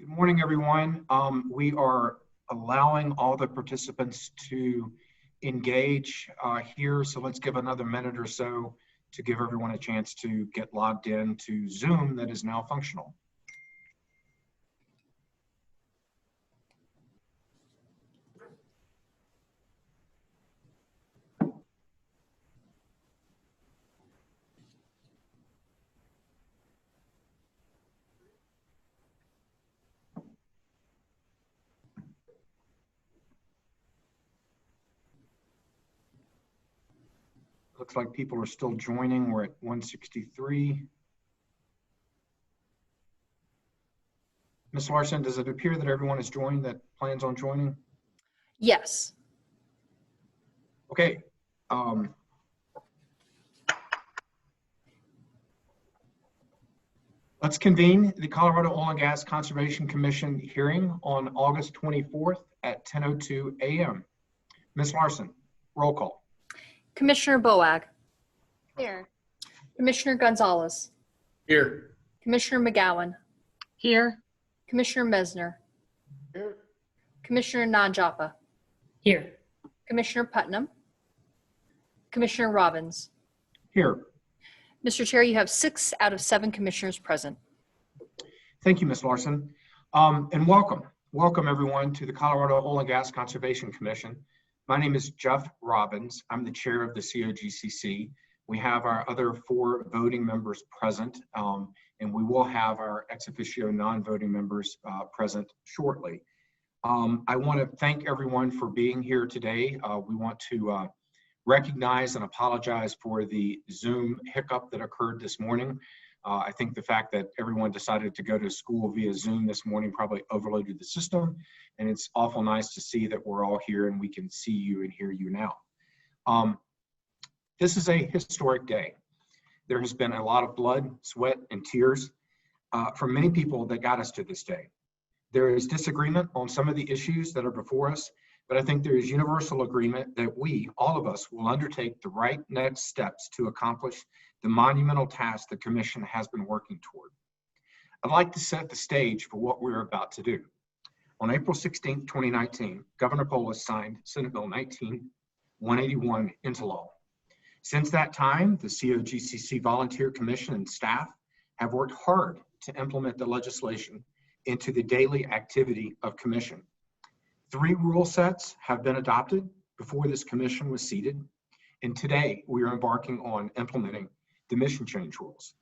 Good morning, everyone. We are allowing all the participants to engage here, so let's give another minute or so to give everyone a chance to get logged in to Zoom that is now functional. Looks like people are still joining. We're at 163. Ms. Larson, does it appear that everyone has joined that plans on joining? Yes. Okay. Let's convene the Colorado Oil and Gas Conservation Commission hearing on August 24th at 10:02 a.m. Ms. Larson, roll call. Commissioner Boag. Here. Commissioner Gonzalez. Here. Commissioner McGowan. Here. Commissioner Mesner. Here. Commissioner Nanjapa. Here. Commissioner Putnam. Commissioner Robbins. Here. Mr. Chair, you have 6 out of 7 commissioners present. Thank you, Ms. Larson. And welcome. Welcome, everyone, to the Colorado Oil and Gas Conservation Commission. My name is Jeff Robbins. I'm the chair of the COGCC. We have our other 4 voting members present, and we will have our ex officio non-voting members present shortly. I want to thank everyone for being here today. We want to recognize and apologize for the Zoom hiccup that occurred this morning. I think the fact that everyone decided to go to school via Zoom this morning probably overloaded the system, and it's awful nice to see that we're all here and we can see you and hear you now. This is a historic day. There has been a lot of blood, sweat, and tears from many people that got us to this day. There is disagreement on some of the issues that are before us, but I think there is universal agreement that we, all of us, will undertake the right next steps to accomplish the monumental task the Commission has been working toward. I'd like to set the stage for what we're about to do. On April 16, 2019, Governor Polis signed Senate Bill 19-181 into law. Since that time, the COGCC Volunteer Commission and staff have worked hard to implement the legislation into the daily activity of Commission. 3 rule sets have been adopted before this commission was seated, and today we are embarking on implementing the mission change rules.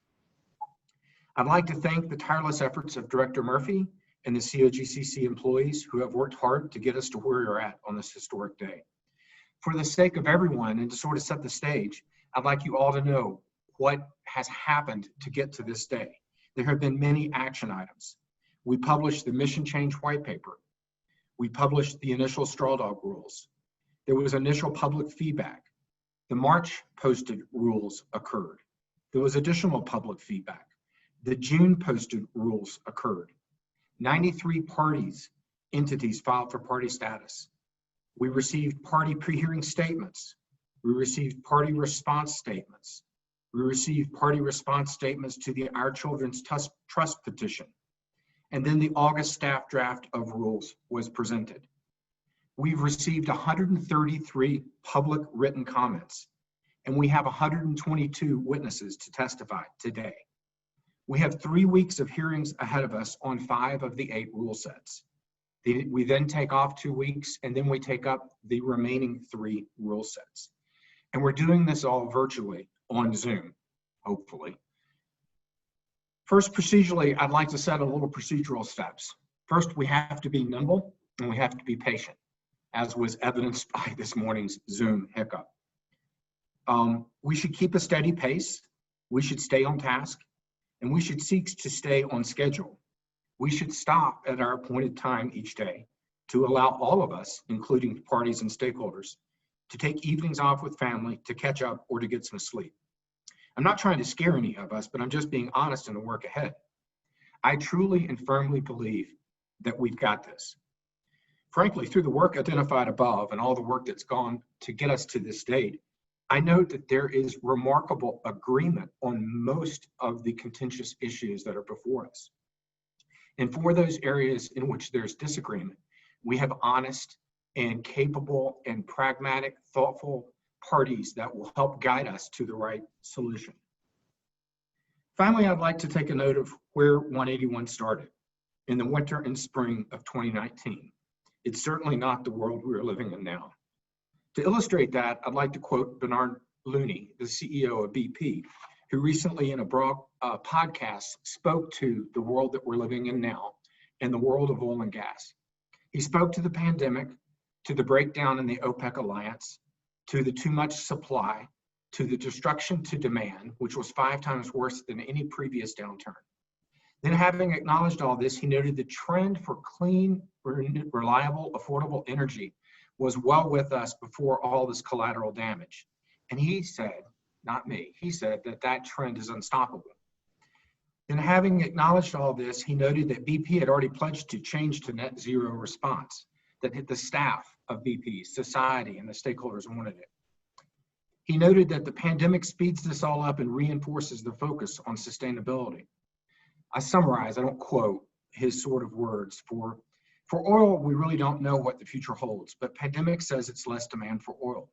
I'd like to thank the tireless efforts of Director Murphy and the COGCC employees who have worked hard to get us to where we're at on this historic day. For the sake of everyone and to sort of set the stage, I'd like you all to know what has happened to get to this day. There have been many action items. We published the mission change white paper. We published the initial straw dog rules. There was initial public feedback. The March posted rules occurred. There was additional public feedback. The June posted rules occurred. 93 entities filed for party status. We received party pre-hearing statements. We received party response statements. We received party response statements to the Our Children's Trust petition. And then the August staff draft of rules was presented. We've received 133 public written comments, and we have 122 witnesses to testify today. We have 3 weeks of hearings ahead of us on 5 of the 8 rule sets. We then take off 2 weeks, and then we take up the remaining 3 rule sets. And we're doing this all virtually on Zoom, hopefully. First, procedurally, I'd like to set a little procedural steps. First, we have to be nimble and we have to be patient, as was evidenced by this morning's Zoom hiccup. We should keep a steady pace. We should stay on task, and we should seek to stay on schedule. We should stop at our appointed time each day to allow all of us, including parties and stakeholders, to take evenings off with family, to catch up, or to get some sleep. I'm not trying to scare any of us, but I'm just being honest in the work ahead. I truly and firmly believe that we've got this. Frankly, through the work identified above and all the work that's gone to get us to this date, I note that there is remarkable agreement on most of the contentious issues that are before us. And for those areas in which there's disagreement, we have honest and capable and pragmatic, thoughtful parties that will help guide us to the right solution. Finally, I'd like to take a note of where 181 started in the winter and spring of 2019. It's certainly not the world we're living in now. To illustrate that, I'd like to quote Bernard Looney, the CEO of BP, who recently in a podcast spoke to the world that we're living in now and the world of oil and gas. He spoke to the pandemic, to the breakdown in the OPEC alliance, to the too much supply, to the destruction to demand, which was 5 times worse than any previous downturn. Then, having acknowledged all this, he noted the trend for clean, reliable, affordable energy was well with us before all this collateral damage. And he said, not me, he said that that trend is unstoppable. Then, having acknowledged all this, he noted that BP had already pledged to change to net zero response, that the staff of BP, society, and the stakeholders wanted it. He noted that the pandemic speeds this all up and reinforces the focus on sustainability. I summarize, I don't quote his sort of words. For oil, we really don't know what the future holds, but pandemic says it's less demand for oil.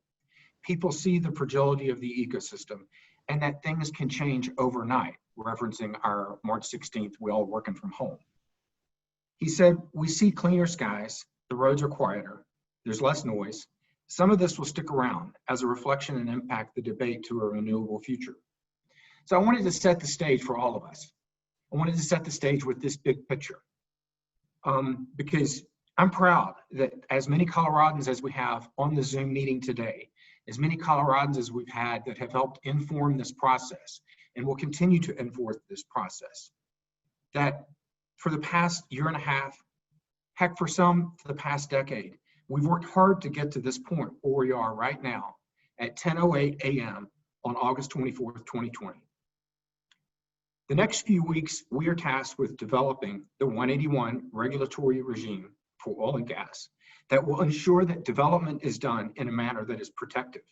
People see the fragility of the ecosystem and that things can change overnight, referencing our March 16th, we all working from home. He said, we see cleaner skies, the roads are quieter, there's less noise. Some of this will stick around as a reflection and impact the debate to a renewable future. So I wanted to set the stage for all of us. I wanted to set the stage with this big picture because I'm proud that as many Coloradans as we have on the Zoom meeting today, as many Coloradans as we've had that have helped inform this process and will continue to enforce this process, that for the past year and a half, heck, for some, for the past decade, we've worked hard to get to this point where we are right now at 10:08 a.m. on August 24th, 2020. The next few weeks, we are tasked with developing the 181 regulatory regime for oil and gas that will ensure that development is done in a manner that is protective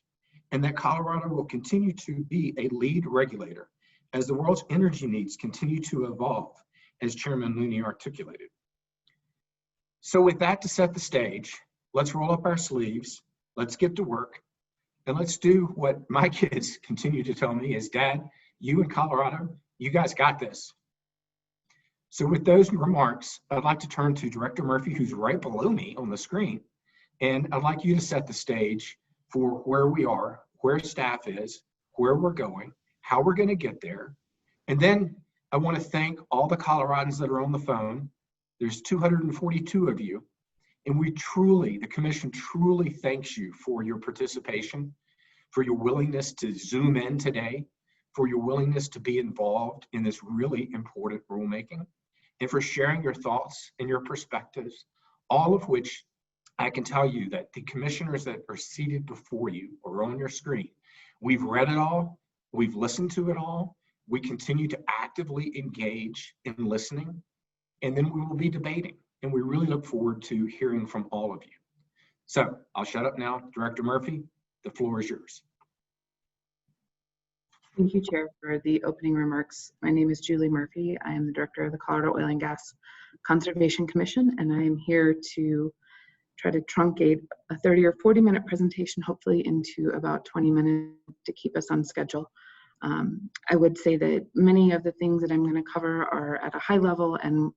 and that Colorado will continue to be a lead regulator as the world's energy needs continue to evolve, as Chairman Looney articulated. So with that to set the stage, let's roll up our sleeves, let's get to work, and let's do what my kids continue to tell me is, Dad, you in Colorado, you guys got this. So with those remarks, I'd like to turn to Director Murphy, who's right below me on the screen. And I'd like you to set the stage for where we are, where staff is, where we're going, how we're going to get there. And then I want to thank all the Coloradans that are on the phone. There's 242 of you. And we truly, the commission truly thanks you for your participation, for your willingness to Zoom in today, for your willingness to be involved in this really important rulemaking, and for sharing your thoughts and your perspectives, all of which I can tell you that the commissioners that are seated before you or on your screen, we've read it all, we've listened to it all, we continue to actively engage in listening, and then we will be debating. And we really look forward to hearing from all of you. So I'll shut up now. Director Murphy, the floor is yours. Thank you, Chair, for the opening remarks. My name is Julie Murphy. I am the Director of the Colorado Oil and Gas Conservation Commission, and I am here to try to truncate a 30 or 40-minute presentation, hopefully into about 20 minutes to keep us on schedule. I would say that many of the things that I'm going to cover are at a high level, and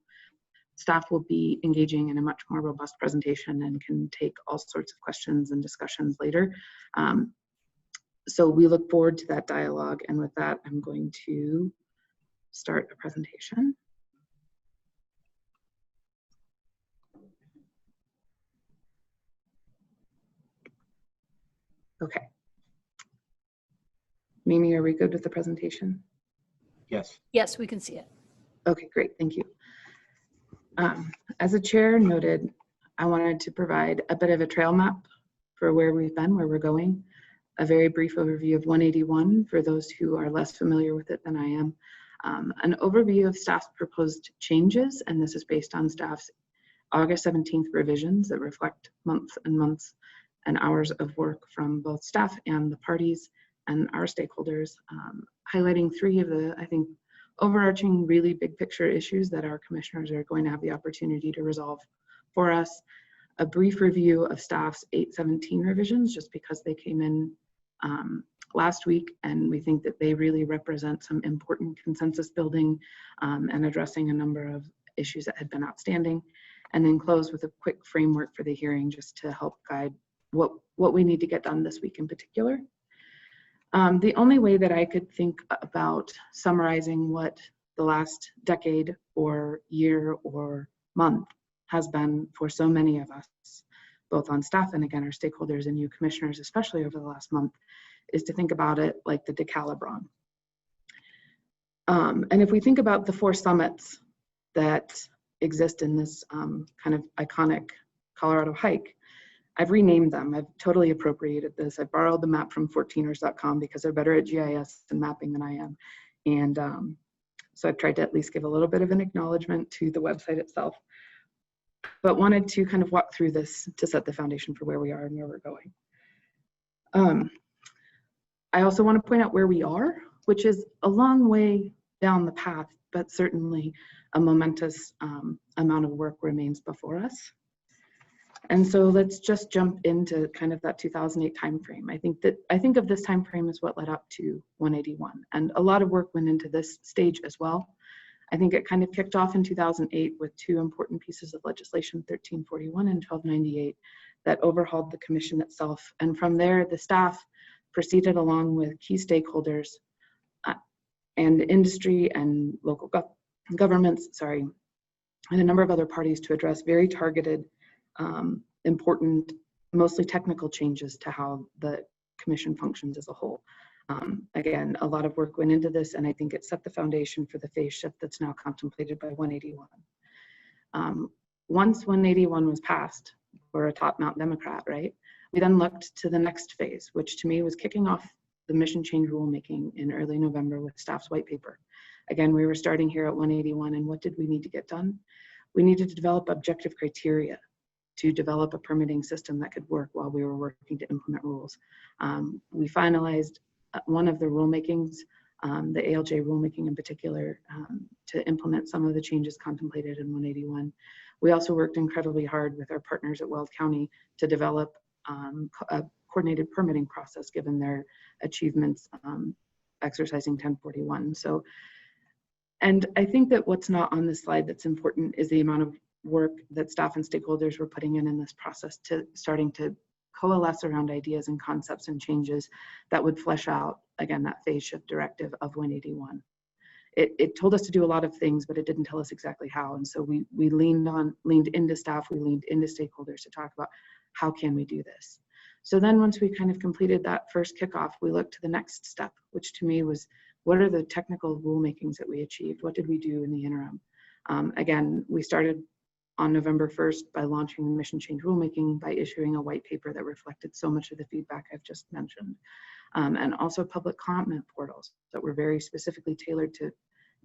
staff will be engaging in a much more robust presentation and can take all sorts of questions and discussions later. So we look forward to that dialogue. And with that, I'm going to start a presentation. Okay. Mimi, are we good with the presentation? Yes. Yes, we can see it. Okay, great, thank you. As the chair noted, I wanted to provide a bit of a trail map for where we've been, where we're going, a very brief overview of 181 for those who are less familiar with it than I am, an overview of staff's proposed changes, and this is based on staff's August 17th revisions that reflect months and months and hours of work from both staff and the parties and our stakeholders, highlighting 3 of the, I think, overarching really big picture issues that our commissioners are going to have the opportunity to resolve for us. A brief review of staff's 817 revisions, just because they came in last week, and we think that they really represent some important consensus building and addressing a number of issues that had been outstanding. And then close with a quick framework for the hearing, just to help guide what we need to get done this week in particular. The only way that I could think about summarizing what the last decade or year or month has been for so many of us, both on staff and again, our stakeholders and new commissioners, especially over the last month, is to think about it like the Decalibron. And if we think about the 4 summits that exist in this kind of iconic Colorado hike, I've renamed them. I've totally appropriated this. I borrowed the map from 14ers.com because they're better at GIS and mapping than I am. And so I've tried to at least give a little bit of an acknowledgement to the website itself, but wanted to kind of walk through this to set the foundation for where we are and where we're going. I also want to point out where we are, which is a long way down the path, but certainly a momentous amount of work remains before us. And so let's just jump into kind of that 2008 timeframe. I think of this timeframe as what led up to 181, and a lot of work went into this stage as well. I think it kind of kicked off in 2008 with 2 important pieces of legislation, 1341 and 1298, that overhauled the commission itself. And from there, the staff proceeded along with key stakeholders and industry and local governments, and a number of other parties to address very targeted, important, mostly technical changes to how the commission functions as a whole. Again, a lot of work went into this, and I think it set the foundation for the phase shift that's now contemplated by 181. Once 181 was passed, we're a top-mount Democrat, right? We then looked to the next phase, which to me was kicking off the mission change rulemaking in early November with staff's white paper. Again, we were starting here at 181, and what did we need to get done? We needed to develop objective criteria to develop a permitting system that could work while we were working to implement rules. We finalized one of the rulemakings, the ALJ rulemaking in particular, to implement some of the changes contemplated in 181. We also worked incredibly hard with our partners at Weld County to develop a coordinated permitting process given their achievements exercising 1041. So, and I think that what's not on this slide that's important is the amount of work that staff and stakeholders were putting in this process to starting to coalesce around ideas and concepts and changes that would flesh out, again, that phase shift directive of 181. It told us to do a lot of things, but it didn't tell us exactly how. And so we leaned into staff, we leaned into stakeholders to talk about how can we do this. So then once we kind of completed that first kickoff, we looked to the next step, which to me was, what are the technical rulemakings that we achieved? What did we do in the interim? Again, we started on November 1st by launching the mission change rulemaking, by issuing a white paper that reflected so much of the feedback I've just mentioned. And also public comment portals that were very specifically tailored to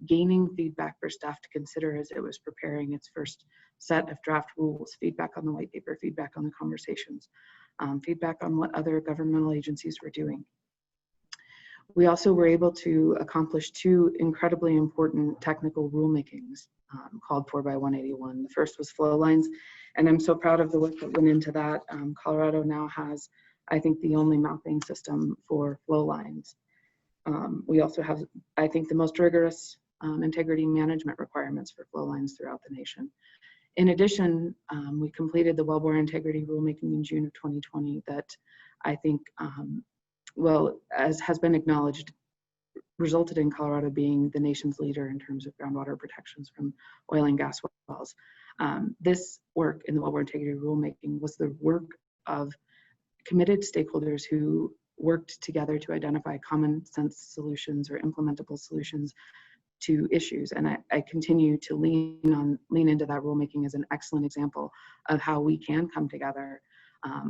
gaining feedback for staff to consider as it was preparing its first set of draft rules, feedback on the white paper, feedback on the conversations, feedback on what other governmental agencies were doing. We also were able to accomplish 2 incredibly important technical rulemakings called for by 181. The first was flow lines, and I'm so proud of the work that went into that. Colorado now has, I think, the only mapping system for flow lines. We also have, I think, the most rigorous integrity management requirements for flow lines throughout the nation. In addition, we completed the wellbore integrity rulemaking in June of 2020 that I think, well, as has been acknowledged, resulted in Colorado being the nation's leader in terms of groundwater protections from oil and gas wells. This work in the wellbore integrity rulemaking was the work of committed stakeholders who worked together to identify common sense solutions or implementable solutions to issues. And I continue to lean into that rulemaking as an excellent example of how we can come together,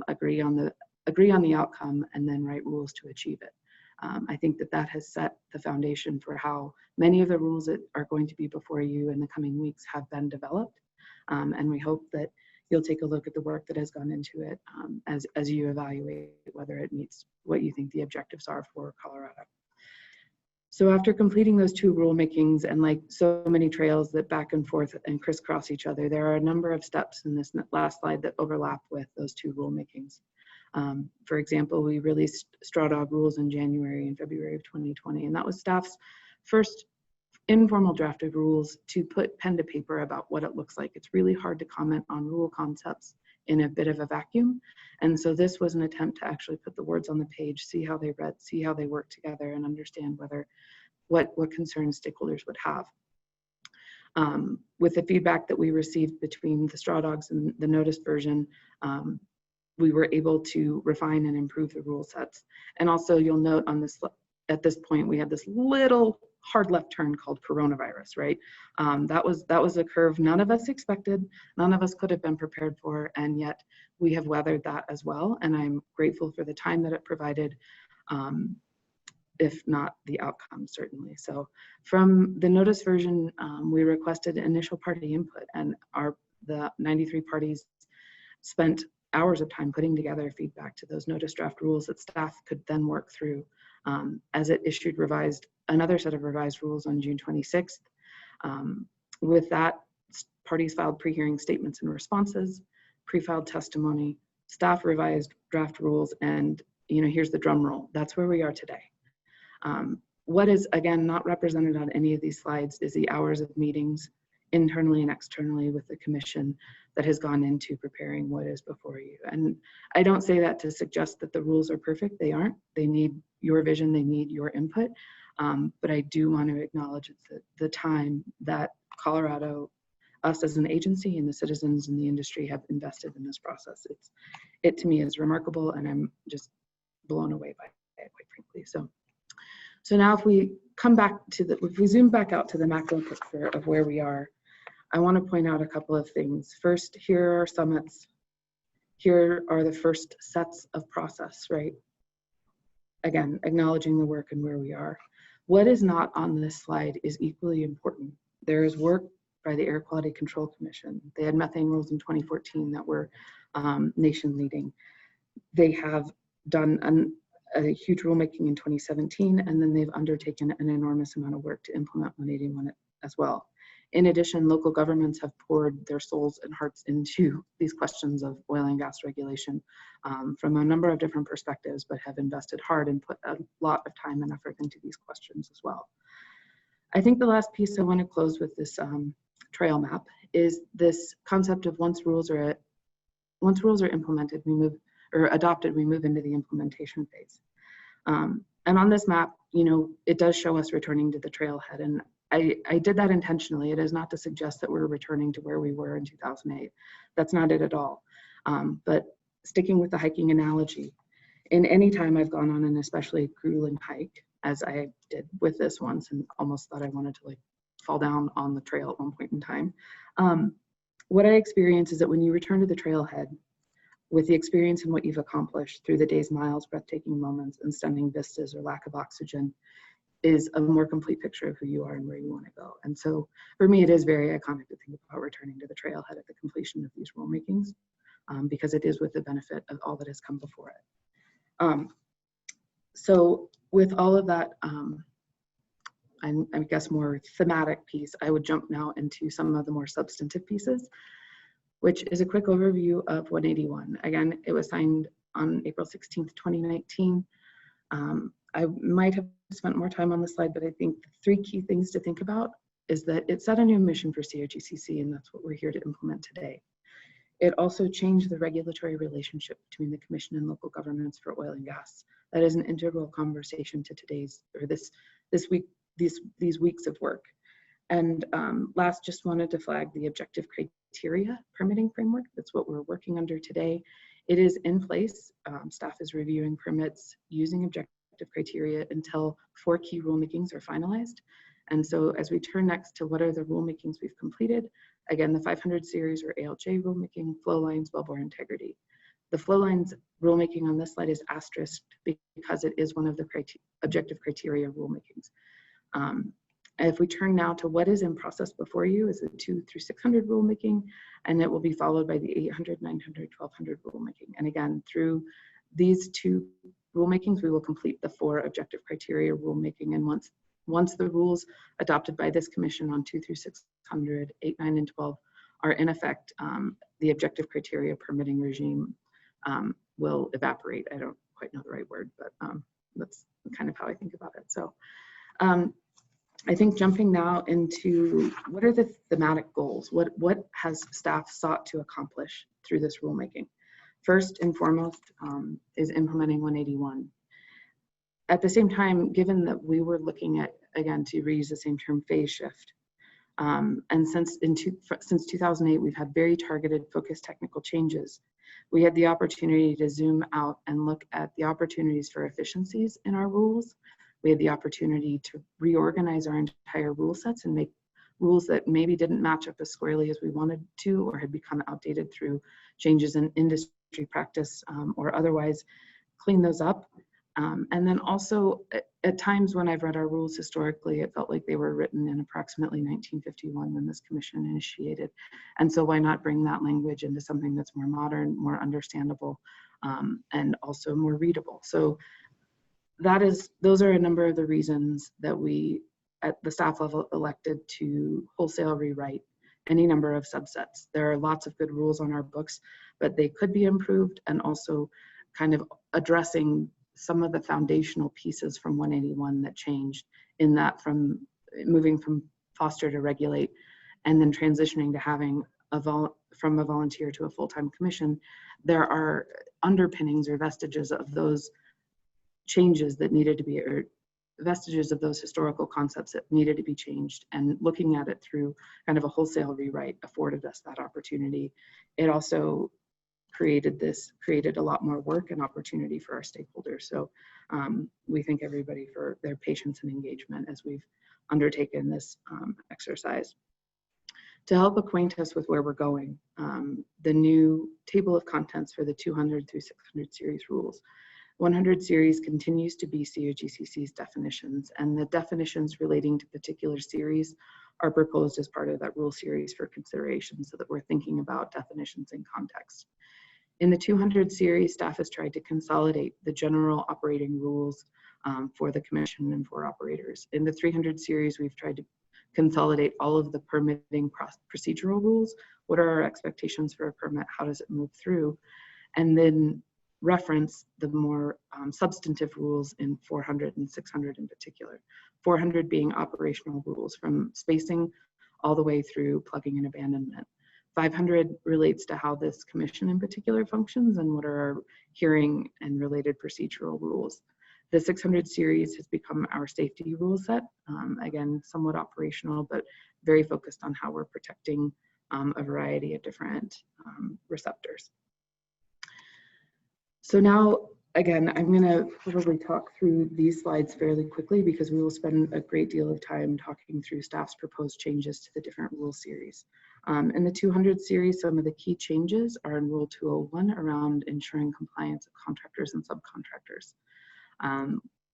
agree on the outcome, and then write rules to achieve it. I think that has set the foundation for how many of the rules that are going to be before you in the coming weeks have been developed. And we hope that you'll take a look at the work that has gone into it as you evaluate whether it meets what you think the objectives are for Colorado. So after completing those 2 rulemakings and like so many trails that back and forth and crisscross each other, there are a number of steps in this last slide that overlap with those 2 rulemakings. For example, we released straw dog rules in January and February of 2020, and that was staff's first informal draft of rules to put pen to paper about what it looks like. It's really hard to comment on rule concepts in a bit of a vacuum. And so this was an attempt to actually put the words on the page, see how they read, see how they work together, and understand what concerns stakeholders would have. With the feedback that we received between the straw dogs and the notice version, we were able to refine and improve the rule sets. And also you'll note on this, at this point, we had this little hard left turn called coronavirus, right? That was a curve none of us expected, none of us could have been prepared for, and yet we have weathered that as well. And I'm grateful for the time that it provided, if not the outcome, certainly. So from the notice version, we requested initial party input, and the 93 parties spent hours of time putting together feedback to those notice draft rules that staff could then work through as it issued another set of revised rules on June 26th. With that, parties filed pre-hearing statements and responses, pre-filed testimony, staff revised draft rules, and here's the drum roll. That's where we are today. What is, again, not represented on any of these slides is the hours of meetings internally and externally with the commission that has gone into preparing what is before you. And I don't say that to suggest that the rules are perfect. They aren't. They need your vision. They need your input. But I do want to acknowledge the time that Colorado, us as an agency, and the citizens in the industry have invested in this process. It to me is remarkable, and I'm just blown away by it, quite frankly. So now if we come back to if we zoom back out to the macro picture of where we are, I want to point out a couple of things. First, here are summits. Here are the first sets of process, right? Again, acknowledging the work and where we are. What is not on this slide is equally important. There is work by the Air Quality Control Commission. They had methane rules in 2014 that were nation leading. They have done a huge rulemaking in 2017, and then they've undertaken an enormous amount of work to implement 181 as well. In addition, local governments have poured their souls and hearts into these questions of oil and gas regulation from a number of different perspectives, but have invested hard and put a lot of time and effort into these questions as well. I think the last piece I want to close with this trail map is this concept of once rules are implemented, adopted, we move into the implementation phase. And on this map, it does show us returning to the trailhead, and I did that intentionally. It is not to suggest that we're returning to where we were in 2008. That's not it at all. But sticking with the hiking analogy, in any time I've gone on an especially grueling hike, as I did with this once and almost thought I wanted to fall down on the trail at one point in time, what I experience is that when you return to the trailhead, with the experience and what you've accomplished through the day's miles, breathtaking moments, and stunning vistas or lack of oxygen, is a more complete picture of who you are and where you want to go. And so for me, it is very iconic to think about returning to the trailhead at the completion of these rulemakings, because it is with the benefit of all that has come before it. So with all of that, I guess more thematic piece, I would jump now into some of the more substantive pieces, which is a quick overview of 181. Again, it was signed on April 16th, 2019. I might have spent more time on the slide, but I think the 3 key things to think about is that it set a new mission for COGCC, and that's what we're here to implement today. It also changed the regulatory relationship between the Commission and local governments for oil and gas. That is an integral conversation to these weeks of work. And last, just wanted to flag the objective criteria permitting framework. That's what we're working under today. It is in place. Staff is reviewing permits using objective criteria until 4 key rulemakings are finalized. And so as we turn next to what are the rulemakings we've completed, again, the 500 series or ALJ rulemaking, flow lines, wellbore integrity. The flow lines rulemaking on this slide is asterisked because it is one of the objective criteria rulemakings. If we turn now to what is in process before you is the 200 through 600 rulemaking, and it will be followed by the 800, 900, 1200 rulemaking. And again, through these 2 rulemakings, we will complete the 4 objective criteria rulemaking. And once Once the rules adopted by this commission on 2 through 600, 8, 9, and 12 are in effect, the objective criteria permitting regime will evaporate. I don't quite know the right word, but that's kind of how I think about it. So I think jumping now into what are the thematic goals? What has staff sought to accomplish through this rulemaking? First and foremost is implementing 181. At the same time, given that we were looking at, again, to reuse the same term, phase shift, and since 2008, we've had very targeted, focused technical changes. We had the opportunity to zoom out and look at the opportunities for efficiencies in our rules. We had the opportunity to reorganize our entire rule sets and make rules that maybe didn't match up as squarely as we wanted to, or had become outdated through changes in industry practice, or otherwise clean those up. And then also at times when I've read our rules historically, it felt like they were written in approximately 1951 when this commission initiated. And so why not bring that language into something that's more modern, more understandable, and also more readable? So those are a number of the reasons that we at the staff level elected to wholesale rewrite any number of subsets. There are lots of good rules on our books, but they could be improved, and also kind of addressing some of the foundational pieces from 181 that changed, in that from moving from foster to regulate and then transitioning to having from a volunteer to a full-time commission. There are underpinnings or vestiges of those changes that needed to be, or vestiges of those historical concepts that needed to be changed, and looking at it through kind of a wholesale rewrite afforded us that opportunity. It also created a lot more work and opportunity for our stakeholders. So we thank everybody for their patience and engagement as we've undertaken this exercise. To help acquaint us with where we're going, the new table of contents for the 200 through 600 series rules. 100 series continues to be COGCC's definitions, and the definitions relating to particular series are proposed as part of that rule series for consideration, so that we're thinking about definitions in context. In the 200 series, staff has tried to consolidate the general operating rules for the commission and for operators. In the 300 series, we've tried to consolidate all of the permitting procedural rules. What are our expectations for a permit? How does it move through? And then reference the more substantive rules in 400 and 600 in particular. 400 being operational rules from spacing all the way through plugging and abandonment. 500 relates to how this commission in particular functions and what are our hearing and related procedural rules. The 600 series has become our safety rule set, again, somewhat operational, but very focused on how we're protecting a variety of different receptors. So now, again, I'm gonna probably talk through these slides fairly quickly because we will spend a great deal of time talking through staff's proposed changes to the different rule series. In the 200 series, some of the key changes are in Rule 201 around ensuring compliance of contractors and subcontractors.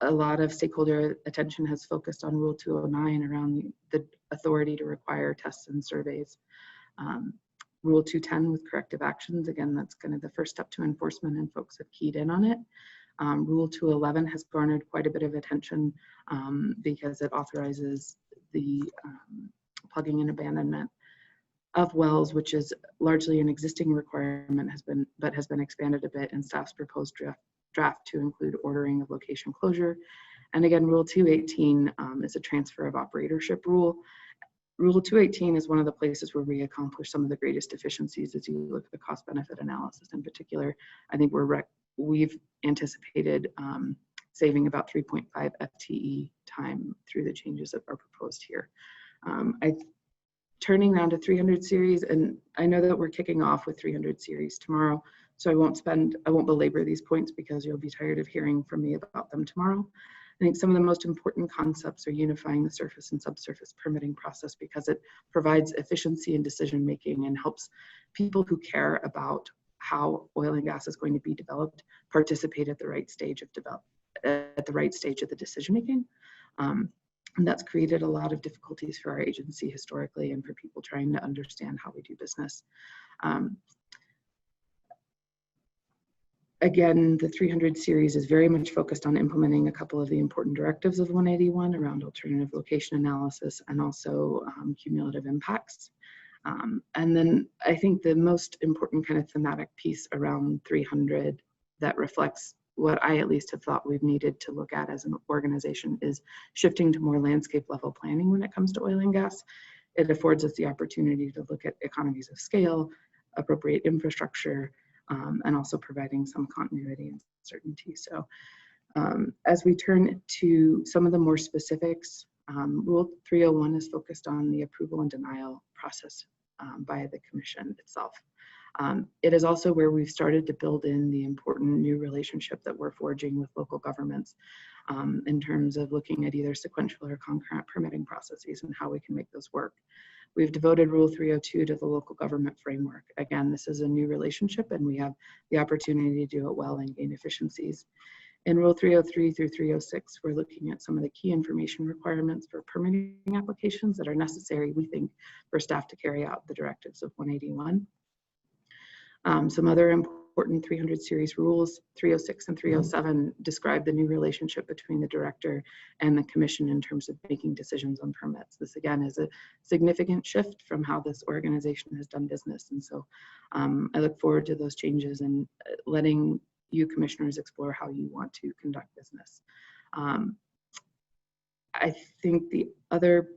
A lot of stakeholder attention has focused on Rule 209 around the authority to require tests and surveys. Rule 210 with corrective actions, again, that's kind of the first step to enforcement, and folks have keyed in on it. Rule 211 has garnered quite a bit of attention because it authorizes the plugging and abandonment of wells, which is largely an existing requirement, but has been expanded a bit in staff's proposed draft to include ordering of location closure. And again, Rule 218 is a transfer of operatorship rule. Rule 218 is one of the places where we accomplish some of the greatest efficiencies as you look at the cost benefit analysis in particular. I think we've anticipated saving about 3.5 FTE time through the changes that are proposed here. Turning now to 300 series, and I know that we're kicking off with 300 series tomorrow, so I won't belabor these points because you'll be tired of hearing from me about them tomorrow. I think some of the most important concepts are unifying the surface and subsurface permitting process because it provides efficiency in decision making and helps people who care about how oil and gas is going to be developed participate at the right stage of the decision making. And that's created a lot of difficulties for our agency historically and for people trying to understand how we do business. Again, the 300 series is very much focused on implementing a couple of the important directives of 181 around alternative location analysis and also cumulative impacts. And then I think the most important kind of thematic piece around 300 that reflects what I at least have thought we've needed to look at as an organization is shifting to more landscape level planning when it comes to oil and gas. It affords us the opportunity to look at economies of scale, appropriate infrastructure, and also providing some continuity and certainty. So as we turn to some of the more specifics, Rule 301 is focused on the approval and denial process by the Commission itself. It is also where we've started to build in the important new relationship that we're forging with local governments in terms of looking at either sequential or concurrent permitting processes and how we can make those work. We've devoted Rule 302 to the local government framework. Again, this is a new relationship and we have the opportunity to do it well and gain efficiencies. In Rule 303 through 306, we're looking at some of the key information requirements for permitting applications that are necessary, we think, for staff to carry out the directives of 181. Some other important 300 series rules, 306 and 307, describe the new relationship between the director and the Commission in terms of making decisions on permits. This again is a significant shift from how this organization has done business. And so I look forward to those changes and letting you commissioners explore how you want to conduct business. I think the other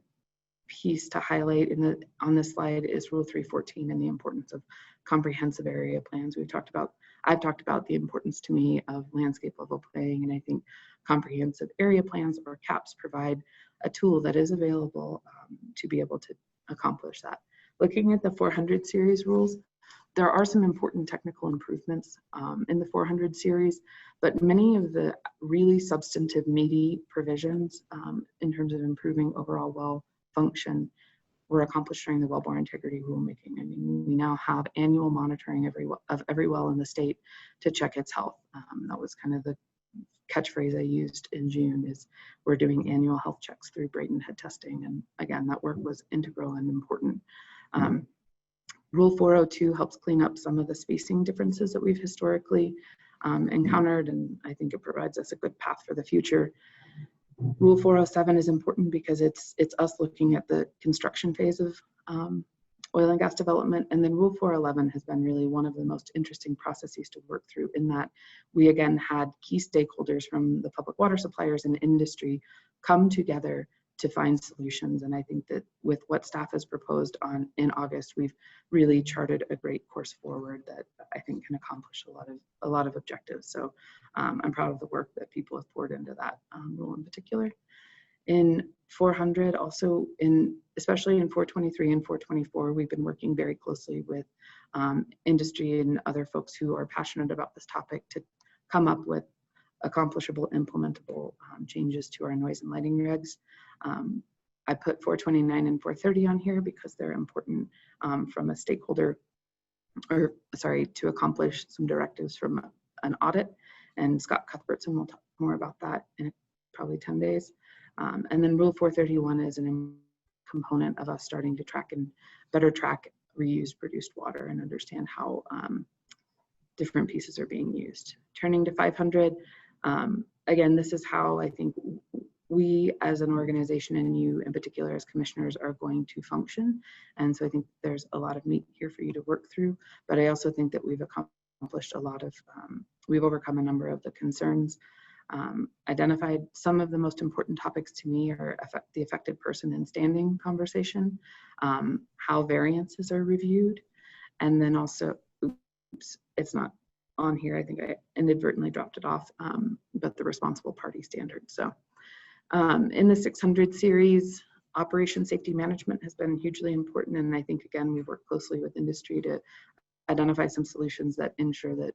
piece to highlight on this slide is Rule 314 and the importance of comprehensive area plans. I've talked about the importance to me of landscape level planning, and I think comprehensive area plans or CAPs provide a tool that is available to be able to accomplish that. Looking at the 400 series rules, there are some important technical improvements in the 400 series, but many of the really substantive meaty provisions in terms of improving overall well function were accomplished during the wellbore integrity rulemaking. I mean, we now have annual monitoring of every well in the state to check its health. That was kind of the catchphrase I used in June, is we're doing annual health checks through Braden head testing. And again, that work was integral and important. Rule 402 helps clean up some of the spacing differences that we've historically encountered, and I think it provides us a good path for the future. Rule 407 is important because it's us looking at the construction phase of oil and gas development. And then Rule 411 has been really one of the most interesting processes to work through, in that we again had key stakeholders from the public water suppliers and industry come together to find solutions. And I think that with what staff has proposed in August, we've really charted a great course forward that I think can accomplish a lot of objectives. So I'm proud of the work that people have poured into that rule in particular. In 400, also especially in 423 and 424, we've been working very closely with industry and other folks who are passionate about this topic to come up with accomplishable, implementable changes to our noise and lighting regs. I put 429 and 430 on here because they're important from a stakeholder, to accomplish some directives from an audit. And Scott Cuthbertson will talk more about that in probably 10 days. And then Rule 431 is a component of us starting to better track reused produced water and understand how different pieces are being used. Turning to 500, again, this is how I think we as an organization, and you in particular as commissioners, are going to function. And so I think there's a lot of meat here for you to work through, but I also think that we've accomplished a lot of, we've overcome a number of the concerns, identified some of the most important topics to me are the affected person in standing conversation, how variances are reviewed, and then also, oops, it's not on here, I think I inadvertently dropped it off, but the responsible party standard. So in the 600 series, operation safety management has been hugely important. And I think, again, we've worked closely with industry to identify some solutions that ensure that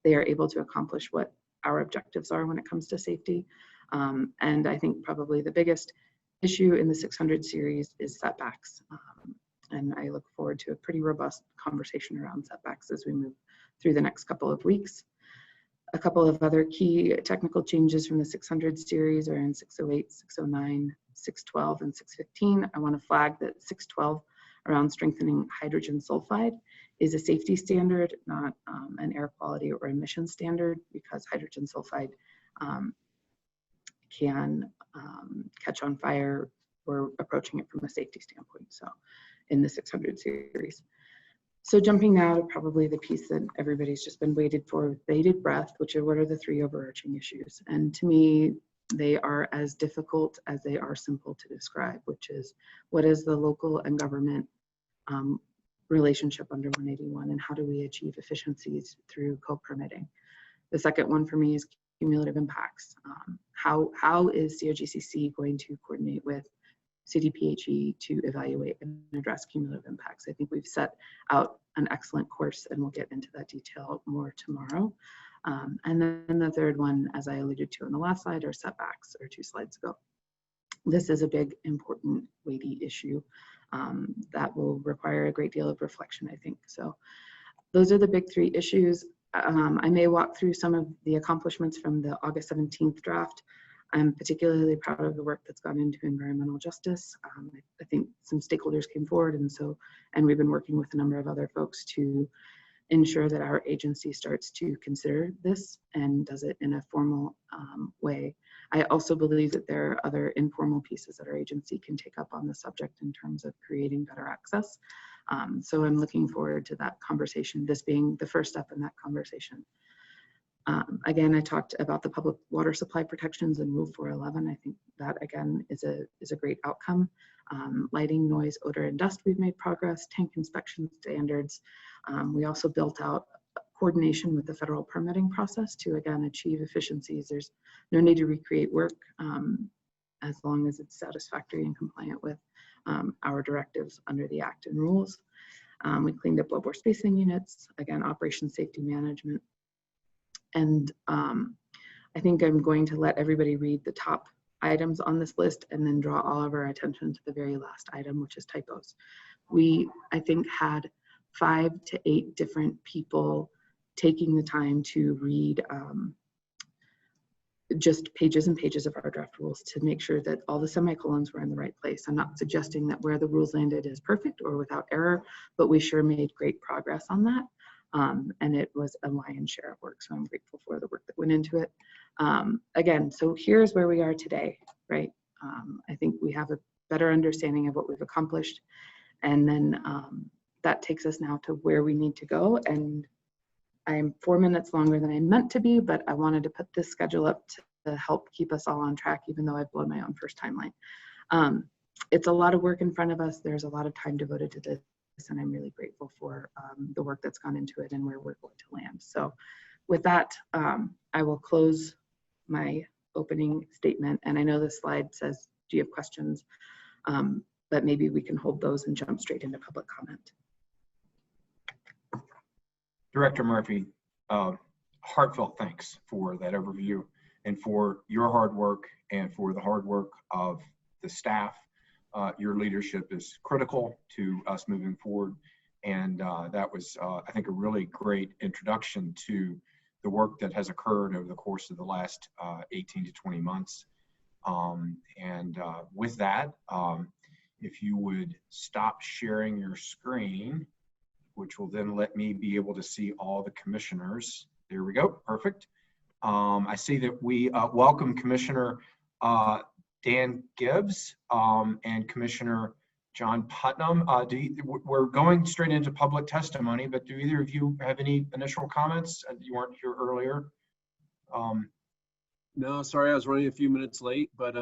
they are able to accomplish what our objectives are when it comes to safety. And I think probably the biggest issue in the 600 series is setbacks. And I look forward to a pretty robust conversation around setbacks as we move through the next couple of weeks. A couple of other key technical changes from the 600 series are in 608, 609, 612, and 615. I want to flag that 612 around strengthening hydrogen sulfide is a safety standard, not an air quality or emission standard, because hydrogen sulfide can catch on fire. We're approaching it from a safety standpoint, so in the 600 series. So jumping now to probably the piece that everybody's just been waited for, bated breath, which are what are the three overarching issues. And to me, they are as difficult as they are simple to describe, which is what is the local and government relationship under 181, and how do we achieve efficiencies through co-permitting? The second one for me is cumulative impacts. How is COGCC going to coordinate with CDPHE to evaluate and address cumulative impacts? I think we've set out an excellent course, and we'll get into that detail more tomorrow. And then the third one, as I alluded to in the last slide, are setbacks, or 2 slides ago. This is a big, important, weighty issue that will require a great deal of reflection, I think. So those are the big 3 issues. I may walk through some of the accomplishments from the August 17th draft. I'm particularly proud of the work that's gone into environmental justice. I think some stakeholders came forward, and we've been working with a number of other folks to ensure that our agency starts to consider this and does it in a formal way. I also believe that there are other informal pieces that our agency can take up on the subject in terms of creating better access. So I'm looking forward to that conversation, this being the first step in that conversation. Again, I talked about the public water supply protections in Rule 411. I think that, again, is a great outcome. Lighting, noise, odor, and dust, we've made progress. Tank inspection standards. We also built out coordination with the federal permitting process to, again, achieve efficiencies. There's no need to recreate work as long as it's satisfactory and compliant with our directives under the Act and rules. We cleaned up wellbore spacing units, again, operation safety management. And I think I'm going to let everybody read the top items on this list and then draw all of our attention to the very last item, which is typos. We, I think, had 5 to 8 different people taking the time to read just pages and pages of our draft rules to make sure that all the semicolons were in the right place. I'm not suggesting that where the rules landed is perfect or without error, but we sure made great progress on that. And it was a lion's share of work, so I'm grateful for the work that went into it. Again, so here's where we are today, right? I think we have a better understanding of what we've accomplished, and then that takes us now to where we need to go. And I'm 4 minutes longer than I meant to be, but I wanted to put this schedule up to help keep us all on track, even though I've blown my own first timeline. It's a lot of work in front of us. There's a lot of time devoted to this, and I'm really grateful for the work that's gone into it and where we're going to land. So with that, I will close my opening statement. And I know this slide says, do you have questions? But maybe we can hold those and jump straight into public comment. Director Murphy, heartfelt thanks for that overview and for your hard work and for the hard work of the staff. Your leadership is critical to us moving forward. And that was, I think, a really great introduction to the work that has occurred over the course of the last 18 to 20 months. With that, if you would stop sharing your screen, which will then let me be able to see all the commissioners. There we go, perfect. I see that we welcome Commissioner Dan Gibbs and Commissioner John Putnam. We're going straight into public testimony, but do either of you have any initial comments? You weren't here earlier. No, sorry, I was running a few minutes late, but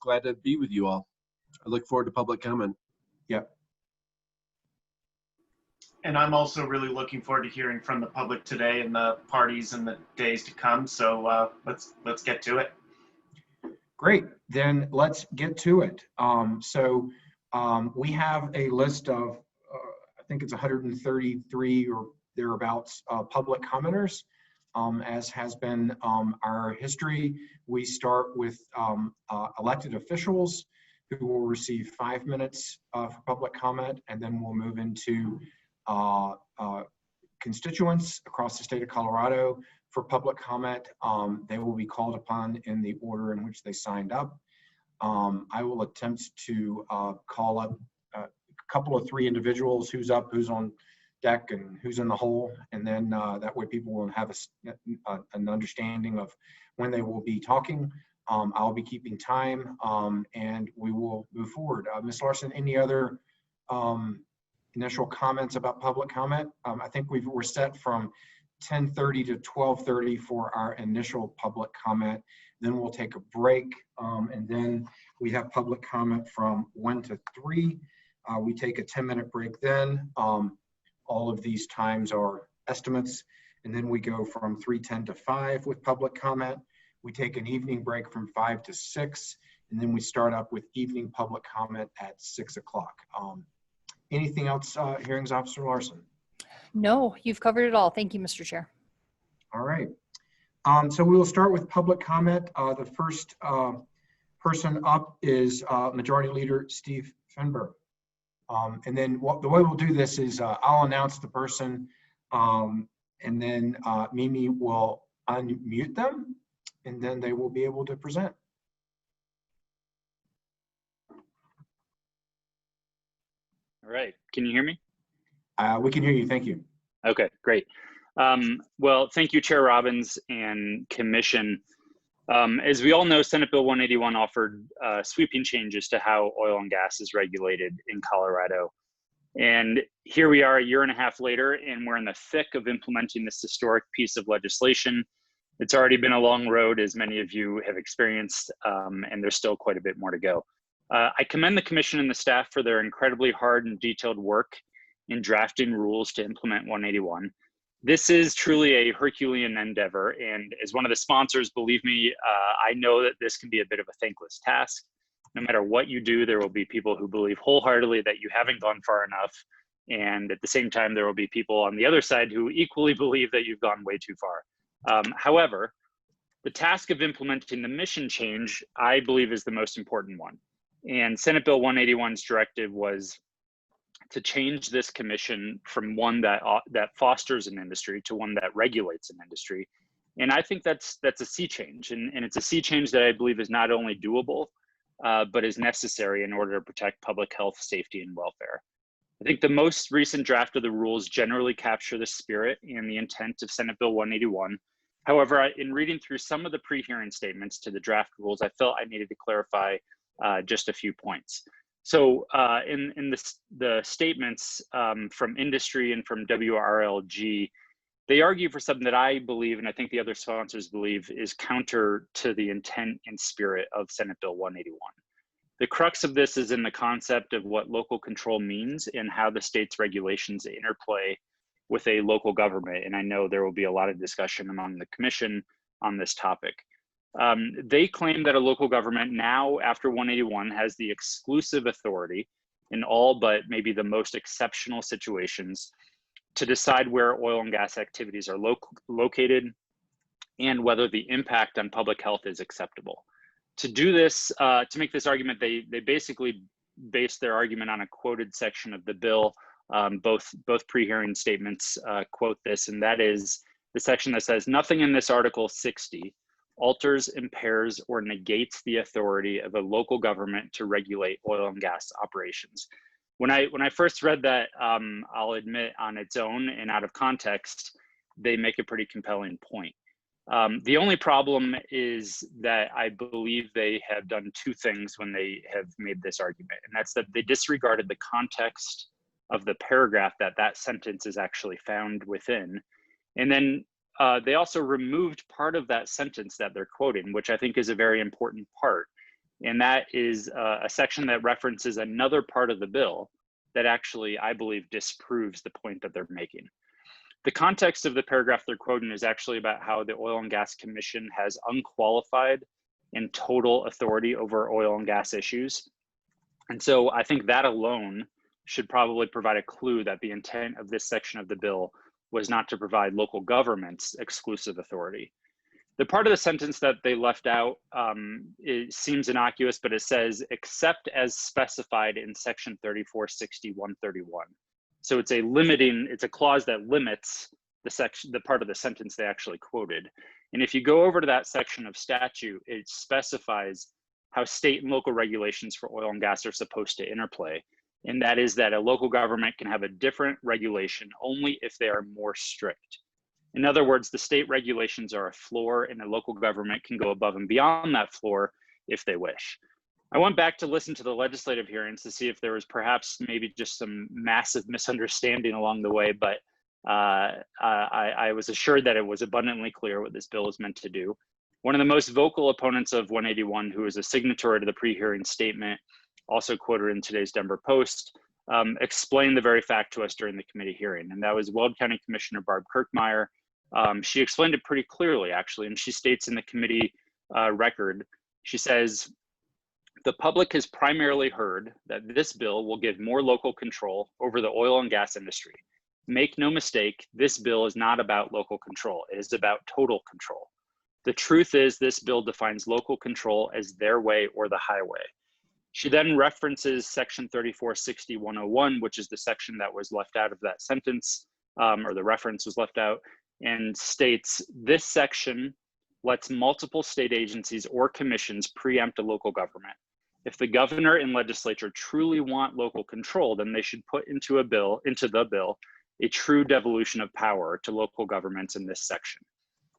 glad to be with you all. I look forward to public comment. Yep. And I'm also really looking forward to hearing from the public today and the parties in the days to come. So let's get to it. Great, then let's get to it. We have a list of, I think it's 133 or thereabouts public commenters. As has been our history, we start with elected officials who will receive 5 minutes for public comment, and then we'll move into constituents across the state of Colorado for public comment. They will be called upon in the order in which they signed up. I will attempt to call up a couple of 3 individuals, who's up, who's on deck and who's in the hole. And then that way people will have an understanding of when they will be talking. I'll be keeping time and we will move forward. Ms. Larson, any other initial comments about public comment? I think we're set from 10:30 to 12:30 for our initial public comment. Then we'll take a break, and then we have public comment from 1 to 3. We take a 10-minute break then. All of these times are estimates. And then we go from 3:10 to 5 with public comment. We take an evening break from 5 to 6, and then we start up with evening public comment at 6 o'clock. Anything else, Hearings Officer Larson? No, you've covered it all. Thank you, Mr. Chair. All right. So we will start with public comment. The first person up is Majority Leader Steve Finberg. And then the way we'll do this is I'll announce the person, and then Mimi will unmute them, and then they will be able to present. All right, can you hear me? We can hear you, thank you. Okay, great. Well, thank you, Chair Robbins and Commission. As we all know, Senate Bill 181 offered sweeping changes to how oil and gas is regulated in Colorado. And here we are a year and a half later, and we're in the thick of implementing this historic piece of legislation. It's already been a long road, as many of you have experienced, and there's still quite a bit more to go. I commend the Commission and the staff for their incredibly hard and detailed work in drafting rules to implement 181. This is truly a Herculean endeavor, and as one of the sponsors, believe me, I know that this can be a bit of a thankless task. No matter what you do, there will be people who believe wholeheartedly that you haven't gone far enough, and at the same time, there will be people on the other side who equally believe that you've gone way too far. However, the task of implementing the mission change, I believe, is the most important one. And Senate Bill 181's directive was to change this commission from one that fosters an industry to one that regulates an industry. And I think that's a sea change. And it's a sea change that I believe is not only doable, but is necessary in order to protect public health, safety, and welfare. I think the most recent draft of the rules generally capture the spirit and the intent of Senate Bill 181. However, in reading through some of the pre-hearing statements to the draft rules, I felt I needed to clarify just a few points. So in the statements from industry and from WRLG, they argue for something that I believe, and I think the other sponsors believe, is counter to the intent and spirit of Senate Bill 181. The crux of this is in the concept of what local control means and how the state's regulations interplay with a local government. And I know there will be a lot of discussion among the Commission on this topic. They claim that a local government now, after 181, has the exclusive authority in all but maybe the most exceptional situations to decide where oil and gas activities are located and whether the impact on public health is acceptable. To do this, to make this argument, they basically base their argument on a quoted section of the bill. Both pre-hearing statements quote this, and that is the section that says, "Nothing in this Article 60 alters, impairs, or negates the authority of a local government to regulate oil and gas operations." When I first read that, I'll admit on its own and out of context, they make a pretty compelling point. The only problem is that I believe they have done two things when they have made this argument, and that's that they disregarded the context of the paragraph that sentence is actually found within. And then they also removed part of that sentence that they're quoting, which I think is a very important part. And that is a section that references another part of the bill that actually, I believe, disproves the point that they're making. The context of the paragraph they're quoting is actually about how the Oil and Gas Commission has unqualified and total authority over oil and gas issues. And so I think that alone should probably provide a clue that the intent of this section of the bill was not to provide local governments exclusive authority. The part of the sentence that they left out, it seems innocuous, but it says, "except as specified in section 3460-131." So it's a clause that limits the part of the sentence they actually quoted. And if you go over to that section of statute, it specifies how state and local regulations for oil and gas are supposed to interplay. And that is that a local government can have a different regulation only if they are more strict. In other words, the state regulations are a floor and a local government can go above and beyond that floor if they wish. I went back to listen to the legislative hearings to see if there was perhaps maybe just some massive misunderstanding along the way, but I was assured that it was abundantly clear what this bill is meant to do. One of the most vocal opponents of 181, who is a signatory to the pre-hearing statement, also quoted in today's Denver Post, explained the very fact to us during the committee hearing, and that was Weld County Commissioner Barb Kirkmeyer. She explained it pretty clearly, actually, and she states in the committee record, she says, "The public has primarily heard that this bill will give more local control over the oil and gas industry. Make no mistake, this bill is not about local control. It is about total control. The truth is this bill defines local control as their way or the highway." She then references section 3460-101, which is the section that was left out of that sentence, or the reference was left out, and states, "This section lets multiple state agencies or commissions preempt a local government. If the governor and legislature truly want local control, then they should put into the bill, a true devolution of power to local governments in this section."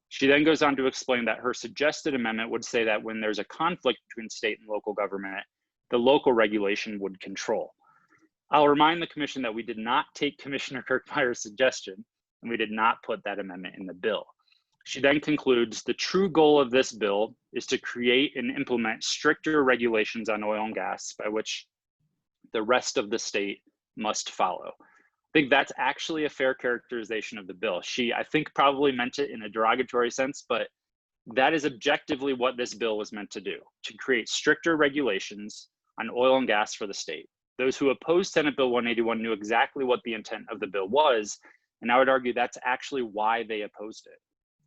She then goes on to explain that her suggested amendment would say that when there's a conflict between state and local government, the local regulation would control. I'll remind the commission that we did not take Commissioner Kirkmeyer's suggestion, and we did not put that amendment in the bill. She then concludes, "The true goal of this bill is to create and implement stricter regulations on oil and gas by which the rest of the state must follow." I think that's actually a fair characterization of the bill. She, I think, probably meant it in a derogatory sense, but that is objectively what this bill was meant to do, to create stricter regulations on oil and gas for the state. Those who opposed Senate Bill 181 knew exactly what the intent of the bill was, and I would argue that's actually why they opposed it.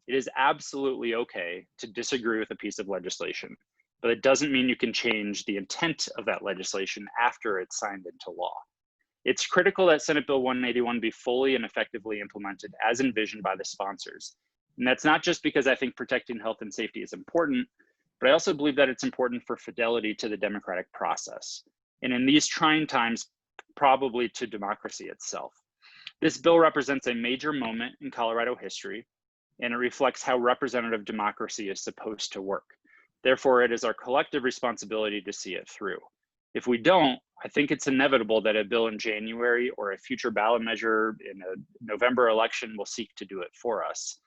It is absolutely okay to disagree with a piece of legislation, but it doesn't mean you can change the intent of that legislation after it's signed into law. It's critical that Senate Bill 181 be fully and effectively implemented as envisioned by the sponsors. And that's not just because I think protecting health and safety is important, but I also believe that it's important for fidelity to the democratic process. And in these trying times, probably to democracy itself. This bill represents a major moment in Colorado history, and it reflects how representative democracy is supposed to work. Therefore, it is our collective responsibility to see it through. If we don't, I think it's inevitable that a bill in January or a future ballot measure in a November election will seek to do it for us.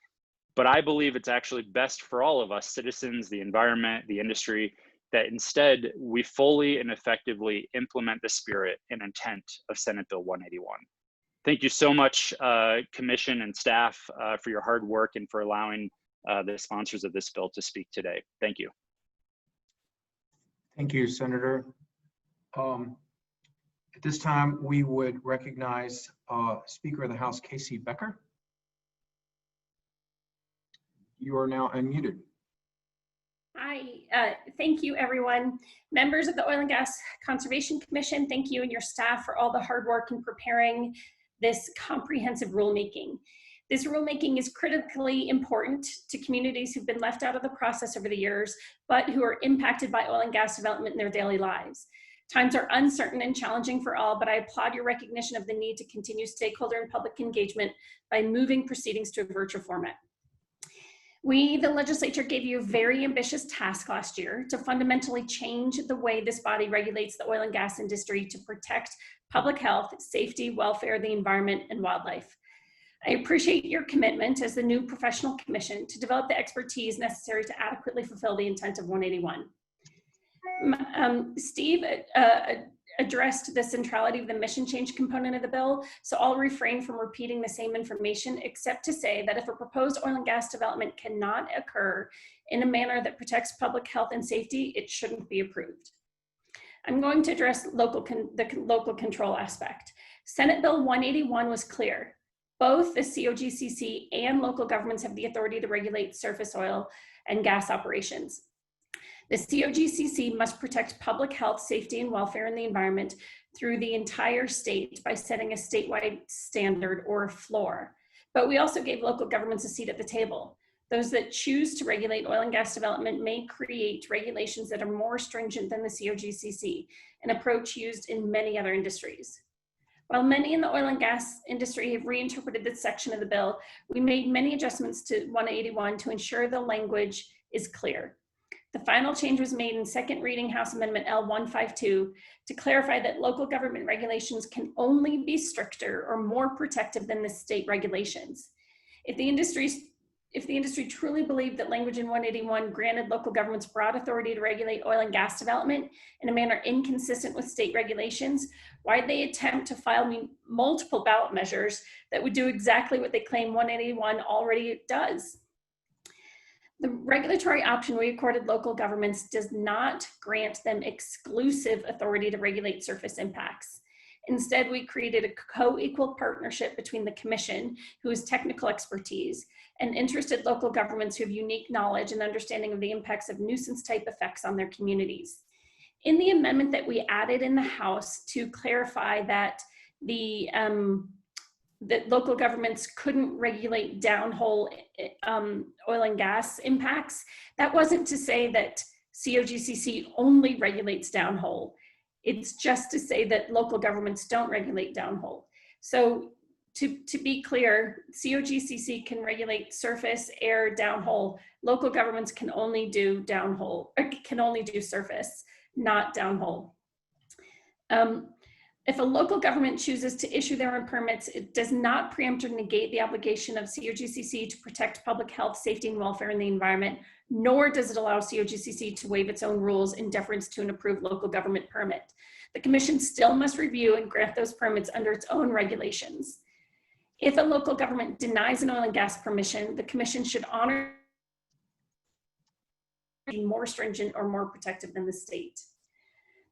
But I believe it's actually best for all of us, citizens, the environment, the industry, that instead we fully and effectively implement the spirit and intent of Senate Bill 181. Thank you so much, Commission and staff, for your hard work and for allowing the sponsors of this bill to speak today. Thank you. Thank you, Senator. At this time, we would recognize Speaker of the House, Casey Becker. You are now unmuted. Hi, thank you everyone. Members of the Oil and Gas Conservation Commission, thank you and your staff for all the hard work in preparing this comprehensive rulemaking. This rulemaking is critically important to communities who've been left out of the process over the years, but who are impacted by oil and gas development in their daily lives. Times are uncertain and challenging for all, but I applaud your recognition of the need to continue stakeholder and public engagement by moving proceedings to a virtual format. We, the legislature, gave you a very ambitious task last year to fundamentally change the way this body regulates the oil and gas industry to protect public health, safety, welfare, the environment, and wildlife. I appreciate your commitment as the new professional commission to develop the expertise necessary to adequately fulfill the intent of 181. Steve addressed the centrality of the mission change component of the bill, so I'll refrain from repeating the same information except to say that if a proposed oil and gas development cannot occur in a manner that protects public health and safety, it shouldn't be approved. I'm going to address the local control aspect. Senate Bill 181 was clear. Both the COGCC and local governments have the authority to regulate surface oil and gas operations. The COGCC must protect public health, safety, and welfare in the environment through the entire state by setting a statewide standard or a floor. But we also gave local governments a seat at the table. Those that choose to regulate oil and gas development may create regulations that are more stringent than the COGCC, an approach used in many other industries. While many in the oil and gas industry have reinterpreted this section of the bill, we made many adjustments to 181 to ensure the language is clear. The final change was made in second reading House Amendment L152 to clarify that local government regulations can only be stricter or more protective than the state regulations. If the industry truly believed that language in 181 granted local governments broad authority to regulate oil and gas development in a manner inconsistent with state regulations, why'd they attempt to file multiple ballot measures that would do exactly what they claim 181 already does? The regulatory option we accorded local governments does not grant them exclusive authority to regulate surface impacts. Instead, we created a co-equal partnership between the Commission, who has technical expertise, and interested local governments who have unique knowledge and understanding of the impacts of nuisance type effects on their communities. In the amendment that we added in the House to clarify that that local governments couldn't regulate downhole oil and gas impacts, that wasn't to say that COGCC only regulates downhole. It's just to say that local governments don't regulate downhole. So to be clear, COGCC can regulate surface, air, downhole. Local governments can only do downhole, or can only do surface, not downhole. If a local government chooses to issue their own permits, it does not preempt or negate the obligation of COGCC to protect public health, safety, and welfare in the environment, nor does it allow COGCC to waive its own rules in deference to an approved local government permit. The Commission still must review and grant those permits under its own regulations. If a local government denies an oil and gas permission, the Commission should honor more stringent or more protective than the state.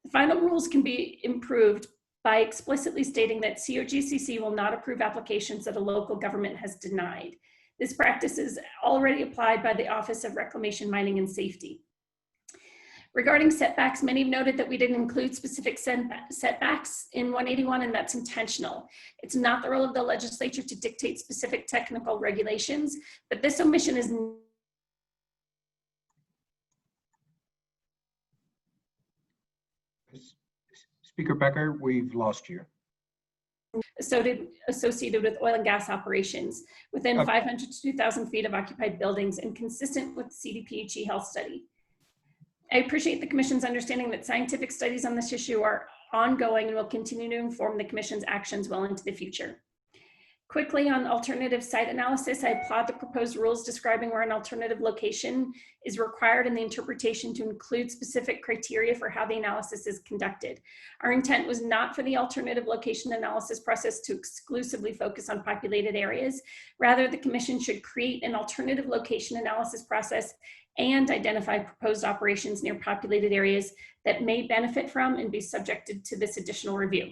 The final rules can be improved by explicitly stating that COGCC will not approve applications that a local government has denied. This practice is already applied by the Office of Reclamation, Mining, and Safety. Regarding setbacks, many have noted that we didn't include specific setbacks in 181, and that's intentional. It's not the role of the legislature to dictate specific technical regulations, but this omission is Speaker Becker, we've lost you. associated with oil and gas operations within Okay. 500 to 2,000 feet of occupied buildings and consistent with CDPHE health study. I appreciate the Commission's understanding that scientific studies on this issue are ongoing and will continue to inform the Commission's actions well into the future. Quickly on alternative site analysis, I applaud the proposed rules describing where an alternative location is required and the interpretation to include specific criteria for how the analysis is conducted. Our intent was not for the alternative location analysis process to exclusively focus on populated areas. Rather, the Commission should create an alternative location analysis process and identify proposed operations near populated areas that may benefit from and be subjected to this additional review.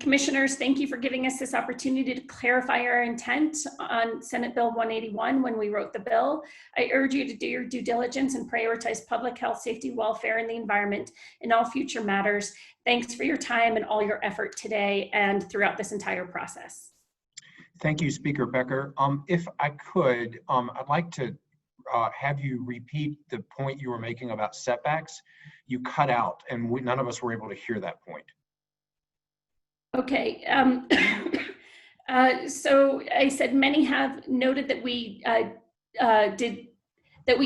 Commissioners, thank you for giving us this opportunity to clarify our intent on Senate Bill 181 when we wrote the bill. I urge you to do your due diligence and prioritize public health, safety, welfare, and the environment in all future matters. Thanks for your time and all your effort today and throughout this entire process. Thank you, Speaker Becker. If I could, I'd like to have you repeat the point you were making about setbacks. You cut out and none of us were able to hear that point. Okay, so I said many have noted that we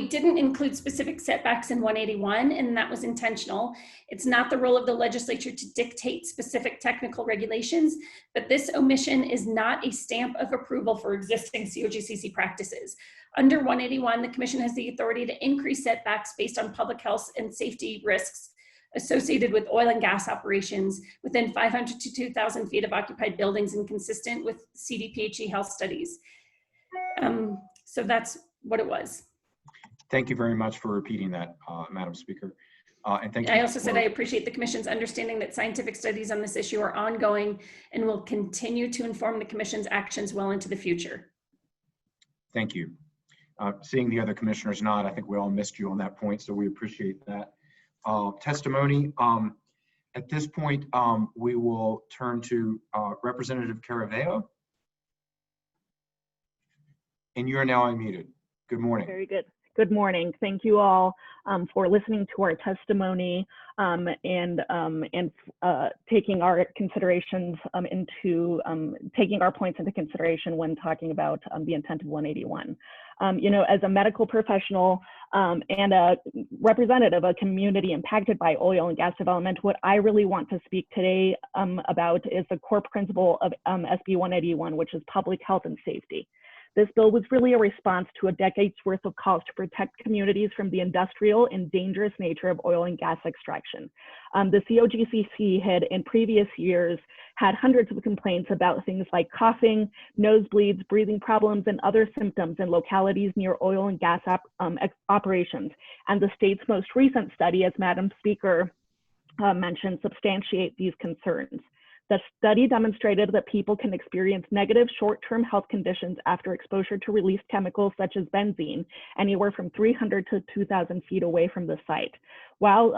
didn't include specific setbacks in 181, and that was intentional. It's not the role of the legislature to dictate specific technical regulations, but this omission is not a stamp of approval for existing COGCC practices. Under 181, the Commission has the authority to increase setbacks based on public health and safety risks associated with oil and gas operations within 500 to 2,000 feet of occupied buildings and consistent with CDPHE health studies. So that's what it was. Thank you very much for repeating that, Madam Speaker. And thank you. I also said I appreciate the Commission's understanding that scientific studies on this issue are ongoing and will continue to inform the Commission's actions well into the future. Thank you. Seeing the other commissioners nod, I think we all missed you on that point, so we appreciate that. Testimony. At this point, we will turn to Representative Caraveo. and you are now unmuted. Good morning. Very good. Good morning. Thank you all for listening to our testimony and taking our considerations taking our points into consideration when talking about the intent of 181. You know, as a medical professional and a representative of a community impacted by oil and gas development, what I really want to speak today about is the core principle of SB 181, which is public health and safety. This bill was really a response to a decade's worth of calls to protect communities from the industrial and dangerous nature of oil and gas extraction. The COGCC had in previous years had hundreds of complaints about things like coughing, nosebleeds, breathing problems, and other symptoms in localities near oil and gas operations. And the state's most recent study, as Madam Speaker mentioned, substantiate these concerns. The study demonstrated that people can experience negative short-term health conditions after exposure to released chemicals such as benzene, anywhere from 300 to 2,000 feet away from the site. While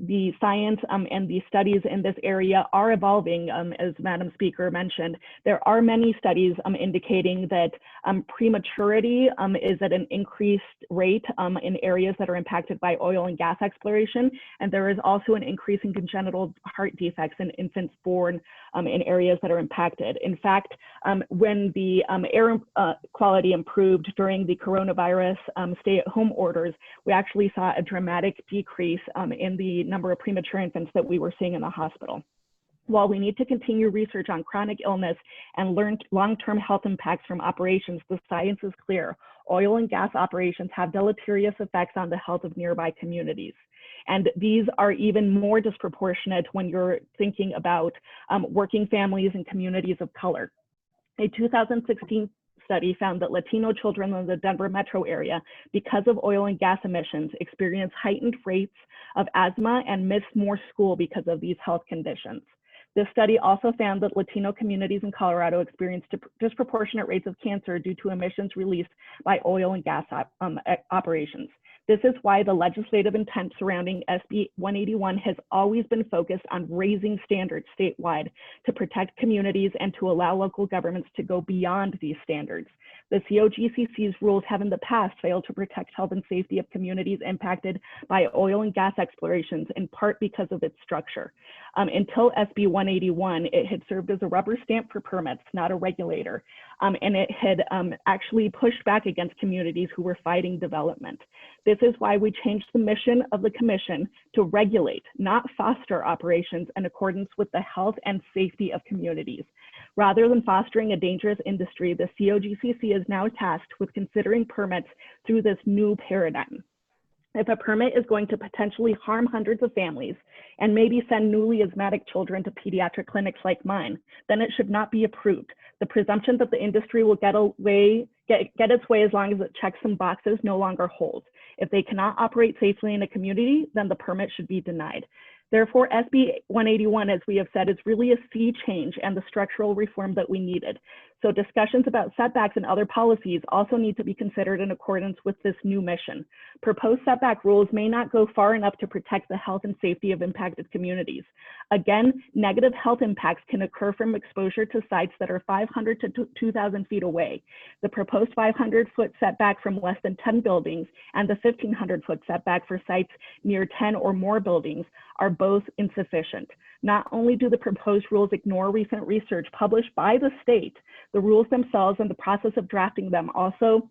the science and the studies in this area are evolving, as Madam Speaker mentioned, there are many studies indicating that prematurity is at an increased rate in areas that are impacted by oil and gas exploration, and there is also an increase in congenital heart defects in infants born in areas that are impacted. In fact, when the air quality improved during the coronavirus stay-at-home orders, we actually saw a dramatic decrease in the number of premature infants that we were seeing in the hospital. While we need to continue research on chronic illness and learn long-term health impacts from operations, the science is clear. Oil and gas operations have deleterious effects on the health of nearby communities. And these are even more disproportionate when you're thinking about working families and communities of color. A 2016 study found that Latino children in the Denver metro area, because of oil and gas emissions, experience heightened rates of asthma and miss more school because of these health conditions. This study also found that Latino communities in Colorado experienced disproportionate rates of cancer due to emissions released by oil and gas operations. This is why the legislative intent surrounding SB 181 has always been focused on raising standards statewide to protect communities and to allow local governments to go beyond these standards. The COGCC's rules have in the past failed to protect health and safety of communities impacted by oil and gas explorations, in part because of its structure. Until SB 181, it had served as a rubber stamp for permits, not a regulator. And it had actually pushed back against communities who were fighting development. This is why we changed the mission of the commission to regulate, not foster operations in accordance with the health and safety of communities. Rather than fostering a dangerous industry, the COGCC is now tasked with considering permits through this new paradigm. If a permit is going to potentially harm hundreds of families and maybe send newly asthmatic children to pediatric clinics like mine, then it should not be approved. The presumption that the industry will get its way as long as it checks some boxes no longer holds. If they cannot operate safely in a community, then the permit should be denied. Therefore, SB 181, as we have said, is really a sea change and the structural reform that we needed. So discussions about setbacks and other policies also need to be considered in accordance with this new mission. Proposed setback rules may not go far enough to protect the health and safety of impacted communities. Again, negative health impacts can occur from exposure to sites that are 500 to 2,000 feet away. The proposed 500-foot setback from less than 10 buildings and the 1,500-foot setback for sites near 10 or more buildings are both insufficient. Not only do the proposed rules ignore recent research published by the state, the rules themselves and the process of drafting them also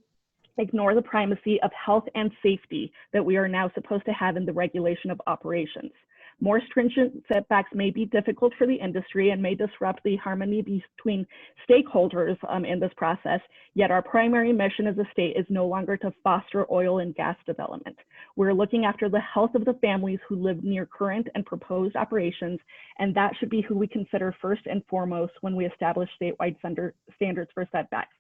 ignore the primacy of health and safety that we are now supposed to have in the regulation of operations. More stringent setbacks may be difficult for the industry and may disrupt the harmony between stakeholders in this process, yet our primary mission as a state is no longer to foster oil and gas development. We're looking after the health of the families who live near current and proposed operations, and that should be who we consider first and foremost when we establish statewide standards for setbacks.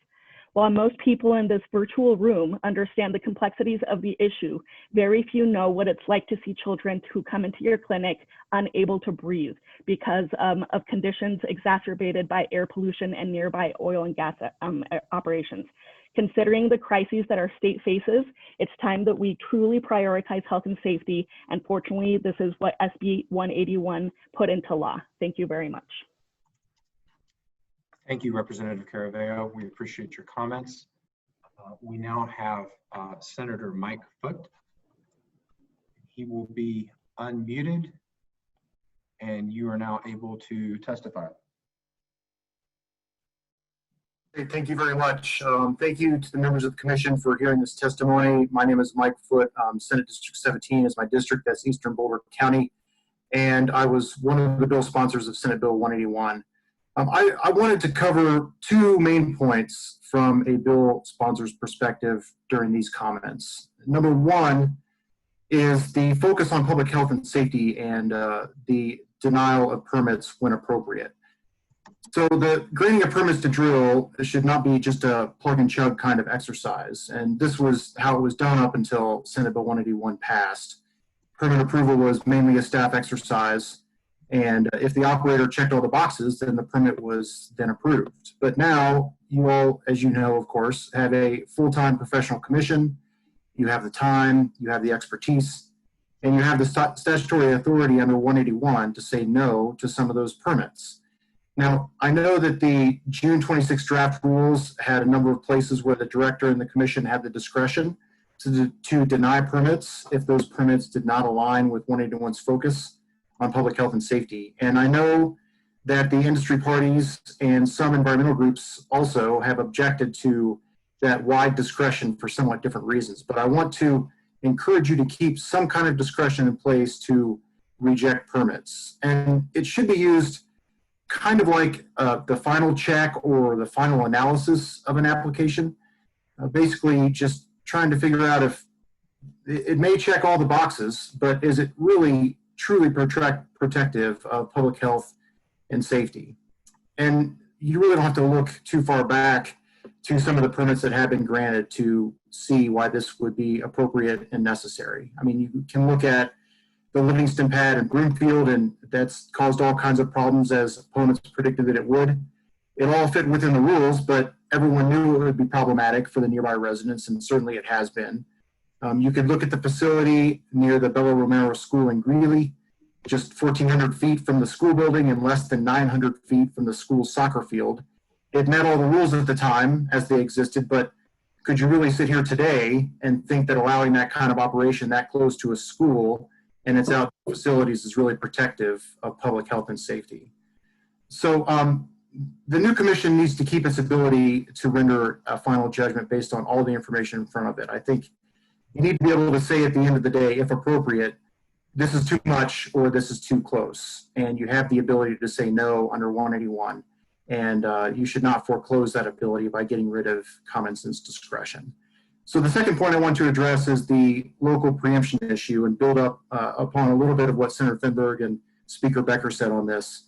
While most people in this virtual room understand the complexities of the issue, very few know what it's like to see children who come into your clinic unable to breathe because of conditions exacerbated by air pollution and nearby oil and gas operations. Considering the crises that our state faces, it's time that we truly prioritize health and safety. And fortunately, this is what SB 181 put into law. Thank you very much. Thank you, Representative Caraveo. We appreciate your comments. We now have Senator Mike Foote. He will be unmuted, and you are now able to testify. Thank you very much. Thank you to the members of the commission for hearing this testimony. My name is Mike Foote. Senate District 17 is my district. That's Eastern Boulder County. And I was one of the bill sponsors of Senate Bill 181. I wanted to cover two main points from a bill sponsor's perspective during these comments. Number one is the focus on public health and safety and the denial of permits when appropriate. So the granting of permits to drill should not be just a plug and chug kind of exercise. And this was how it was done up until Senate Bill 181 passed. Permit approval was mainly a staff exercise. And if the operator checked all the boxes, then the permit was then approved. But now you all, as you know, of course, have a full-time professional commission. You have the time, you have the expertise, and you have the statutory authority under 181 to say no to some of those permits. Now, I know that the June 26 draft rules had a number of places where the director and the commission had the discretion to deny permits if those permits did not align with 181's focus on public health and safety. And I know that the industry parties and some environmental groups also have objected to that wide discretion for somewhat different reasons. But I want to encourage you to keep some kind of discretion in place to reject permits. And it should be used kind of like the final check or the final analysis of an application. Basically just trying to figure out if it may check all the boxes, but is it really truly protective of public health and safety? And you really don't have to look too far back to some of the permits that have been granted to see why this would be appropriate and necessary. I mean, you can look at the Livingston pad in Broomfield, and that's caused all kinds of problems as opponents predicted that it would. It all fit within the rules, but everyone knew it would be problematic for the nearby residents, and certainly it has been. You could look at the facility near the Bella Romero School in Greeley, just 1,400 feet from the school building and less than 900 feet from the school's soccer field. It met all the rules at the time as they existed, but could you really sit here today and think that allowing that kind of operation that close to a school and its outdoor facilities is really protective of public health and safety? So the new commission needs to keep its ability to render a final judgment based on all the information in front of it. I think you need to be able to say at the end of the day, if appropriate, this is too much or this is too close. And you have the ability to say no under 181. And you should not foreclose that ability by getting rid of common sense discretion. So the second point I want to address is the local preemption issue and build up upon a little bit of what Senator Finberg and Speaker Becker said on this.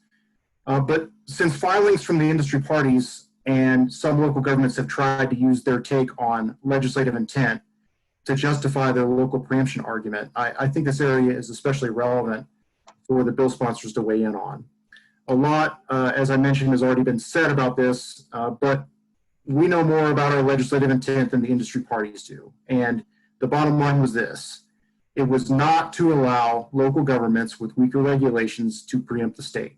But since filings from the industry parties and some local governments have tried to use their take on legislative intent to justify their local preemption argument, I think this area is especially relevant for the bill sponsors to weigh in on. A lot, as I mentioned, has already been said about this, but we know more about our legislative intent than the industry parties do. And the bottom line was this: it was not to allow local governments with weaker regulations to preempt the state.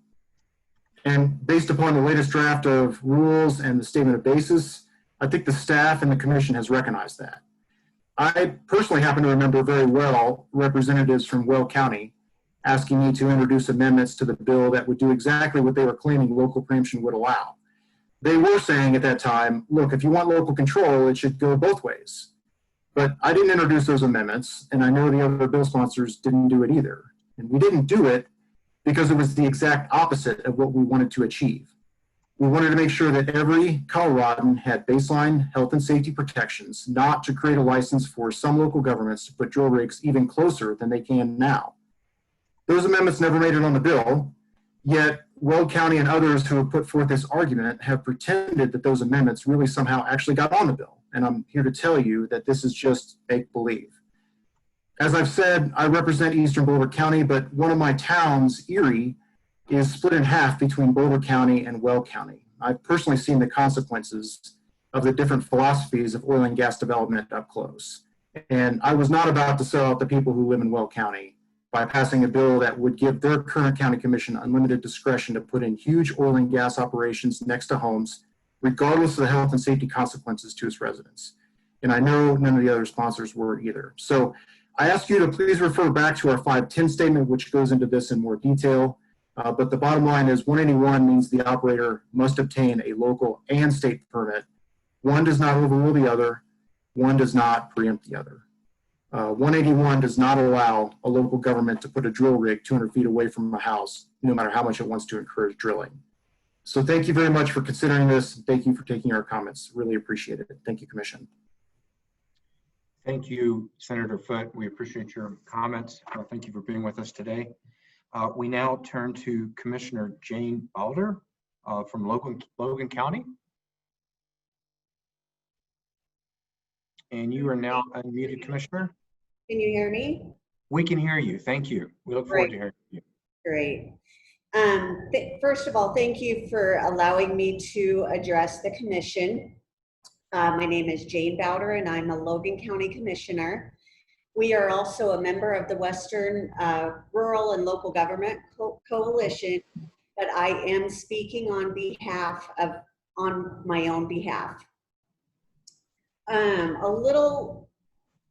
And based upon the latest draft of rules and the statement of basis, I think the staff and the commission has recognized that. I personally happen to remember very well representatives from Weld County asking me to introduce amendments to the bill that would do exactly what they were claiming local preemption would allow. They were saying at that time, look, if you want local control, it should go both ways. But I didn't introduce those amendments, and I know the other bill sponsors didn't do it either. And we didn't do it because it was the exact opposite of what we wanted to achieve. We wanted to make sure that every Coloradan had baseline health and safety protections, not to create a license for some local governments to put drill rigs even closer than they can now. Those amendments never made it on the bill, yet Weld County and others who have put forth this argument have pretended that those amendments really somehow actually got on the bill. And I'm here to tell you that this is just make-believe. As I've said, I represent Eastern Boulder County, but one of my towns, Erie, is split in half between Boulder County and Weld County. I've personally seen the consequences of the different philosophies of oil and gas development up close. And I was not about to sell out the people who live in Weld County by passing a bill that would give their current county commission unlimited discretion to put in huge oil and gas operations next to homes, regardless of the health and safety consequences to its residents. And I know none of the other sponsors were either. So I ask you to please refer back to our 510 statement, which goes into this in more detail. But the bottom line is 181 means the operator must obtain a local and state permit. One does not overrule the other. One does not preempt the other. 181 does not allow a local government to put a drill rig 200 feet away from a house, no matter how much it wants to encourage drilling. So thank you very much for considering this. Thank you for taking our comments. Really appreciate it. Thank you, Commission. Thank you, Senator Foote. We appreciate your comments. Thank you for being with us today. We now turn to Commissioner Jane Balder from Logan County. And you are now unmuted, Commissioner. Can you hear me? We can hear you. Thank you. We look forward to hearing you. Great. First of all, thank you for allowing me to address the commission. My name is Jane Bowder, and I'm a Logan County Commissioner. We are also a member of the Western Rural and Local Government Coalition, but I am speaking on my own behalf.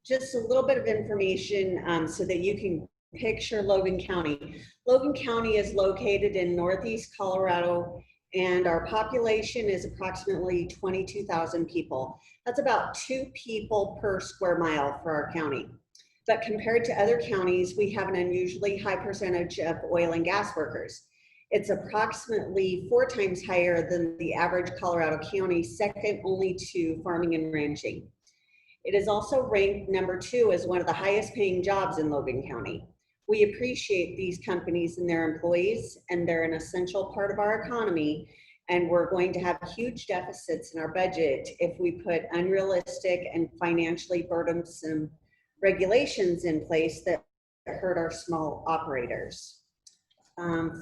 Just a little bit of information so that you can picture Logan County. Logan County is located in northeast Colorado, and our population is approximately 22,000 people. That's about 2 people per square mile for our county. But compared to other counties, we have an unusually high percentage of oil and gas workers. It's approximately 4 times higher than the average Colorado county, second only to farming and ranching. It is also ranked number 2 as one of the highest paying jobs in Logan County. We appreciate these companies and their employees, and they're an essential part of our economy, and we're going to have huge deficits in our budget if we put unrealistic and financially burdensome regulations in place that hurt our small operators.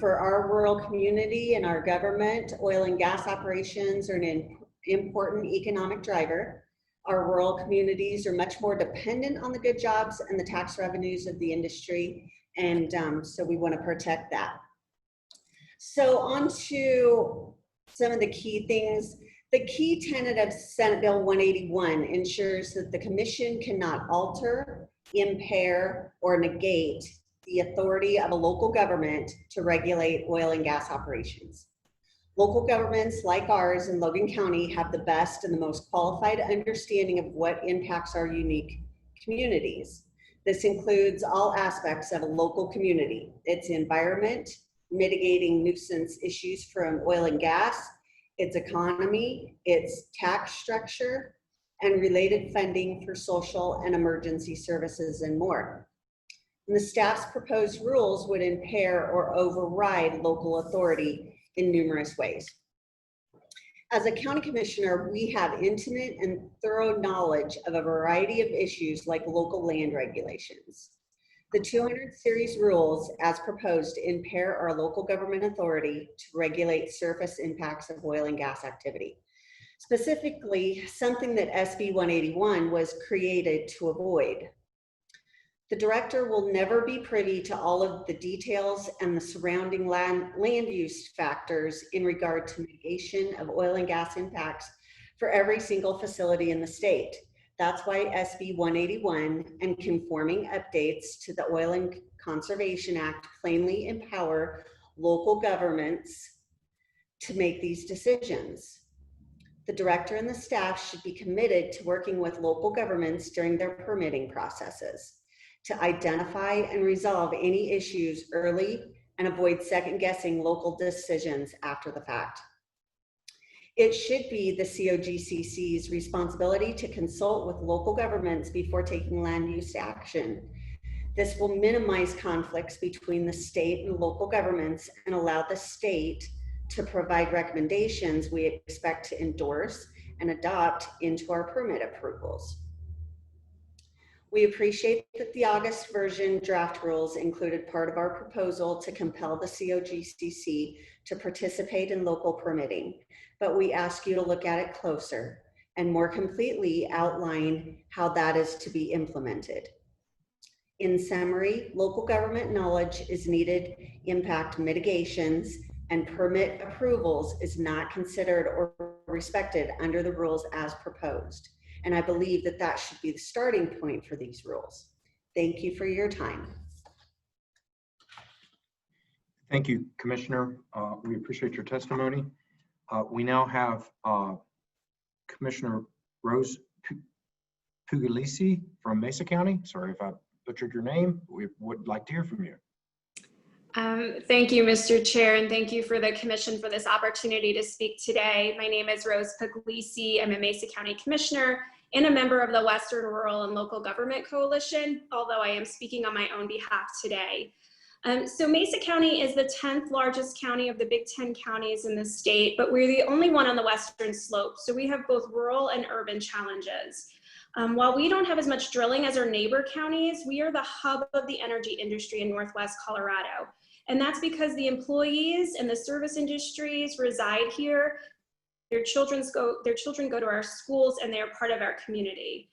For our rural community and our government, oil and gas operations are an important economic driver. Our rural communities are much more dependent on the good jobs and the tax revenues of the industry, and so we want to protect that. So on to some of the key things. The key tenet of Senate Bill 181 ensures that the Commission cannot alter, impair, or negate the authority of a local government to regulate oil and gas operations. Local governments like ours in Logan County have the best and the most qualified understanding of what impacts our unique communities. This includes all aspects of a local community: its environment, mitigating nuisance issues from oil and gas, its economy, its tax structure, and related funding for social and emergency services and more. And the staff's proposed rules would impair or override local authority in numerous ways. As a county commissioner, we have intimate and thorough knowledge of a variety of issues like local land regulations. The 200 series rules as proposed impair our local government authority to regulate surface impacts of oil and gas activity. Specifically, something that SB 181 was created to avoid. The director will never be privy to all of the details and the surrounding land use factors in regard to mitigation of oil and gas impacts for every single facility in the state. That's why SB 181 and conforming updates to the Oil and Conservation Act plainly empower local governments to make these decisions. The director and the staff should be committed to working with local governments during their permitting processes to identify and resolve any issues early and avoid second-guessing local decisions after the fact. It should be the COGCC's responsibility to consult with local governments before taking land use action. This will minimize conflicts between the state and local governments and allow the state to provide recommendations we expect to endorse and adopt into our permit approvals. We appreciate that the August version draft rules included part of our proposal to compel the COGCC to participate in local permitting, but we ask you to look at it closer and more completely outline how that is to be implemented. In summary, local government knowledge is needed, impact mitigations, and permit approvals is not considered or respected under the rules as proposed. And I believe that that should be the starting point for these rules. Thank you for your time. Thank you, Commissioner. We appreciate your testimony. We now have Commissioner Rose Puglisi from Mesa County. Sorry if I butchered your name. We would like to hear from you. Thank you, Mr. Chair, and thank you for the commission for this opportunity to speak today. My name is Rose Puglisi. I'm a Mesa County Commissioner and a member of the Western Rural and Local Government Coalition, although I am speaking on my own behalf today. So Mesa County is the 10th largest county of the Big 10 counties in the state, but we're the only one on the western slope. So we have both rural and urban challenges. While we don't have as much drilling as our neighbor counties, we are the hub of the energy industry in Northwest Colorado. And that's because the employees and the service industries reside here. Their children go to our schools and they are part of our community.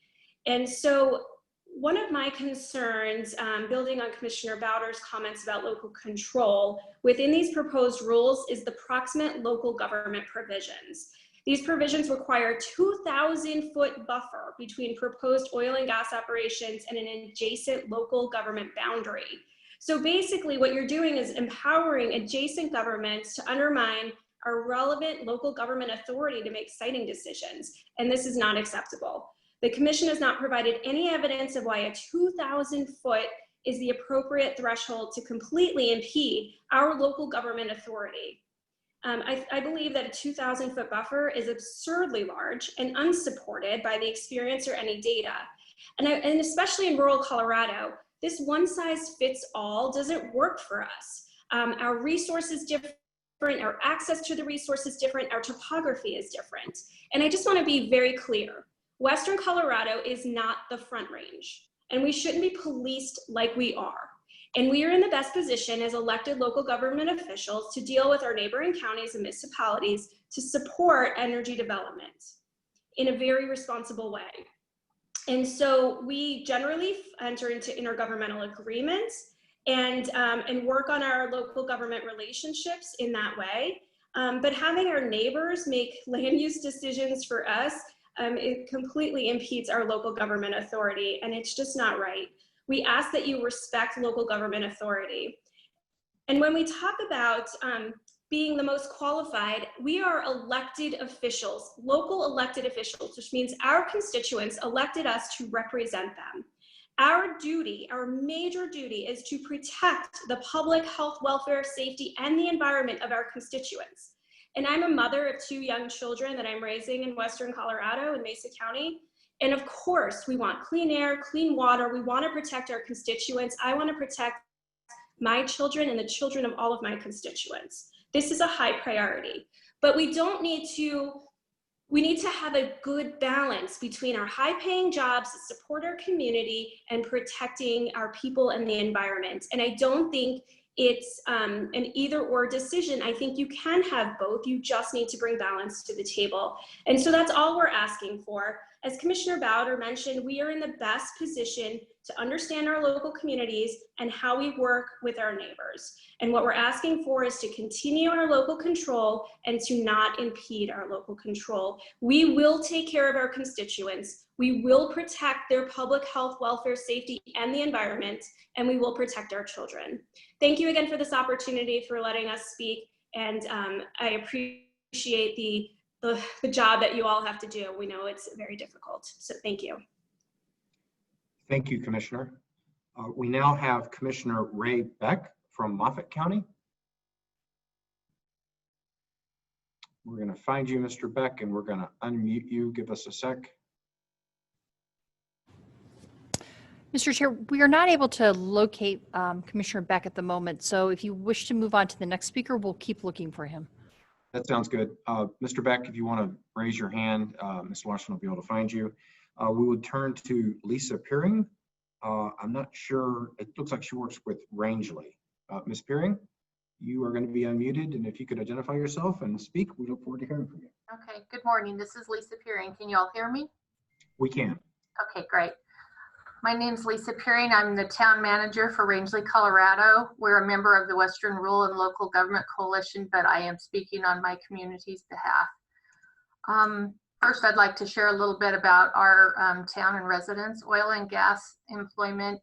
And so one of my concerns, building on Commissioner Bowder's comments about local control, within these proposed rules is the proximate local government provisions. These provisions require 2,000-foot buffer between proposed oil and gas operations and an adjacent local government boundary. So basically what you're doing is empowering adjacent governments to undermine our relevant local government authority to make siting decisions, and this is not acceptable. The commission has not provided any evidence of why a 2,000-foot is the appropriate threshold to completely impede our local government authority. I believe that a 2,000-foot buffer is absurdly large and unsupported by the experience or any data. And especially in rural Colorado, this one-size-fits-all doesn't work for us. Our resources different, our access to the resource is different, our topography is different. And I just want to be very clear. Western Colorado is not the Front Range, and we shouldn't be policed like we are. And we are in the best position as elected local government officials to deal with our neighboring counties and municipalities to support energy development in a very responsible way. And so we generally enter into intergovernmental agreements and work on our local government relationships in that way. But having our neighbors make land use decisions for us, it completely impedes our local government authority, and it's just not right. We ask that you respect local government authority. And when we talk about being the most qualified, we are elected officials, local elected officials, which means our constituents elected us to represent them. Our duty, our major duty, is to protect the public health, welfare, safety, and the environment of our constituents. And I'm a mother of 2 young children that I'm raising in Western Colorado in Mesa County. And of course, we want clean air, clean water. We want to protect our constituents. I want to protect my children and the children of all of my constituents. This is a high priority. But we need to have a good balance between our high-paying jobs that support our community and protecting our people and the environment. And I don't think it's an either-or decision. I think you can have both. You just need to bring balance to the table. And so that's all we're asking for. As Commissioner Bowder mentioned, we are in the best position to understand our local communities and how we work with our neighbors. And what we're asking for is to continue our local control and to not impede our local control. We will take care of our constituents. We will protect their public health, welfare, safety, and the environment, and we will protect our children. Thank you again for this opportunity, for letting us speak, and I appreciate the job that you all have to do. We know it's very difficult, so thank you. Thank you, Commissioner. We now have Commissioner Ray Beck from Moffett County. We're going to find you, Mr. Beck, and we're going to unmute you. Give us a sec. Mr. Chair, we are not able to locate Commissioner Beck at the moment, so if you wish to move on to the next speaker, we'll keep looking for him. That sounds good. Mr. Beck, if you want to raise your hand, Ms. Larson will be able to find you. We would turn to Lisa Peering. I'm not sure, it looks like she works with Rangeley. Ms. Peering, you are going to be unmuted, and if you could identify yourself and speak, we look forward to hearing from you. Okay, good morning. This is Lisa Peering. Can you all hear me? We can. Okay, great. My name is Lisa Peering. I'm the town manager for Rangeley, Colorado. We're a member of the Western Rural and Local Government Coalition, but I am speaking on my community's behalf. First, I'd like to share a little bit about our town and residents. Oil and gas employment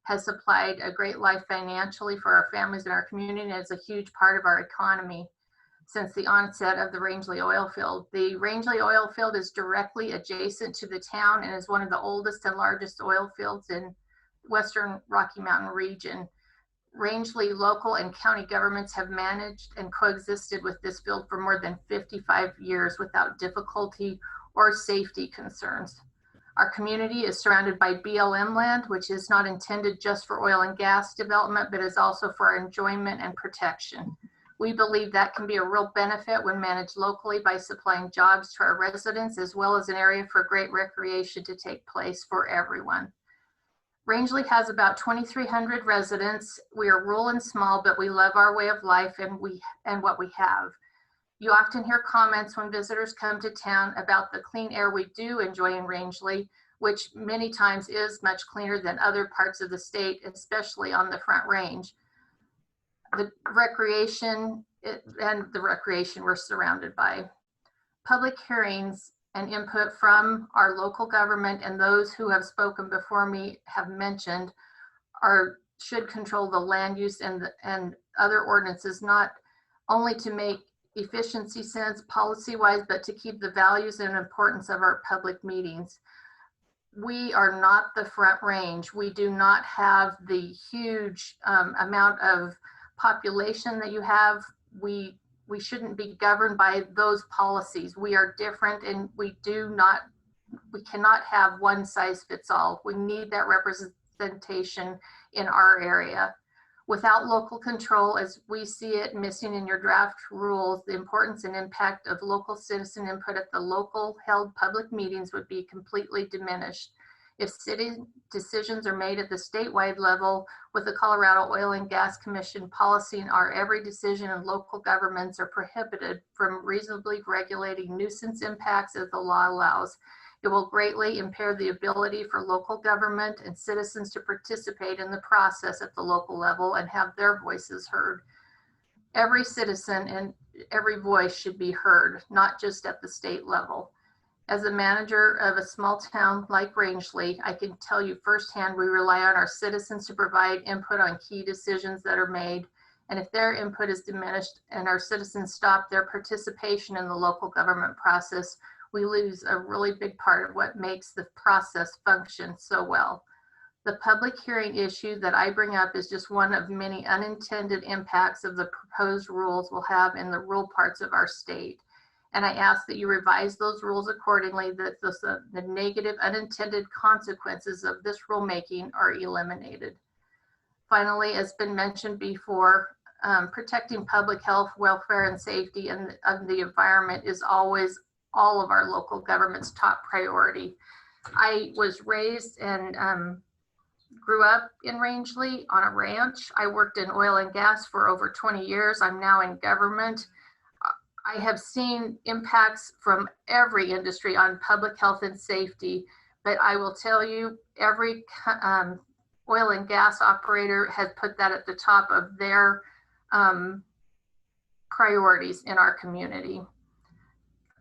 has supplied a great life financially for our families and our community, and it's a huge part of our economy since the onset of the Rangeley oil field. The Rangeley oil field is directly adjacent to the town and is one of the oldest and largest oil fields in Western Rocky Mountain region. Rangeley local and county governments have managed and coexisted with this field for more than 55 years without difficulty or safety concerns. Our community is surrounded by BLM land, which is not intended just for oil and gas development, but is also for our enjoyment and protection. We believe that can be a real benefit when managed locally by supplying jobs to our residents, as well as an area for great recreation to take place for everyone. Rangeley has about 2,300 residents. We are rural and small, but we love our way of life and what we have. You often hear comments when visitors come to town about the clean air we do enjoy in Rangeley, which many times is much cleaner than other parts of the state, especially on the Front Range. The recreation we're surrounded by. Public hearings and input from our local government and those who have spoken before me have mentioned should control the land use and other ordinances, not only to make efficiency sense policy-wise, but to keep the values and importance of our public meetings. We are not the Front Range. We do not have the huge amount of population that you have. We shouldn't be governed by those policies. We are different, and we cannot have one size fits all. We need that representation in our area. Without local control, as we see it missing in your draft rules, the importance and impact of local citizen input at the local held public meetings would be completely diminished. If city decisions are made at the statewide level with the Colorado Oil and Gas Commission policing every decision, and local governments are prohibited from reasonably regulating nuisance impacts as the law allows, it will greatly impair the ability for local government and citizens to participate in the process at the local level and have their voices heard. Every citizen and every voice should be heard, not just at the state level. As a manager of a small town like Rangeley, I can tell you firsthand, we rely on our citizens to provide input on key decisions that are made. And if their input is diminished and our citizens stop their participation in the local government process, we lose a really big part of what makes the process function so well. The public hearing issue that I bring up is just one of many unintended impacts of the proposed rules will have in the rural parts of our state. And I ask that you revise those rules accordingly, that the negative unintended consequences of this rulemaking are eliminated. Finally, as been mentioned before, protecting public health, welfare, and safety and the environment is always all of our local government's top priority. I was raised and grew up in Rangeley on a ranch. I worked in oil and gas for over 20 years. I'm now in government. I have seen impacts from every industry on public health and safety, but I will tell you, every oil and gas operator has put that at the top of their priorities in our community.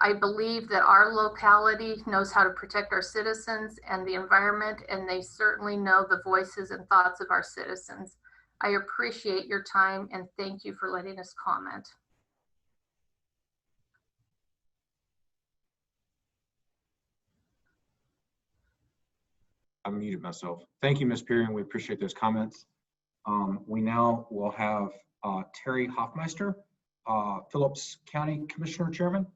I believe that our locality knows how to protect our citizens and the environment, and they certainly know the voices and thoughts of our citizens. I appreciate your time and thank you for letting us comment. I muted myself. Thank you, Ms. Perian. We appreciate those comments. We now will have Terry Hoffmeister, Phillips County Commissioner Chairman.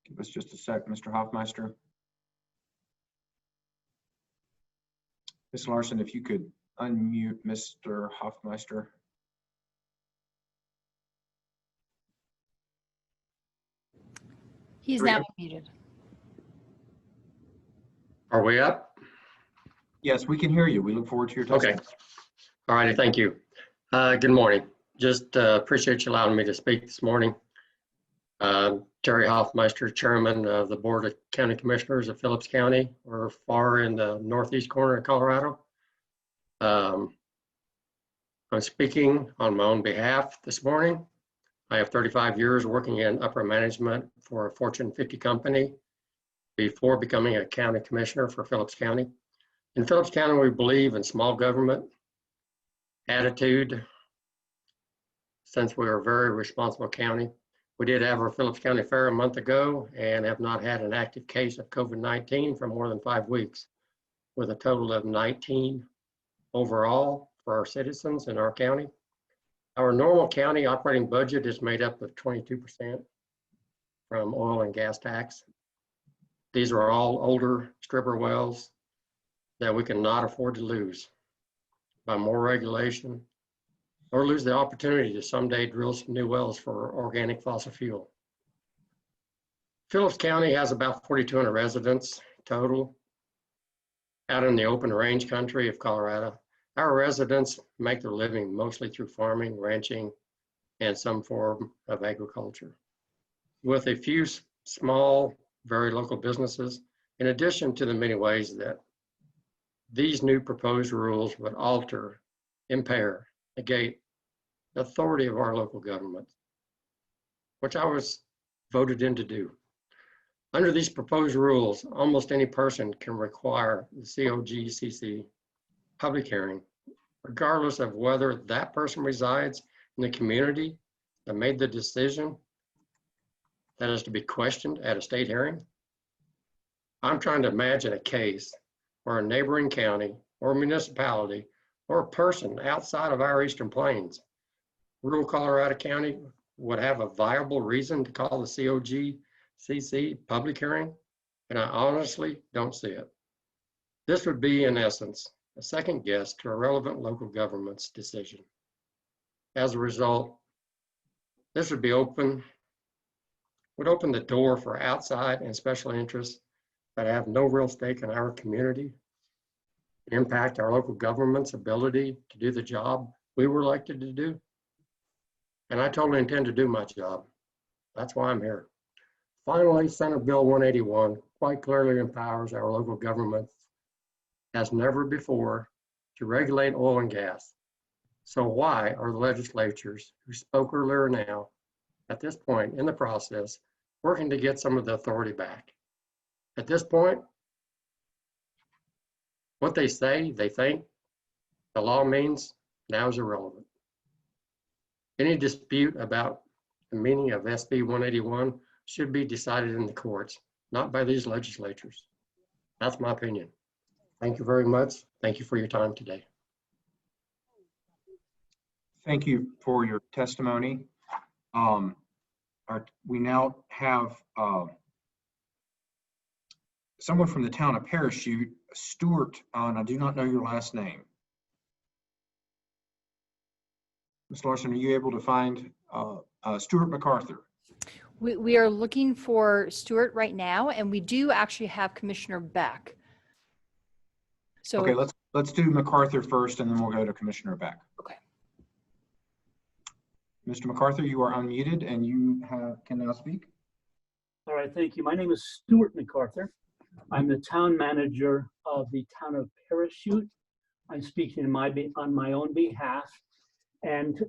Give us just a sec, Mr. Hoffmeister. Ms. Larson, if you could unmute Mr. Hoffmeister. He's now muted. Are we up? Yes, we can hear you. We look forward to your testimony. Okay. All righty. Thank you. Good morning. Just appreciate you allowing me to speak this morning. Terry Hoffmeister, Chairman of the Board of County Commissioners of Phillips County. We're far in the northeast corner of Colorado. I'm speaking on my own behalf this morning. I have 35 years working in upper management for a Fortune 50 company before becoming a county commissioner for Phillips County. In Phillips County, we believe in small government attitude. Since we are a very responsible county, we did have our Phillips County Fair a month ago and have not had an active case of COVID-19 for more than 5 weeks, with a total of 19 overall for our citizens in our county. Our normal county operating budget is made up of 22% from oil and gas tax. These are all older stripper wells that we cannot afford to lose by more regulation or lose the opportunity to someday drill some new wells for organic fossil fuel. Phillips County has about 4,200 residents total out in the open range country of Colorado. Our residents make their living mostly through farming, ranching, and some form of agriculture, with a few small, very local businesses, in addition to the many ways that these new proposed rules would alter, impair, negate the authority of our local government, which I was voted in to do. Under these proposed rules, almost any person can require the COGCC public hearing, regardless of whether that person resides in the community that made the decision that is to be questioned at a state hearing. I'm trying to imagine a case where a neighboring county or municipality or a person outside of our Eastern Plains, rural Colorado County, would have a viable reason to call the COGCC public hearing, and I honestly don't see it. This would be, in essence, a second guess to a relevant local government's decision. As a result, this would open the door for outside and special interests that have no real stake in our community, impact our local government's ability to do the job we were elected to do. And I totally intend to do my job. That's why I'm here. Finally, Senate Bill 181 quite clearly empowers our local governments as never before to regulate oil and gas. So why are the legislatures who spoke earlier now, at this point in the process, working to get some of the authority back? At this point, what they say, they think, the law means now is irrelevant. Any dispute about the meaning of SB 181 should be decided in the courts, not by these legislatures. That's my opinion. Thank you very much. Thank you for your time today. Thank you for your testimony. We now have someone from the town of Parachute, Stuart, and I do not know your last name. Ms. Larson, are you able to find Stuart MacArthur? We are looking for Stuart right now, and we do actually have Commissioner Beck. So okay, let's do MacArthur first, and then we'll go to Commissioner Beck. Okay. Mr. MacArthur, you are unmuted, and you can now speak. All right, thank you. My name is Stuart MacArthur. I'm the town manager of the town of Parachute. I'm speaking on my own behalf. And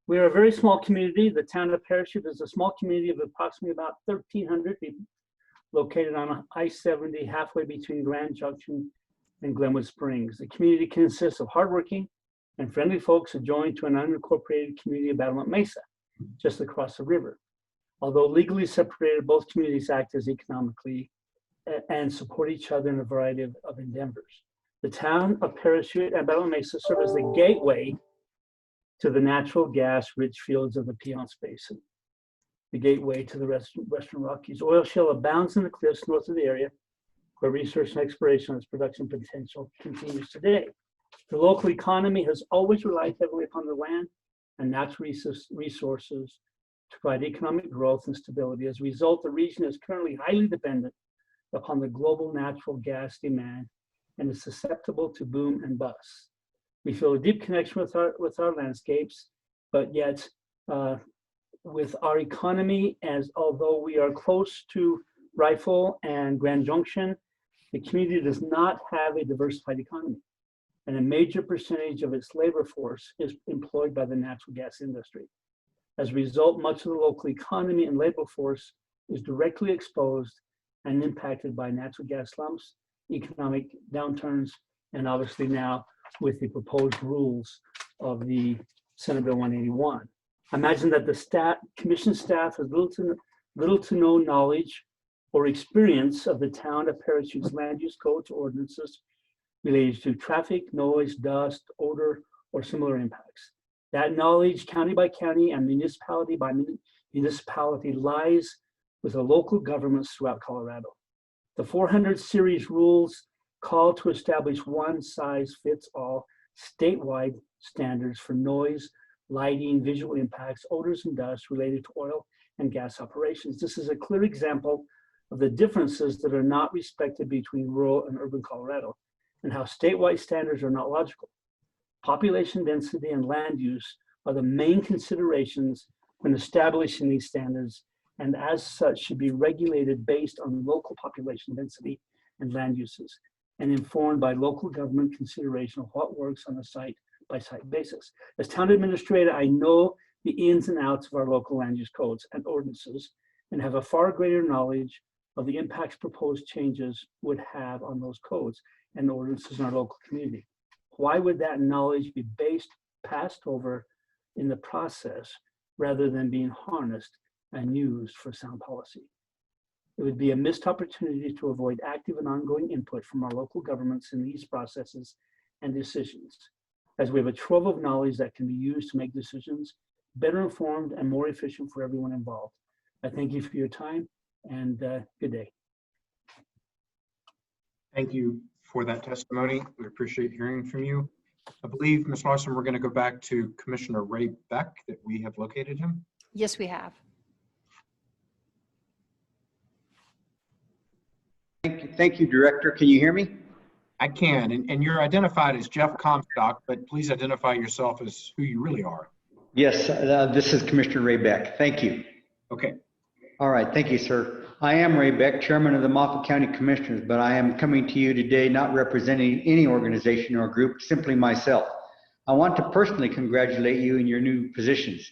we're a very small community. The town of Parachute is a small community of approximately about 1,300 people located on I-70 halfway between Grand Junction and Glenwood Springs. The community consists of hardworking and friendly folks adjoined to an unincorporated community of Battlement Mesa, just across the river. Although legally separated, both communities act as economically and support each other in a variety of endeavors. The town of Parachute and Battlement Mesa serve as the gateway to the natural gas-rich fields of the Piceance Basin, the gateway to the Western Rockies. Oil shale abounds in the cliffs north of the area, where research and exploration of its production potential continues today. The local economy has always relied heavily upon the land and natural resources to provide economic growth and stability. As a result, the region is currently highly dependent upon the global natural gas demand and is susceptible to boom and bust. We feel a deep connection with our landscapes, but yet with our economy, as although we are close to Rifle and Grand Junction, the community does not have a diversified economy. and a major percentage of its labor force is employed by the natural gas industry. As a result, much of the local economy and labor force is directly exposed and impacted by natural gas slumps, economic downturns, and obviously now with the proposed rules of the Senate Bill 181. I imagine that the commission staff has little to no knowledge or experience of the town of Parachute's land use codes or ordinances related to traffic, noise, dust, odor, or similar impacts. That knowledge, county by county and municipality by municipality, lies with the local governments throughout Colorado. The 400 series rules call to establish one-size-fits-all statewide standards for noise, lighting, visual impacts, odors, and dust related to oil and gas operations. This is a clear example of the differences that are not respected between rural and urban Colorado, and how statewide standards are not logical. Population density and land use are the main considerations when establishing these standards, and as such should be regulated based on local population density and land uses, and informed by local government consideration of what works on a site-by-site basis. As town administrator, I know the ins and outs of our local land use codes and ordinances, and have a far greater knowledge of the impacts proposed changes would have on those codes and ordinances in our local community. Why would that knowledge be passed over in the process rather than being harnessed and used for sound policy? It would be a missed opportunity to avoid active and ongoing input from our local governments in these processes and decisions, as we have a trove of knowledge that can be used to make decisions better informed and more efficient for everyone involved. I thank you for your time, and good day. Thank you for that testimony. We appreciate hearing from you. I believe, Ms. Larson, we're going to go back to Commissioner Ray Beck, that we have located him. Yes, we have. Thank you, Director. Can you hear me? I can, and you're identified as Jeff Comstock, but please identify yourself as who you really are. Yes, this is Commissioner Ray Beck. Thank you. Okay. All right, thank you, sir. I am Ray Beck, Chairman of the Moffat County Commissioners, but I am coming to you today not representing any organization or group, simply myself. I want to personally congratulate you in your new positions.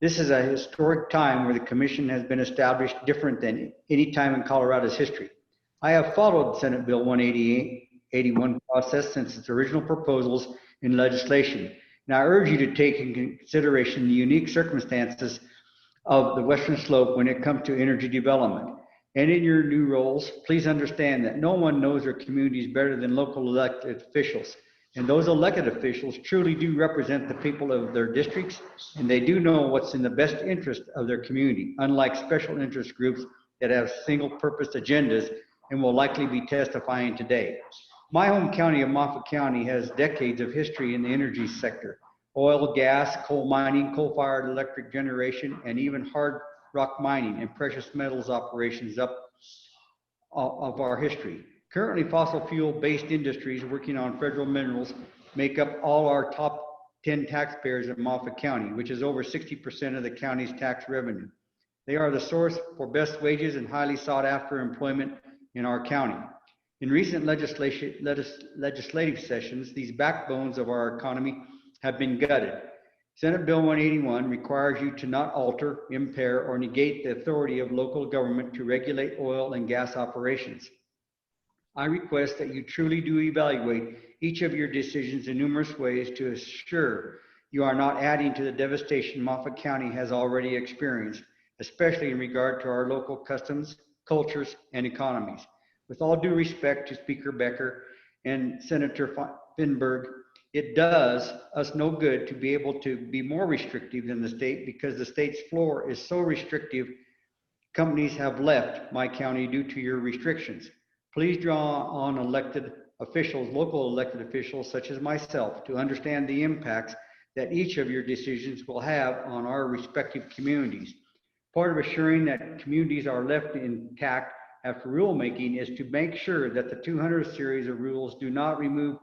This is a historic time where the Commission has been established different than any time in Colorado's history. I have followed Senate Bill 181 process since its original proposals in legislation, and I urge you to take into consideration the unique circumstances of the Western Slope when it comes to energy development. And in your new roles, please understand that no one knows their communities better than local elected officials. And those elected officials truly do represent the people of their districts, and they do know what's in the best interest of their community, unlike special interest groups that have single-purpose agendas and will likely be testifying today. My home county of Moffat County has decades of history in the energy sector: oil, gas, coal mining, coal-fired electric generation, and even hard rock mining and precious metals operations up of our history. Currently, fossil fuel-based industries working on federal minerals make up all our top 10 taxpayers in Moffat County, which is over 60% of the county's tax revenue. They are the source for best wages and highly sought-after employment in our county. In recent legislative sessions, these backbones of our economy have been gutted. Senate Bill 181 requires you to not alter, impair, or negate the authority of local government to regulate oil and gas operations. I request that you truly do evaluate each of your decisions in numerous ways to assure you are not adding to the devastation Moffat County has already experienced, especially in regard to our local customs, cultures, and economies. With all due respect to Speaker Becker and Senator Finberg, it does us no good to be able to be more restrictive than the state, because the state's floor is so restrictive, companies have left my county due to your restrictions. Please draw on elected officials, local elected officials such as myself, to understand the impacts that each of your decisions will have on our respective communities. Part of assuring that communities are left intact after rulemaking is to make sure that the 200 series of rules do not remove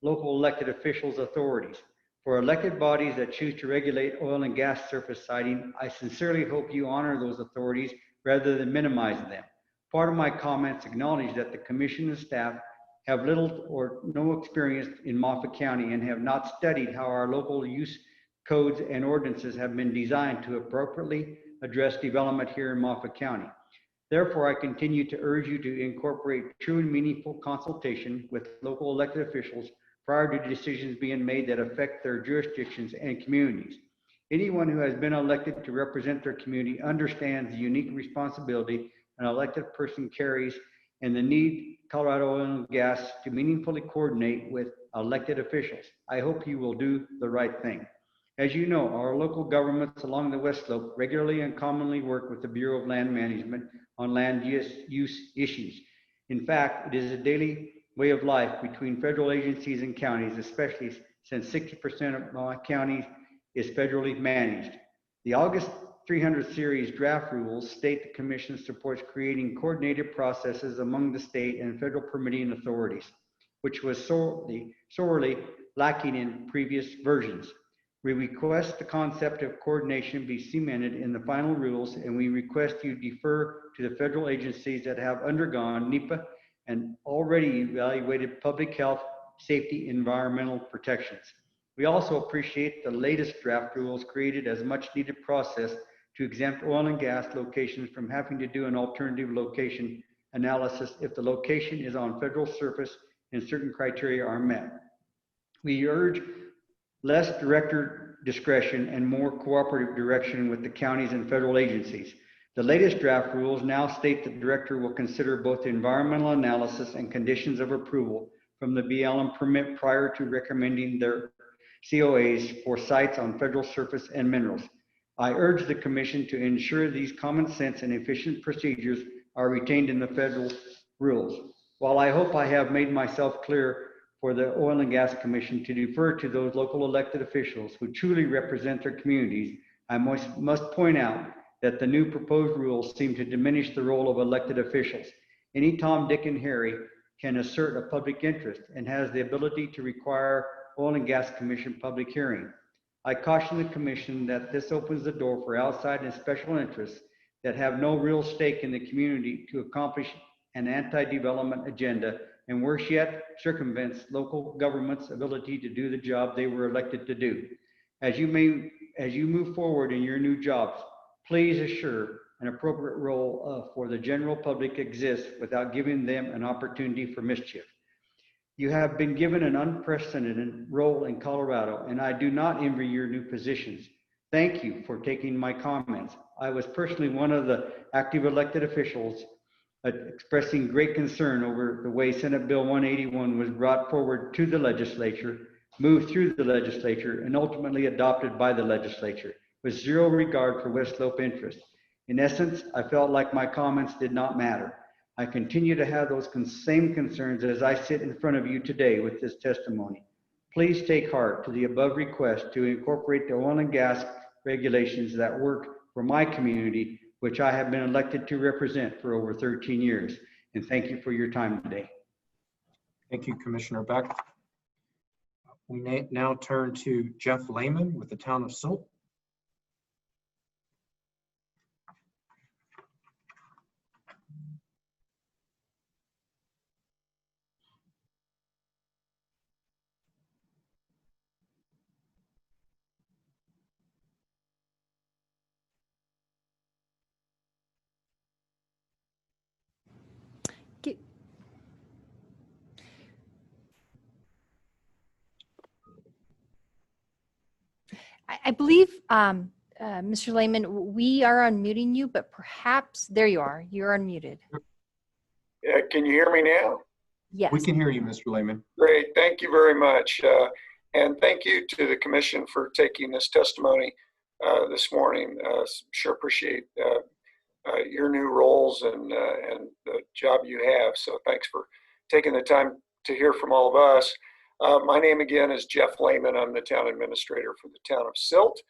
local elected officials' authorities. For elected bodies that choose to regulate oil and gas surface siting, I sincerely hope you honor those authorities rather than minimize them. Part of my comments acknowledge that the Commission and staff have little or no experience in Moffat County and have not studied how our local use codes and ordinances have been designed to appropriately address development here in Moffat County. Therefore, I continue to urge you to incorporate true and meaningful consultation with local elected officials prior to decisions being made that affect their jurisdictions and communities. Anyone who has been elected to represent their community understands the unique responsibility an elected person carries and the need Colorado Oil and Gas to meaningfully coordinate with elected officials. I hope you will do the right thing. As you know, our local governments along the West Slope regularly and commonly work with the Bureau of Land Management on land use issues. In fact, it is a daily way of life between federal agencies and counties, especially since 60% of my counties is federally managed. The August 300 series draft rules state the Commission supports creating coordinated processes among the state and federal permitting authorities, which was sorely lacking in previous versions. We request the concept of coordination be cemented in the final rules, and we request you defer to the federal agencies that have undergone NEPA and already evaluated public health, safety, environmental protections. We also appreciate the latest draft rules created as much needed process to exempt oil and gas locations from having to do an alternative location analysis if the location is on federal surface and certain criteria are met. We urge less director discretion and more cooperative direction with the counties and federal agencies. The latest draft rules now state that the director will consider both environmental analysis and conditions of approval from the BLM permit prior to recommending their COAs for sites on federal surface and minerals. I urge the Commission to ensure these common sense and efficient procedures are retained in the federal rules. While I hope I have made myself clear for the Oil and Gas Commission to defer to those local elected officials who truly represent their communities, I must point out that the new proposed rules seem to diminish the role of elected officials. Any Tom, Dick, and Harry can assert a public interest and has the ability to require Oil and Gas Commission public hearing. I caution the Commission that this opens the door for outside and special interests that have no real stake in the community to accomplish an anti-development agenda, and worse yet, circumvents local government's ability to do the job they were elected to do. As you move forward in your new jobs, please assure an appropriate role for the general public exists without giving them an opportunity for mischief. You have been given an unprecedented role in Colorado, and I do not envy your new positions. Thank you for taking my comments. I was personally one of the active elected officials expressing great concern over the way Senate Bill 181 was brought forward to the legislature, moved through the legislature, and ultimately adopted by the legislature with zero regard for West Slope interests. In essence, I felt like my comments did not matter. I continue to have those same concerns as I sit in front of you today with this testimony. Please take heart to the above request to incorporate the oil and gas regulations that work for my community, which I have been elected to represent for over 13 years. And thank you for your time today. Thank you, Commissioner Beck. We now turn to Jeff Lehman with the Town of Silt. I believe, Mr. Lehman, we are unmuting you, but perhaps, there you are, you're unmuted. Yeah, can you hear me now? Yes. We can hear you, Mr. Lehman. Great, thank you very much. And thank you to the Commission for taking this testimony this morning. Sure appreciate your new roles and the job you have. So thanks for taking the time to hear from all of us. My name again is Jeff Lehman. I'm the town administrator for the town of Silt,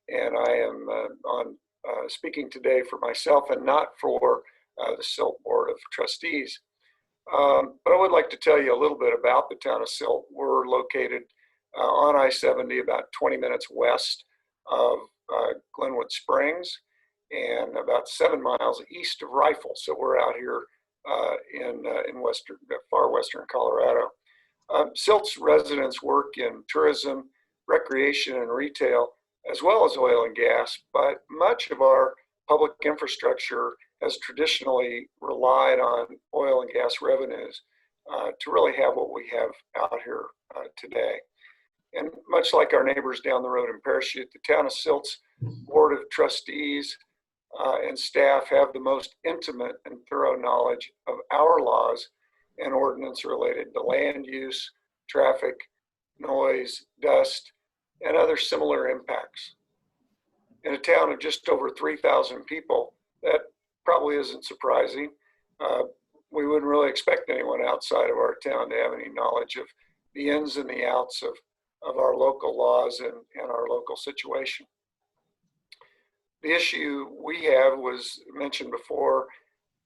and I am speaking today for myself and not for the Silt Board of Trustees. But I would like to tell you a little bit about the town of Silt. We're located on I-70, about 20 minutes west of Glenwood Springs and about 7 miles east of Rifle. So we're out here in far western Colorado. Silt's residents work in tourism, recreation, and retail, as well as oil and gas, but much of our public infrastructure has traditionally relied on oil and gas revenues to really have what we have out here today. And much like our neighbors down the road in Parachute, the town of Silt's Board of Trustees and staff have the most intimate and thorough knowledge of our laws and ordinance related to land use, traffic, noise, dust, and other similar impacts. In a town of just over 3,000 people, that probably isn't surprising. We wouldn't really expect anyone outside of our town to have any knowledge of the ins and the outs of our local laws and our local situation. The issue we have was mentioned before.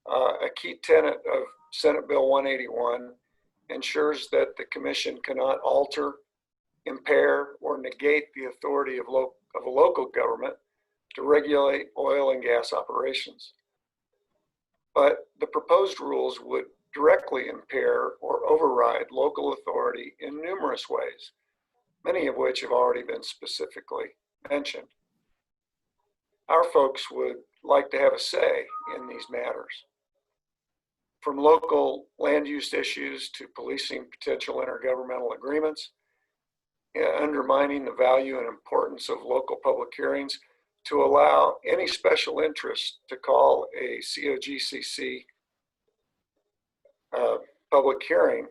A key tenet of Senate Bill 181 ensures that the commission cannot alter, impair, or negate the authority of a local government to regulate oil and gas operations. But the proposed rules would directly impair or override local authority in numerous ways, many of which have already been specifically mentioned. Our folks would like to have a say in these matters. From local land use issues to policing potential intergovernmental agreements, undermining the value and importance of local public hearings, to allow any special interest to call a COGCC public hearing.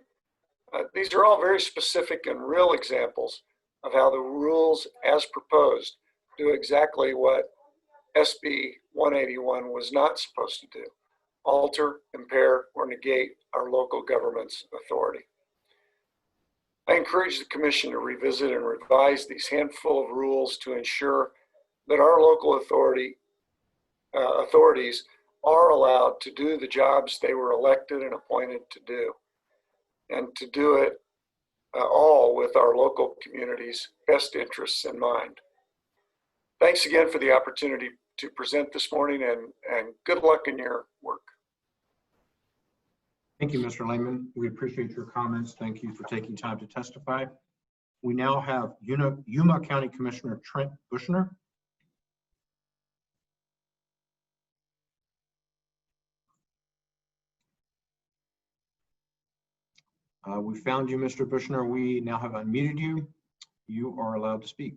These are all very specific and real examples of how the rules as proposed do exactly what SB 181 was not supposed to do: alter, impair, or negate our local government's authority. I encourage the Commission to revisit and revise these handful of rules to ensure that our local authorities are allowed to do the jobs they were elected and appointed to do, and to do it all with our local community's best interests in mind. Thanks again for the opportunity to present this morning, and good luck in your work. Thank you, Mr. Lehman. We appreciate your comments. Thank you for taking time to testify. We now have Yuma County Commissioner Trent Bushner. We found you, Mr. Bushner. We now have unmuted you. You are allowed to speak.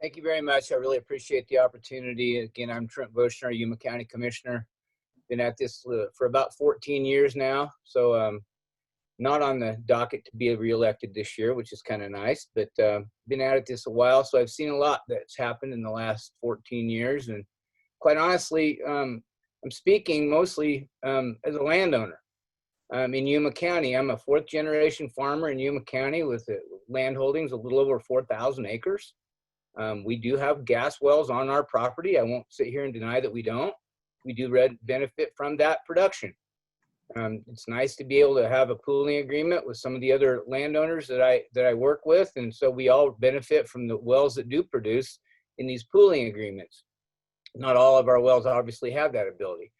Thank you very much. I really appreciate the opportunity. Again, I'm Trent Bushner, Yuma County Commissioner. Been at this for about 14 years now, so not on the docket to be reelected this year, which is kind of nice, but been at it this a while, so I've seen a lot that's happened in the last 14 years, and quite honestly, I'm speaking mostly as a landowner. In Yuma County. I'm a fourth generation farmer in Yuma County with land holdings a little over 4,000 acres. We do have gas wells on our property. I won't sit here and deny that we don't. We do benefit from that production. It's nice to be able to have a pooling agreement with some of the other landowners that I work with, and so we all benefit from the wells that do produce in these pooling agreements. Not all of our wells obviously have that ability.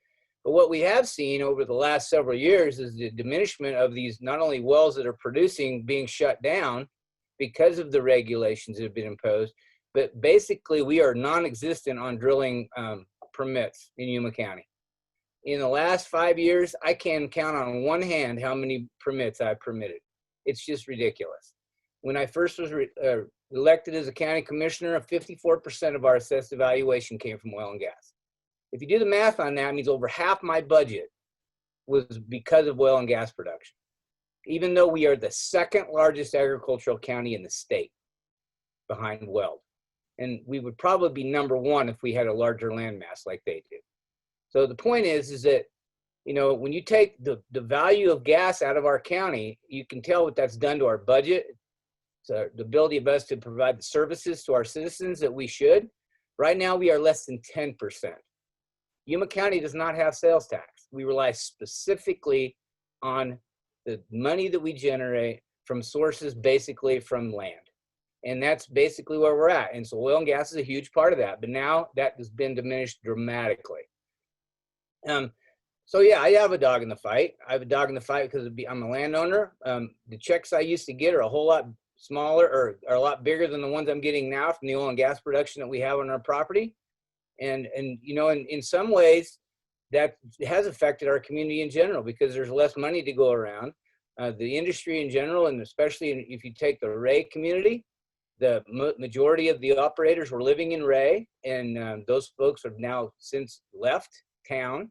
But what we have seen over the last several years is the diminishment of these, not only wells that are producing being shut down because of the regulations that have been imposed, but basically we are non-existent on drilling permits in Yuma County. In the last 5 years, I can count on one hand how many permits I've permitted. It's just ridiculous. When I first was elected as a county commissioner, 54% of our assessed evaluation came from oil and gas. If you do the math on that, it means over half my budget was because of oil and gas production, even though we are the second largest agricultural county in the state behind Weld. And we would probably be number one if we had a larger land mass like they do. So the point is that, you know, when you take the value of gas out of our county, you can tell what that's done to our budget. So the ability of us to provide the services to our citizens that we should. Right now, we are less than 10%. Yuma County does not have sales tax. We rely specifically on the money that we generate from sources basically from land. And that's basically where we're at. And so oil and gas is a huge part of that. But now that has been diminished dramatically. So yeah, I have a dog in the fight. I have a dog in the fight because I'm a landowner. The checks I used to get are a whole lot smaller, or are a lot bigger than the ones I'm getting now from the oil and gas production that we have on our property. And you know, in some ways, that has affected our community in general because there's less money to go around. The industry in general, and especially if you take the Ray community, the majority of the operators were living in Ray, and those folks have now since left town,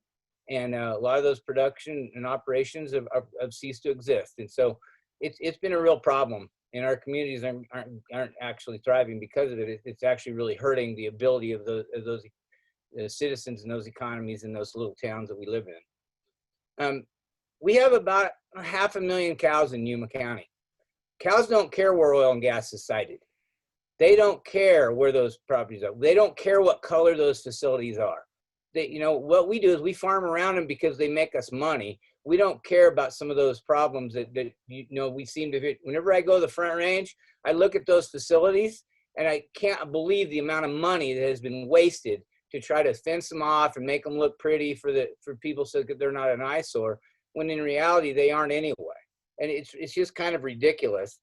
and a lot of those production and operations have ceased to exist. And so it's been a real problem, and our communities aren't actually thriving because of it. It's actually really hurting the ability of those citizens and those economies in those little towns that we live in. We have about 500,000 cows in Yuma County. Cows don't care where oil and gas is sited. They don't care where those properties are. They don't care what color those facilities are. You know, what we do is we farm around them because they make us money. We don't care about some of those problems that you know, we seem to. Whenever I go to the Front Range, I look at those facilities and I can't believe the amount of money that has been wasted to try to fence them off and make them look pretty for people so that they're not an eyesore, when in reality they aren't anyway. And it's just kind of ridiculous.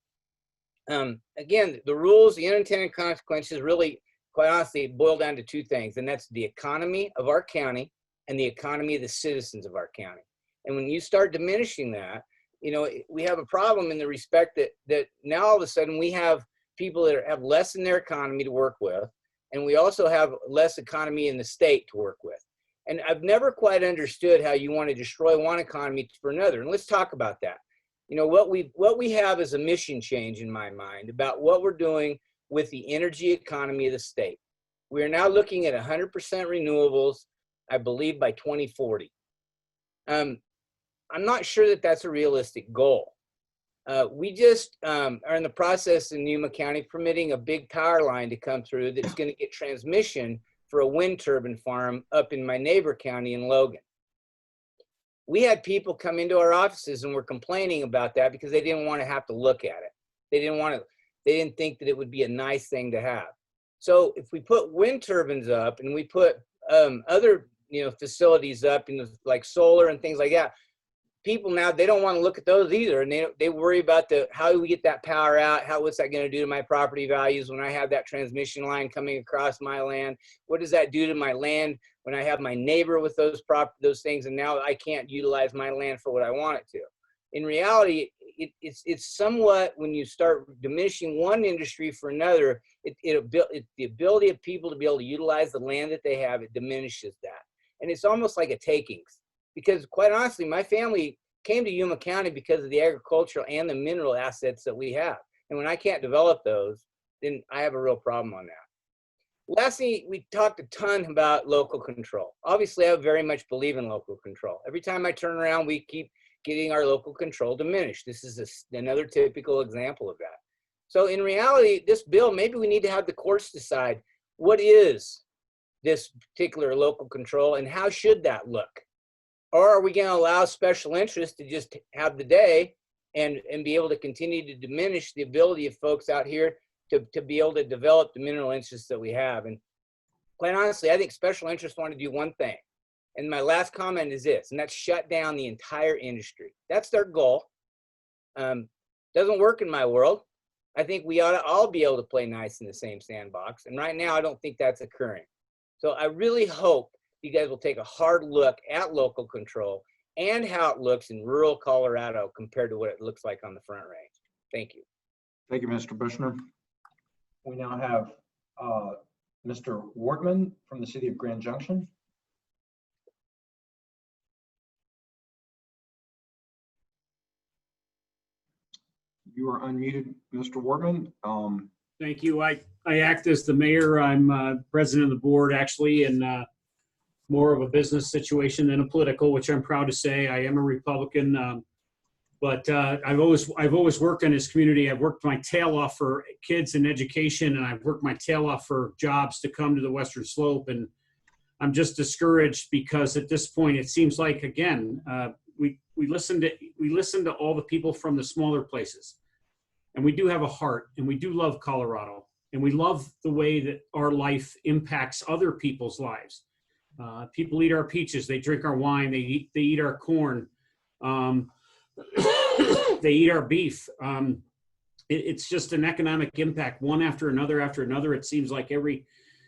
Again, the rules, the unintended consequences really, quite honestly, boil down to two things, and that's the economy of our county and the economy of the citizens of our county. And when you start diminishing that, you know, we have a problem in the respect that now all of a sudden we have people that have less in their economy to work with, and we also have less economy in the state to work with. And I've never quite understood how you want to destroy one economy for another. And let's talk about that. You know, what we have is a mission change in my mind about what we're doing with the energy economy of the state. We are now looking at 100% renewables, I believe, by 2040. I'm not sure that that's a realistic goal. We just are in the process in Yuma County permitting a big power line to come through that's going to get transmission for a wind turbine farm up in my neighbor county in Logan. We had people come into our offices and were complaining about that because they didn't want to have to look at it. They didn't think that it would be a nice thing to have. So if we put wind turbines up and we put other, you know, facilities up, in like solar and things like that, people now, they don't want to look at those either, and they worry about how do we get that power out? What's that going to do to my property values when I have that transmission line coming across my land? What does that do to my land when I have my neighbor with those things, and now I can't utilize my land for what I want it to? In reality, it's somewhat, when you start diminishing one industry for another, the ability of people to be able to utilize the land that they have, it diminishes that, and it's almost like a takings. Because quite honestly, my family came to Yuma County because of the agricultural and the mineral assets that we have. And when I can't develop those, then I have a real problem on that. Lastly, we talked a ton about local control. Obviously, I very much believe in local control. Every time I turn around, we keep getting our local control diminished. This is another typical example of that. So in reality, this bill, maybe we need to have the courts decide what is this particular local control and how should that look? Or are we going to allow special interests to just have the day and be able to continue to diminish the ability of folks out here to be able to develop the mineral interests that we have? And quite honestly, I think special interests want to do one thing. And my last comment is this, and that's shut down the entire industry. That's their goal. Doesn't work in my world. I think we ought to all be able to play nice in the same sandbox. And right now, I don't think that's occurring. So I really hope you guys will take a hard look at local control and how it looks in rural Colorado compared to what it looks like on the Front Range. Thank you. Thank you, Mr. Bushner. We now have Mr. Wortman from the city of Grand Junction. You are unmuted, Mr. Wortman. Thank you. I act as the mayor. I'm president of the board, actually, and more of a business situation than a political, which I'm proud to say. I am a Republican, but I've always worked in this community. I've worked my tail off for kids and education, and I've worked my tail off for jobs to come to the Western Slope. And I'm just discouraged because at this point, it seems like, again, we listen to all the people from the smaller places, and we do have a heart, and we do love Colorado, and we love the way that our life impacts other people's lives. People eat our peaches, they drink our wine, they eat our corn, they eat our beef. It's just an economic impact, one after another after another. It seems like every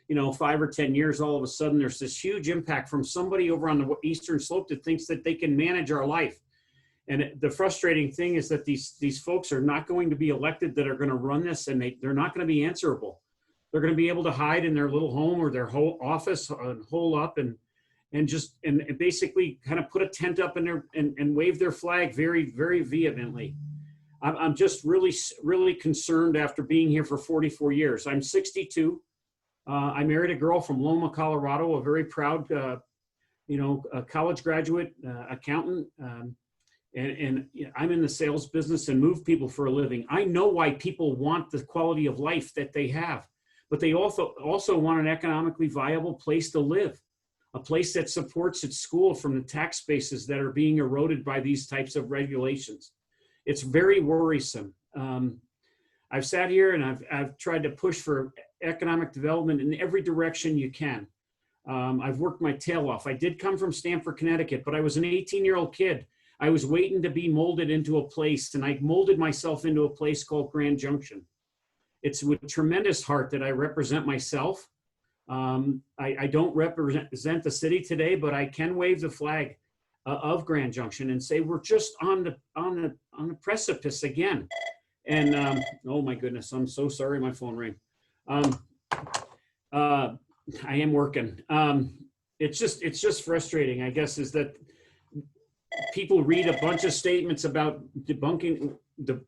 5 or 10 years, all of a sudden there's this huge impact from somebody over on the eastern slope that thinks that they can manage our life. And the frustrating thing is that these folks are not going to be elected that are going to run this, and they're not going to be answerable. They're going to be able to hide in their little home or their whole office and hole up and basically kind of put a tent up in there and wave their flag very, very vehemently. I'm just really, really concerned after being here for 44 years. I'm 62. I married a girl from Loma, Colorado, a very proud, a college graduate, accountant. And I'm in the sales business and move people for a living. I know why people want the quality of life that they have, but they also want an economically viable place to live, a place that supports its school from the tax bases that are being eroded by these types of regulations. It's very worrisome. I've sat here and I've tried to push for economic development in every direction you can. I've worked my tail off. I did come from Stamford, Connecticut, but I was an 18-year-old kid. I was waiting to be molded into a place, and I molded myself into a place called Grand Junction. It's with tremendous heart that I represent myself. I don't represent the city today, but I can wave the flag of Grand Junction and say we're just on the precipice again. And oh my goodness, I'm so sorry, my phone rang. I am working. It's just frustrating, I guess, is that people read a bunch of statements about debunking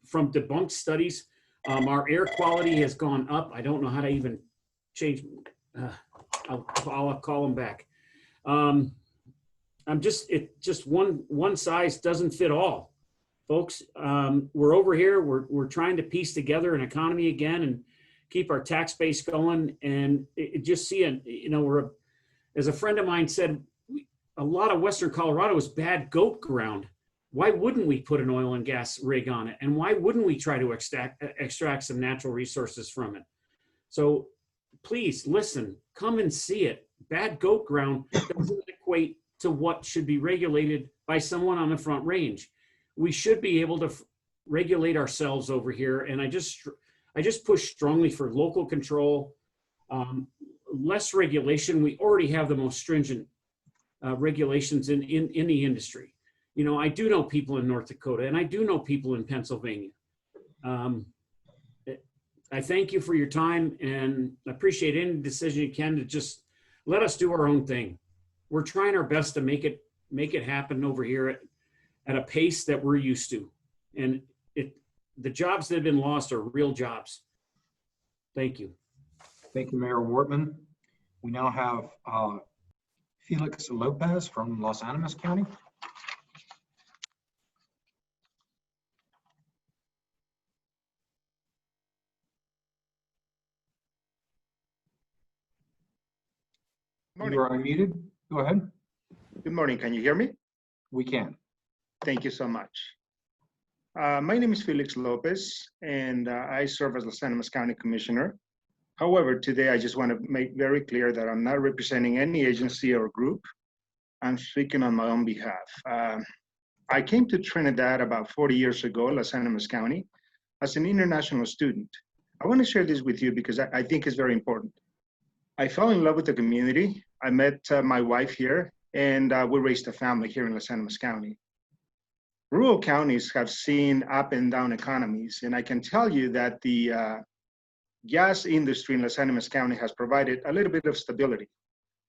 from debunked studies. Our air quality has gone up. I don't know how to even change. I'll call them back. Just one size doesn't fit all, folks. We're over here. We're trying to piece together an economy again and keep our tax base going. And as a friend of mine said, a lot of Western Colorado is bad goat ground. Why wouldn't we put an oil and gas rig on it? And why wouldn't we try to extract some natural resources from it? So please listen, come and see it. Bad goat ground doesn't equate to what should be regulated by someone on the Front Range. We should be able to regulate ourselves over here. And I just push strongly for local control, less regulation. We already have the most stringent regulations in the industry. I do know people in North Dakota, and I do know people in Pennsylvania. I thank you for your time, and appreciate any decision you can to just let us do our own thing. We're trying our best to make it happen over here at a pace that we're used to. And the jobs that have been lost are real jobs. Thank you. Thank you, Mayor Wortman. We now have Felix Lopez from Los Animas County. You are unmuted. Go ahead. Good morning. Can you hear me? We can. Thank you so much. My name is Felix Lopez, and I serve as Los Animas County Commissioner. However, today I just want to make very clear that I'm not representing any agency or group. I'm speaking on my own behalf. I came to Trinidad about 40 years ago, Los Animas County, as an international student. I want to share this with you because I think it's very important. I fell in love with the community. I met my wife here, and we raised a family here in Los Animas County. Rural counties have seen up and down economies, and I can tell you that the gas industry in Los Animas County has provided a little bit of stability.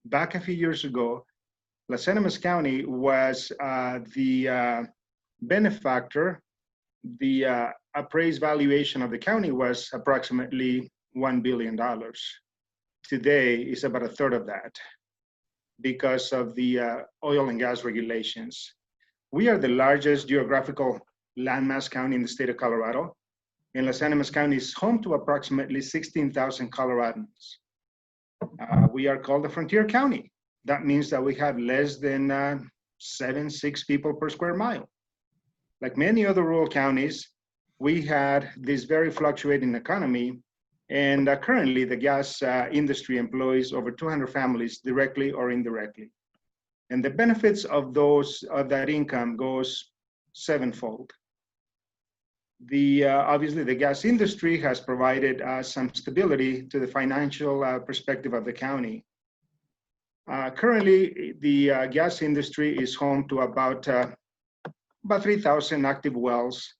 Back a few years ago, Los Animas County was the benefactor. The appraised valuation of the county was approximately $1 billion. Today is about a third of that because of the oil and gas regulations. We are the largest geographical landmass county in the state of Colorado, and Los Animas County is home to approximately 16,000 Coloradans. We are called the Frontier County. That means that we have less than 6 people per square mile. Like many other rural counties, we had this very fluctuating economy, And currently, the gas industry employs over 200 families directly or indirectly. And the benefits of that income goes sevenfold. Obviously, the gas industry has provided some stability to the financial perspective of the county. Currently, the gas industry is home to about 3,000 active wells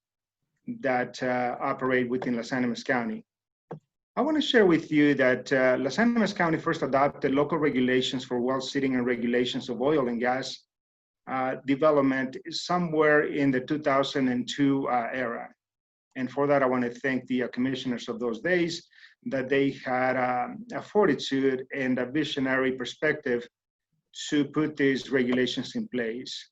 that operate within Las Animas County. I want to share with you that Las Animas County first adopted local regulations for well sitting and regulations of oil and gas development somewhere in the 2002 era. And for that, I want to thank the commissioners of those days that they had a fortitude and a visionary perspective to put these regulations in place.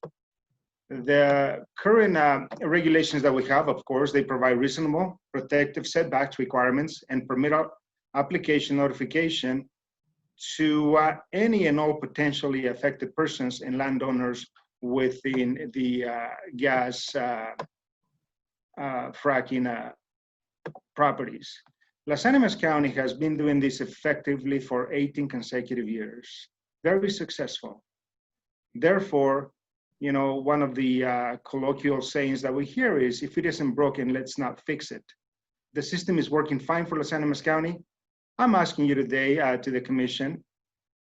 The current regulations that we have, of course, they provide reasonable protective setbacks requirements and permit application notification to any and all potentially affected persons and landowners within the gas fracking properties. Las Animas County has been doing this effectively for 18 consecutive years. Very successful. Therefore, you know, one of the colloquial sayings that we hear is, if it isn't broken, let's not fix it. The system is working fine for Las Animas County. I'm asking you today to the commission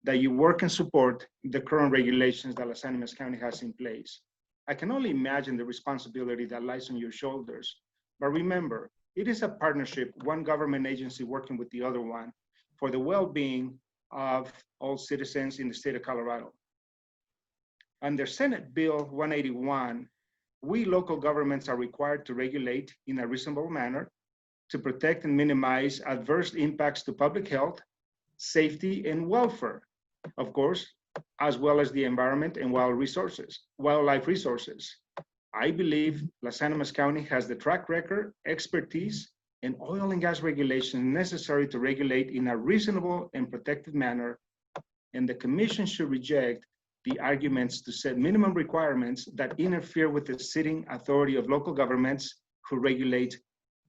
that you work and support the current regulations that Las Animas County has in place. I can only imagine the responsibility that lies on your shoulders. But remember, it is a partnership, one government agency working with the other one for the well-being of all citizens in the state of Colorado. Under Senate Bill 181, we local governments are required to regulate in a reasonable manner to protect and minimize adverse impacts to public health, safety, and welfare, of course, as well as the environment and wildlife resources. I believe Las Animas County has the track record, expertise, and oil and gas regulations necessary to regulate in a reasonable and protected manner, and the commission should reject the arguments to set minimum requirements that interfere with the sitting authority of local governments who regulate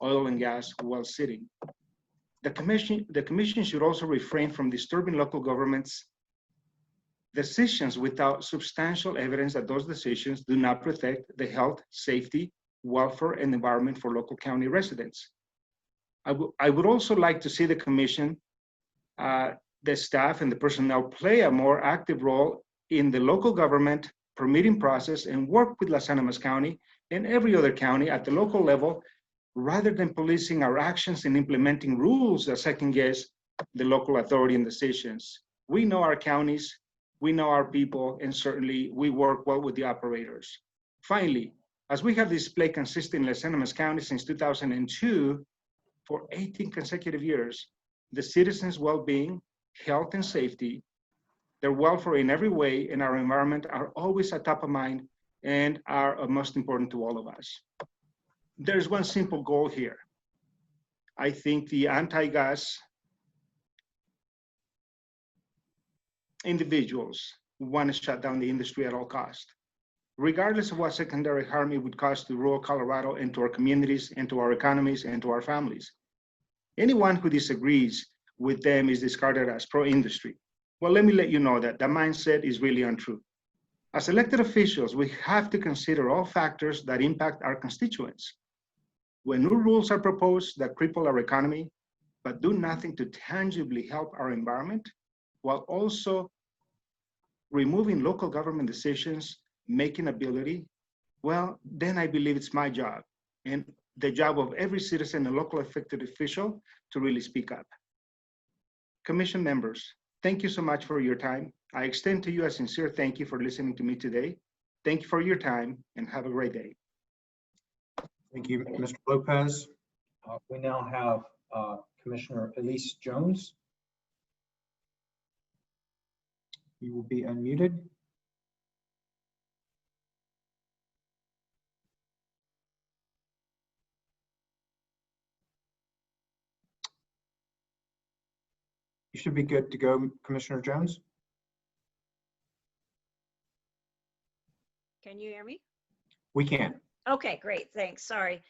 oil and gas while sitting. The commission should also refrain from disturbing local governments' decisions without substantial evidence that those decisions do not protect the health, safety, welfare, and environment for local county residents. I would also like to see the commission, the staff, and the personnel play a more active role in the local government permitting process and work with Las Animas County and every other county at the local level, rather than policing our actions and implementing rules that second guess the local authority and decisions. We know our counties, we know our people, and certainly we work well with the operators. Finally, as we have displayed consistently in Las Animas County since 2002, for 18 consecutive years, the citizens' well-being, health, and safety, their welfare in every way, and our environment are always at top of mind and are most important to all of us. There's one simple goal here. I think the anti-gas individuals want to shut down the industry at all costs, regardless of what secondary harm it would cause to rural Colorado and to our communities and to our economies and to our families. Anyone who disagrees with them is discarded as pro-industry. Well, let me let you know that mindset is really untrue. As elected officials, we have to consider all factors that impact our constituents. When new rules are proposed that cripple our economy, but do nothing to tangibly help our environment, while also removing local government decisions, making ability, well, then I believe it's my job and the job of every citizen and local elected official to really speak up. Commission members, thank you so much for your time. I extend to you a sincere thank you for listening to me today. Thank you for your time and have a great day. Thank you, Mr. Lopez. We now have Commissioner Elise Jones. You will be unmuted. You should be good to go, Commissioner Jones. Can you hear me? We can. Okay, great. Thanks. Sorry.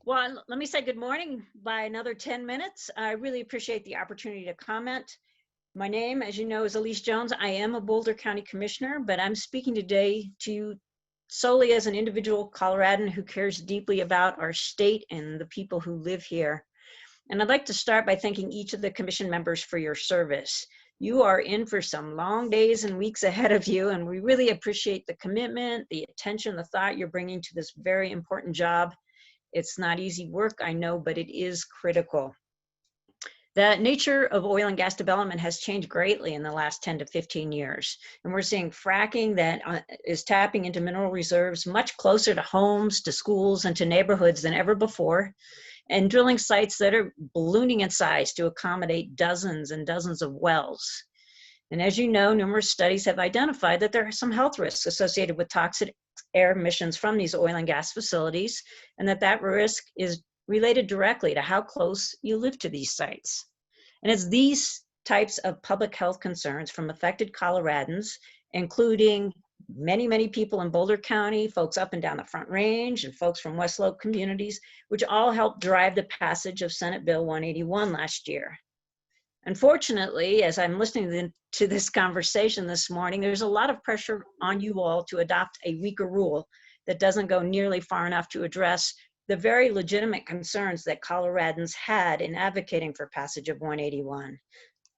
Well, let me say good morning by another 10 minutes. I really appreciate the opportunity to comment. My name, as you know, is Elise Jones. I am a Boulder County Commissioner, but I'm speaking today to you solely as an individual Coloradan who cares deeply about our state and the people who live here. And I'd like to start by thanking each of the commission members for your service. You are in for some long days and weeks ahead of you, and we really appreciate the commitment, the attention, the thought you're bringing to this very important job. It's not easy work, I know, but it is critical. The nature of oil and gas development has changed greatly in the last 10 to 15 years. And we're seeing fracking that is tapping into mineral reserves much closer to homes, to schools, and to neighborhoods than ever before. And drilling sites that are ballooning in size to accommodate dozens and dozens of wells. And as you know, numerous studies have identified that there are some health risks associated with toxic air emissions from these oil and gas facilities, and that risk is related directly to how close you live to these sites. And it's these types of public health concerns from affected Coloradans, including many people in Boulder County, folks up and down the Front Range, and folks from West Slope communities, which all helped drive the passage of Senate Bill 181 last year. Unfortunately, as I'm listening to this conversation this morning, there's a lot of pressure on you all to adopt a weaker rule that doesn't go nearly far enough to address the very legitimate concerns that Coloradans had in advocating for passage of 181.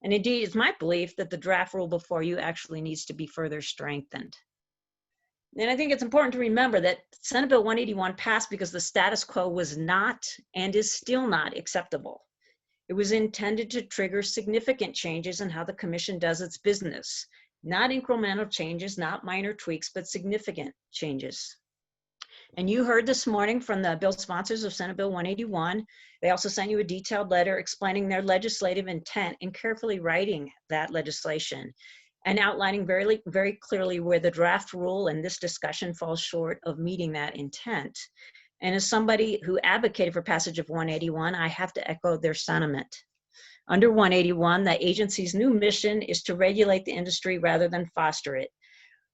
And indeed, it's my belief that the draft rule before you actually needs to be further strengthened. And I think it's important to remember that Senate Bill 181 passed because the status quo was not and is still not acceptable. It was intended to trigger significant changes in how the commission does its business, not incremental changes, not minor tweaks, but significant changes. And you heard this morning from the bill sponsors of Senate Bill 181. They also sent you a detailed letter explaining their legislative intent in carefully writing that legislation and outlining very clearly where the draft rule and this discussion falls short of meeting that intent. And as somebody who advocated for passage of 181, I have to echo their sentiment. Under 181, the agency's new mission is to regulate the industry rather than foster it,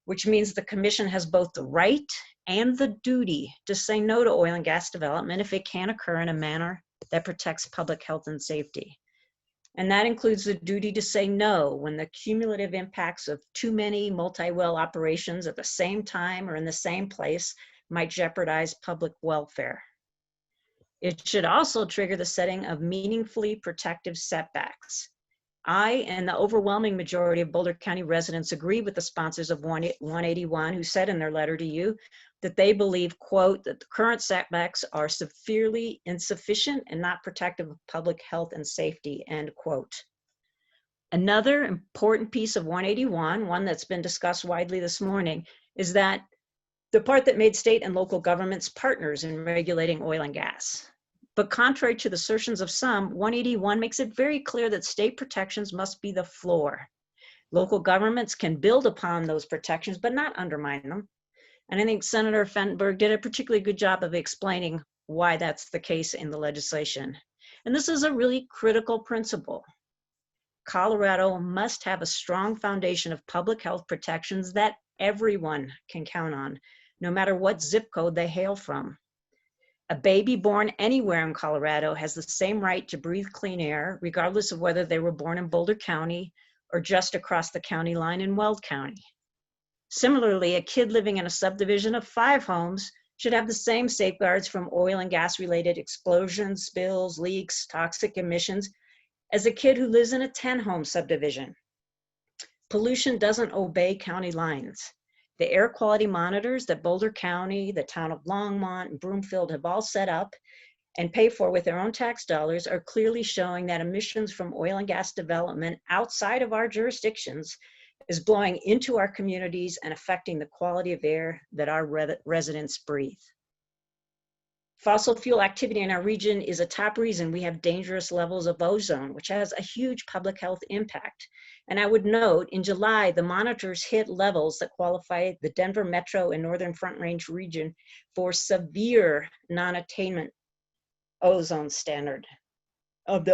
which means the commission has both the right and the duty to say no to oil and gas development if it can occur in a manner that protects public health and safety. And that includes the duty to say no when the cumulative impacts of too many multi-well operations at the same time or in the same place might jeopardize public welfare. It should also trigger the setting of meaningfully protective setbacks. I and the overwhelming majority of Boulder County residents agree with the sponsors of 181 who said in their letter to you that they believe, quote, that the current setbacks are severely insufficient and not protective of public health and safety, end quote. Another important piece of 181, one that's been discussed widely this morning, is that the part that made state and local governments partners in regulating oil and gas. But contrary to the assertions of some, 181 makes it very clear that state protections must be the floor. Local governments can build upon those protections, but not undermine them. And I think Senator Fenberg did a particularly good job of explaining why that's the case in the legislation. And this is a really critical principle. Colorado must have a strong foundation of public health protections that everyone can count on, no matter what zip code they hail from. A baby born anywhere in Colorado has the same right to breathe clean air, regardless of whether they were born in Boulder County or just across the county line in Weld County. Similarly, a kid living in a subdivision of 5 homes should have the same safeguards from oil and gas related explosions, spills, leaks, toxic emissions as a kid who lives in a 10-home subdivision. Pollution doesn't obey county lines. The air quality monitors that Boulder County, the town of Longmont, and Broomfield have all set up and pay for with their own tax dollars are clearly showing that emissions from oil and gas development outside of our jurisdictions is blowing into our communities and affecting the quality of air that our residents breathe. Fossil fuel activity in our region is a top reason we have dangerous levels of ozone, which has a huge public health impact. And I would note, in July, the monitors hit levels that qualify the Denver Metro and Northern Front Range region for severe non-attainment ozone standard, And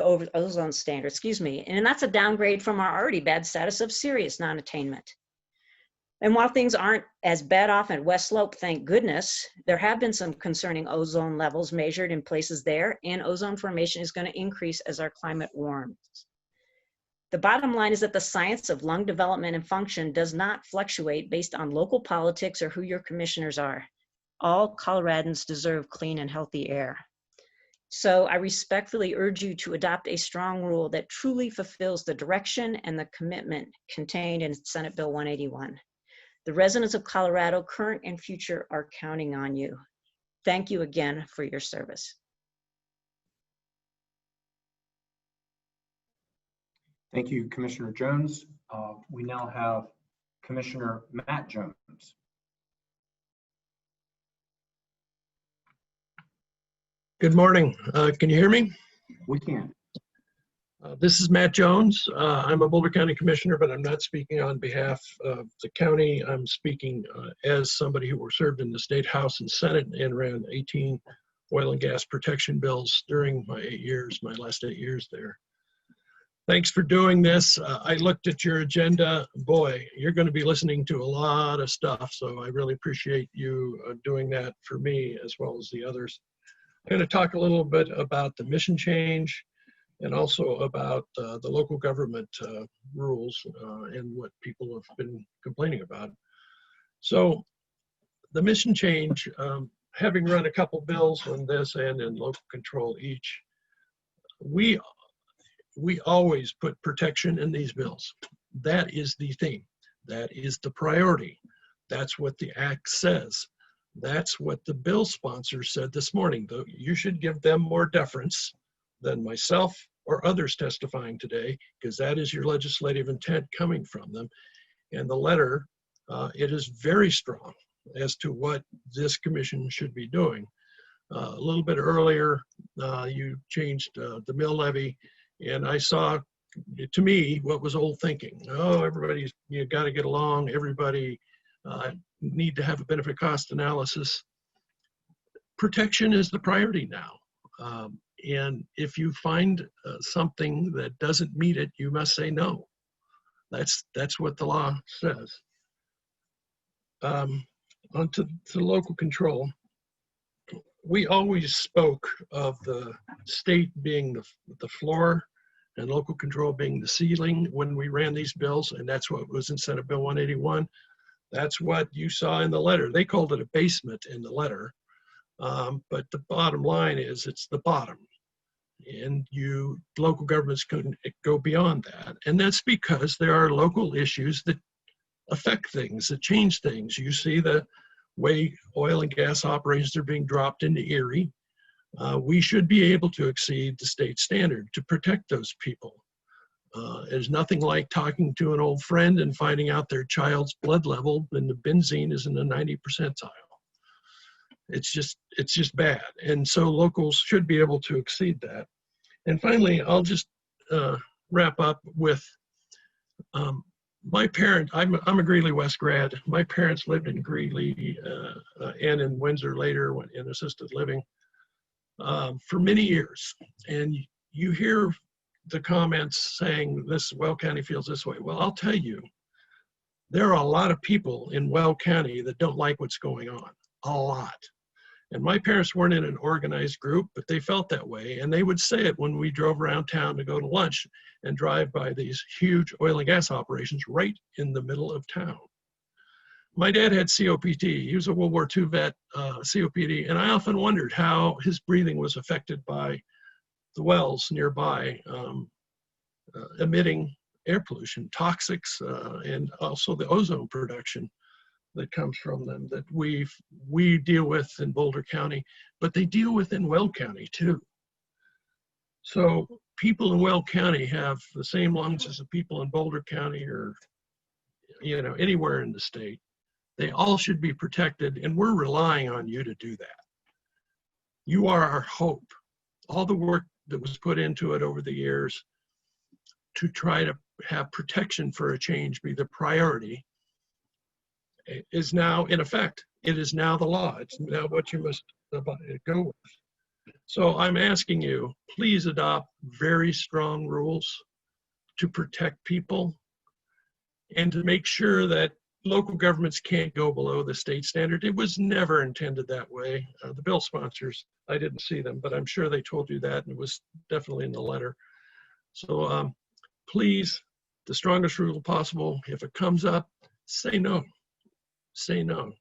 that's a downgrade from our already bad status of serious non-attainment. And while things aren't as bad off at West Slope, thank goodness, there have been some concerning ozone levels measured in places there, and ozone formation is going to increase as our climate warms. The bottom line is that the science of lung development and function does not fluctuate based on local politics or who your commissioners are. All Coloradans deserve clean and healthy air. So I respectfully urge you to adopt a strong rule that truly fulfills the direction and the commitment contained in Senate Bill 181. The residents of Colorado, current and future, are counting on you. Thank you again for your service. Thank you, Commissioner Jones. We now have Commissioner Matt Jones. Good morning. Can you hear me? We can. This is Matt Jones. I'm a Boulder County Commissioner, but I'm not speaking on behalf of the county. I'm speaking as somebody who served in the State House and Senate and ran 18 oil and gas protection bills during my last 8 years there. Thanks for doing this. I looked at your agenda. Boy, you're going to be listening to a lot of stuff, so I really appreciate you doing that for me as well as the others. I'm going to talk a little bit about the mission change and also about the local government rules and what people have been complaining about. So the mission change, having run a couple bills on this and in local control each, we always put protection in these bills. That is the theme. That is the priority. That's what the act says. That's what the bill sponsor said this morning. Though you should give them more deference than myself or others testifying today, because that is your legislative intent coming from them. And the letter, it is very strong as to what this commission should be doing. A little bit earlier, you changed the mill levy, and I saw, to me, what was old thinking. Oh, everybody's, you got to get along, everybody need to have a benefit cost analysis. Protection is the priority now. And if you find something that doesn't meet it, you must say no. That's what the law says. On to local control. We always spoke of the state being the floor and local control being the ceiling when we ran these bills, and that's what was in Senate Bill 181. That's what you saw in the letter. They called it a basement in the letter, but the bottom line is it's the bottom. And local governments couldn't go beyond that. And that's because there are local issues that affect things, that change things. You see the way oil and gas operations are being dropped into Erie. We should be able to exceed the state standard to protect those people. There's nothing like talking to an old friend and finding out their child's blood level and the benzene is in the 90 percentile. It's just bad. And so locals should be able to exceed that. And finally, I'll just wrap up with my parents. I'm a Greeley West grad. My parents lived in Greeley and in Windsor later in assisted living for many years. And you hear the comments saying this Weld County feels this way. Well, I'll tell you, there are a lot of people in Weld County that don't like what's going on, a lot. And my parents weren't in an organized group, but they felt that way. And they would say it when we drove around town to go to lunch and drive by these huge oil and gas operations right in the middle of town. My dad had COPD. He was a World War II vet, COPD. And I often wondered how his breathing was affected by the wells nearby emitting air pollution, toxics, and also the ozone production that comes from them that we deal with in Boulder County, but they deal with in Weld County too. So people in Weld County have the same lungs as the people in Boulder County or anywhere in the state. They all should be protected, and we're relying on you to do that. You are our hope. All the work that was put into it over the years to try to have protection for a change be the priority is now in effect. It is now the law. It's now what you must go with. So I'm asking you, please adopt very strong rules to protect people and to make sure that local governments can't go below the state standard. It was never intended that way. The bill sponsors, I didn't see them, but I'm sure they told you that, and it was definitely in the letter. So please, the strongest rule possible. If it comes up, say no. Say no.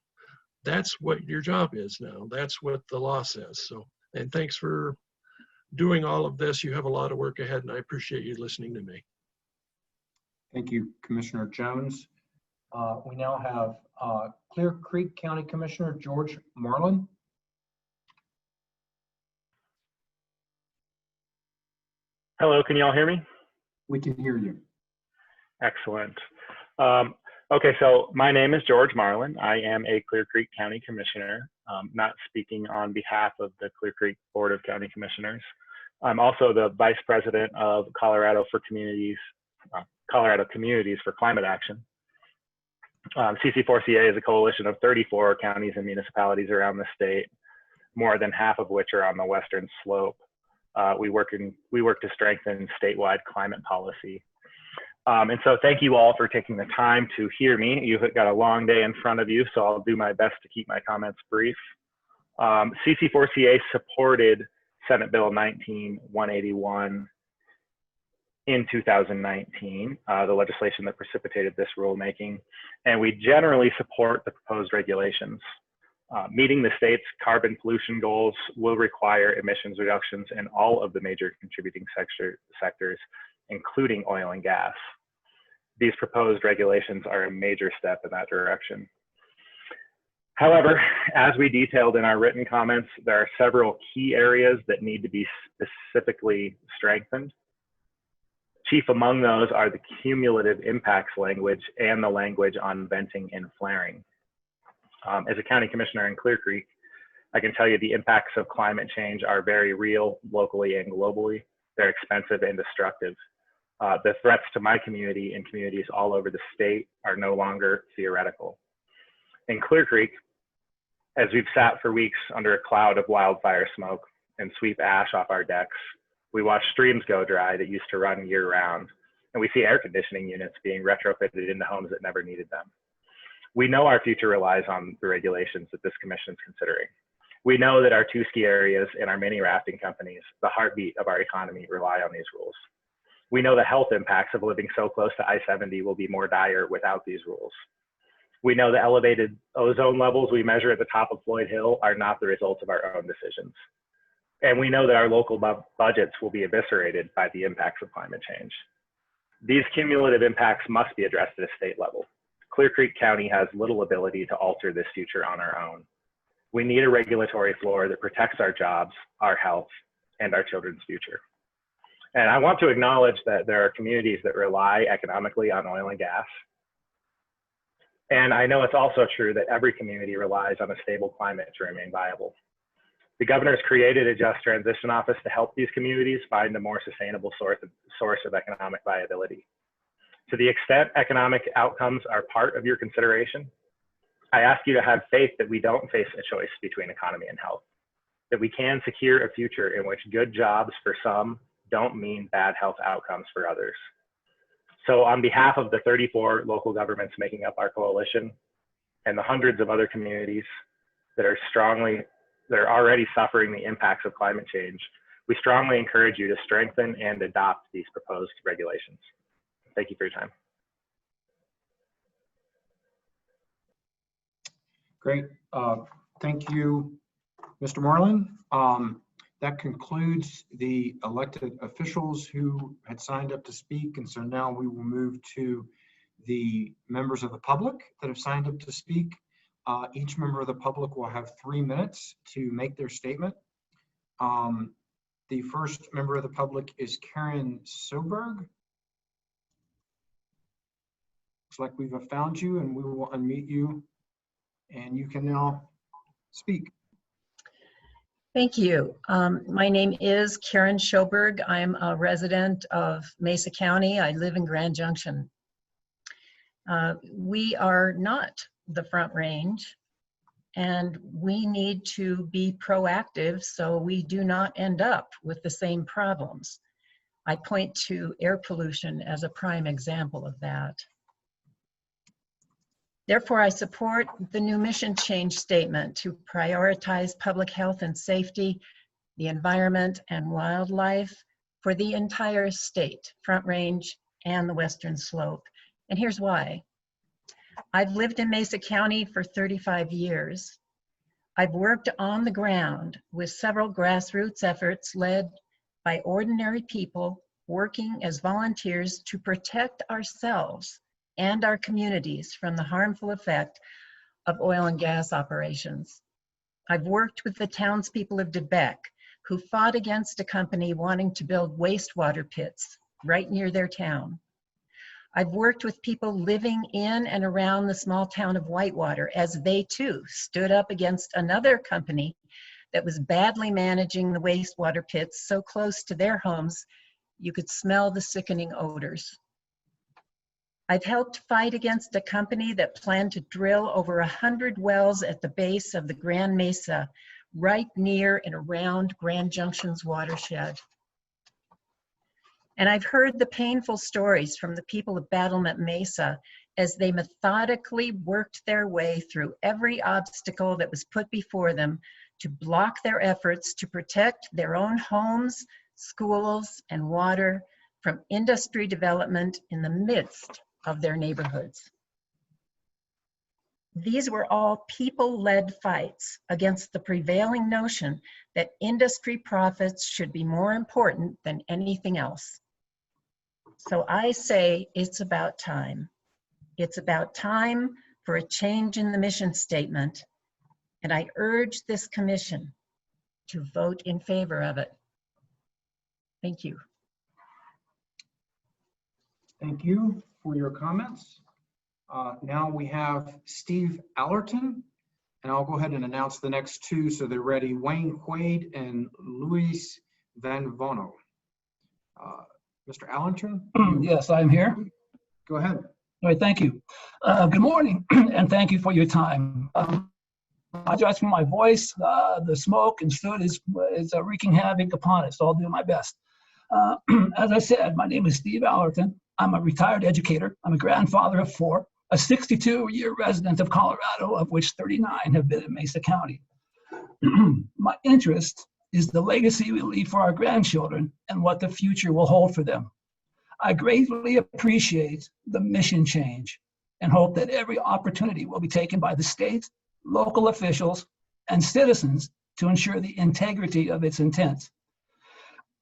That's what your job is now. That's what the law says. So, and thanks for doing all of this. You have a lot of work ahead, and I appreciate you listening to me. Thank you, Commissioner Jones. We now have Clear Creek County Commissioner George Marlin. Hello, can you all hear me? We can hear you. Excellent. Okay, so my name is George Marlin. I am a Clear Creek County Commissioner, not speaking on behalf of the Clear Creek Board of County Commissioners. I'm also the Vice President of Colorado Communities for Climate Action. CC4CA is a coalition of 34 counties and municipalities around the state, more than half of which are on the western slope. We work to strengthen statewide climate policy. And so thank you all for taking the time to hear me. You've got a long day in front of you, so I'll do my best to keep my comments brief. CC4CA supported Senate Bill 19-181 in 2019, the legislation that precipitated this rulemaking, and we generally support the proposed regulations. Meeting the state's carbon pollution goals will require emissions reductions in all of the major contributing sectors, including oil and gas. These proposed regulations are a major step in that direction. However, as we detailed in our written comments, there are several key areas that need to be specifically strengthened. Chief among those are the cumulative impacts language and the language on venting and flaring. As a county commissioner in Clear Creek, I can tell you the impacts of climate change are very real locally and globally. They're expensive and destructive. The threats to my community and communities all over the state are no longer theoretical. In Clear Creek, as we've sat for weeks under a cloud of wildfire smoke and sweep ash off our decks, we watch streams go dry that used to run year round, and we see air conditioning units being retrofitted into homes that never needed them. We know our future relies on the regulations that this commission is considering. We know that our two ski areas and our mini rafting companies, the heartbeat of our economy, rely on these rules. We know the health impacts of living so close to I-70 will be more dire without these rules. We know the elevated ozone levels we measure at the top of Floyd Hill are not the result of our own decisions. And we know that our local budgets will be eviscerated by the impacts of climate change. These cumulative impacts must be addressed at a state level. Clear Creek County has little ability to alter this future on our own. We need a regulatory floor that protects our jobs, our health, and our children's future. And I want to acknowledge that there are communities that rely economically on oil and gas. And I know it's also true that every community relies on a stable climate to remain viable. The governor's created a just transition office to help these communities find a more sustainable source of economic viability. To the extent economic outcomes are part of your consideration, I ask you to have faith that we don't face a choice between economy and health, that we can secure a future in which good jobs for some don't mean bad health outcomes for others. So on behalf of the 34 local governments making up our coalition and the hundreds of other communities that are already suffering the impacts of climate change, we strongly encourage you to strengthen and adopt these proposed regulations. Thank you for your time. Great. Thank you, Mr. Marlin. That concludes the elected officials who had signed up to speak. And so now we will move to the members of the public that have signed up to speak. Each member of the public will have 3 minutes to make their statement. The first member of the public is Karen Soberg. Looks like we've found you, and we will unmute you, and you can now speak. Thank you. My name is Karen Schoberg. I'm a resident of Mesa County. I live in Grand Junction. We are not the Front Range, and we need to be proactive so we do not end up with the same problems. I point to air pollution as a prime example of that. Therefore, I support the new mission change statement to prioritize public health and safety, the environment and wildlife for the entire state, Front Range and the Western Slope. And here's why. I've lived in Mesa County for 35 years. I've worked on the ground with several grassroots efforts led by ordinary people working as volunteers to protect ourselves and our communities from the harmful effect of oil and gas operations. I've worked with the townspeople of DeBeck who fought against a company wanting to build wastewater pits right near their town. I've worked with people living in and around the small town of Whitewater as they too stood up against another company that was badly managing the wastewater pits so close to their homes you could smell the sickening odors. I've helped fight against a company that planned to drill over 100 wells at the base of the Grand Mesa, right near and around Grand Junction's watershed. And I've heard the painful stories from the people of Battlement Mesa as they methodically worked their way through every obstacle that was put before them to block their efforts to protect their own homes, schools, and water from industry development in the midst of their neighborhoods. These were all people-led fights against the prevailing notion that industry profits should be more important than anything else. So I say it's about time. It's about time for a change in the mission statement, and I urge this commission to vote in favor of it. Thank you. Thank you for your comments. Now we have Steve Allerton, and I'll go ahead and announce the next two so they're ready. Wayne Quaid and Luis Van Vono. Mr. Allerton? Yes, I'm here. Go ahead. All right, thank you. Good morning, and thank you for your time. I judge from my voice, the smoke and soot is wreaking havoc upon it, so I'll do my best. As I said, my name is Steve Allerton. I'm a retired educator. I'm a grandfather of 4, a 62-year resident of Colorado, of which 39 have been in Mesa County. My interest is the legacy we leave for our grandchildren and what the future will hold for them. I greatly appreciate the mission change and hope that every opportunity will be taken by the state, local officials, and citizens to ensure the integrity of its intent.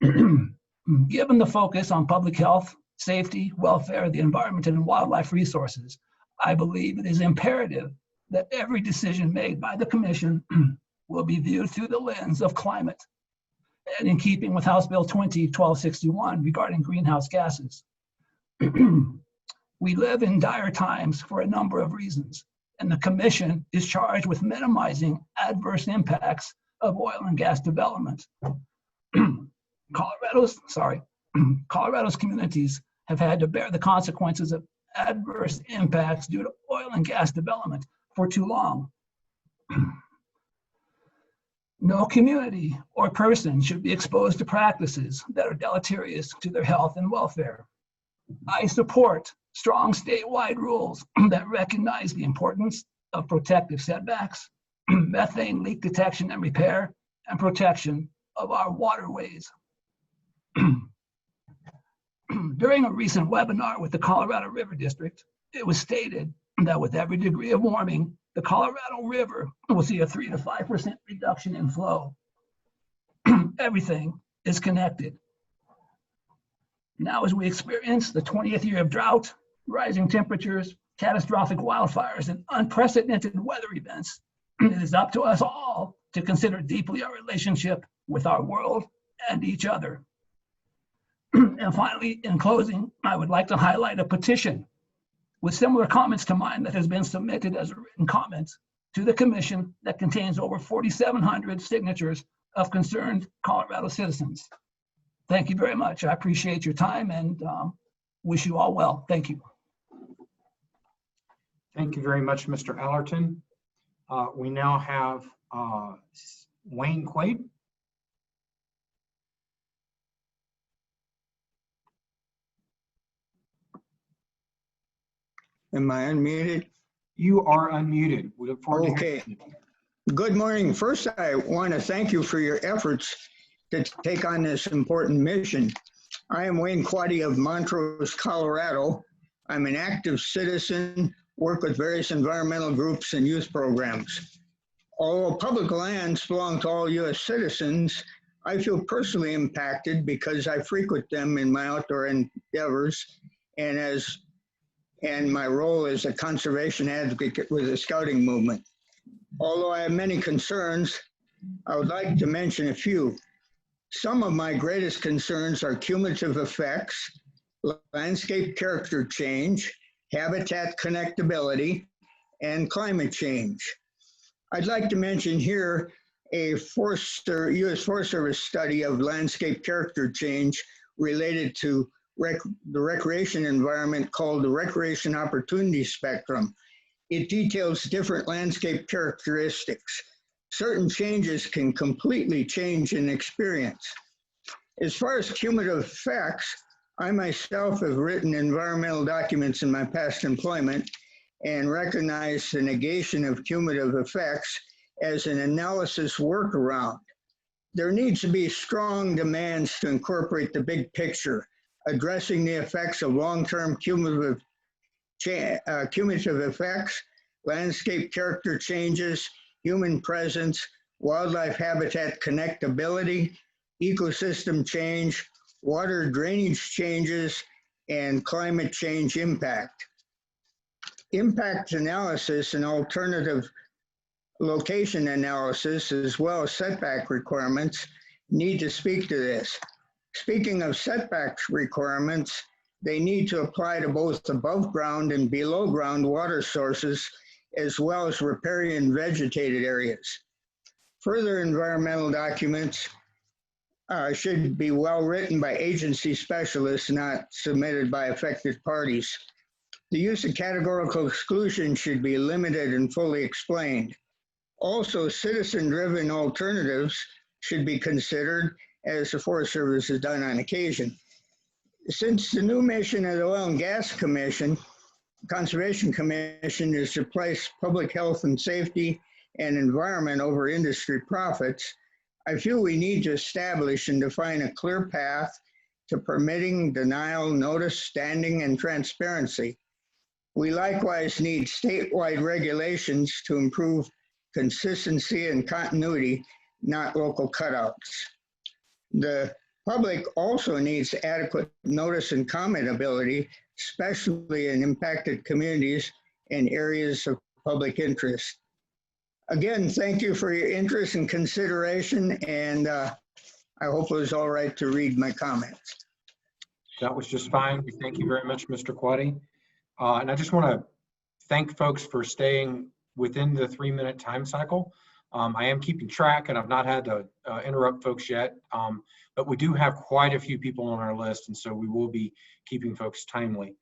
Given the focus on public health, safety, welfare, the environment, and wildlife resources, I believe it is imperative that every decision made by the Commission will be viewed through the lens of climate and in keeping with House Bill 20-1261 regarding greenhouse gases. We live in dire times for a number of reasons, and the Commission is charged with minimizing adverse impacts of oil and gas development. Colorado's communities have had to bear the consequences of adverse impacts due to oil and gas development for too long. No community or person should be exposed to practices that are deleterious to their health and welfare. I support strong statewide rules that recognize the importance of protective setbacks, methane leak detection and repair, and protection of our waterways. During a recent webinar with the Colorado River District, it was stated that with every degree of warming, the Colorado River will see a 3 to 5% reduction in flow. Everything is connected. Now, as we experience the 20th year of drought, rising temperatures, catastrophic wildfires, and unprecedented weather events, it is up to us all to consider deeply our relationship with our world and each other. And finally, in closing, I would like to highlight a petition with similar comments to mine that has been submitted as a written comment to the Commission that contains over 4,700 signatures of concerned Colorado citizens. Thank you very much. I appreciate your time and wish you all well. Thank you. Thank you very much, Mr. Allerton. We now have Wayne Quaid. Am I unmuted? You are unmuted. We look forward to Okay. hearing you. Good morning. First, I want to thank you for your efforts to take on this important mission. I am Wayne Quaddy of Montrose, Colorado. I'm an active citizen, work with various environmental groups and youth programs. Although public lands belong to all U.S. citizens, I feel personally impacted because I frequent them in my outdoor endeavors and my role as a conservation advocate with the Scouting movement. Although I have many concerns, I would like to mention a few. Some of my greatest concerns are cumulative effects, landscape character change, habitat connectability, and climate change. I'd like to mention here a U.S. Forest Service study of landscape character change related to the recreation environment called the Recreation Opportunity Spectrum. It details different landscape characteristics. Certain changes can completely change an experience. As far as cumulative effects, I myself have written environmental documents in my past employment and recognize the negation of cumulative effects as an analysis workaround. There needs to be strong demands to incorporate the big picture, addressing the effects of long-term cumulative effects, landscape character changes, human presence, wildlife habitat connectability, ecosystem change, water drainage changes, and climate change impact. Impact analysis and alternative location analysis, as well as setback requirements, need to speak to this. Speaking of setback requirements, they need to apply to both above ground and below ground water sources, as well as riparian vegetated areas. Further environmental documents should be well written by agency specialists, not submitted by affected parties. The use of categorical exclusion should be limited and fully explained. Also, citizen-driven alternatives should be considered, as the Forest Service has done on occasion. Since the new mission of the Oil and Gas Commission, Conservation Commission, is to place public health and safety and environment over industry profits, I feel we need to establish and define a clear path to permitting, denial, notice, standing, and transparency. We likewise need statewide regulations to improve consistency and continuity, not local cutouts. The public also needs adequate notice and comment ability, especially in impacted communities and areas of public interest. Again, thank you for your interest and consideration, and I hope it was all right to read my comments. That was just fine. We thank you very much, Mr. Quaddy. And I just want to thank folks for staying within the 3-minute time cycle. I am keeping track, and I've not had to interrupt folks yet, but we do have quite a few people on our list, and so we will be keeping folks timely.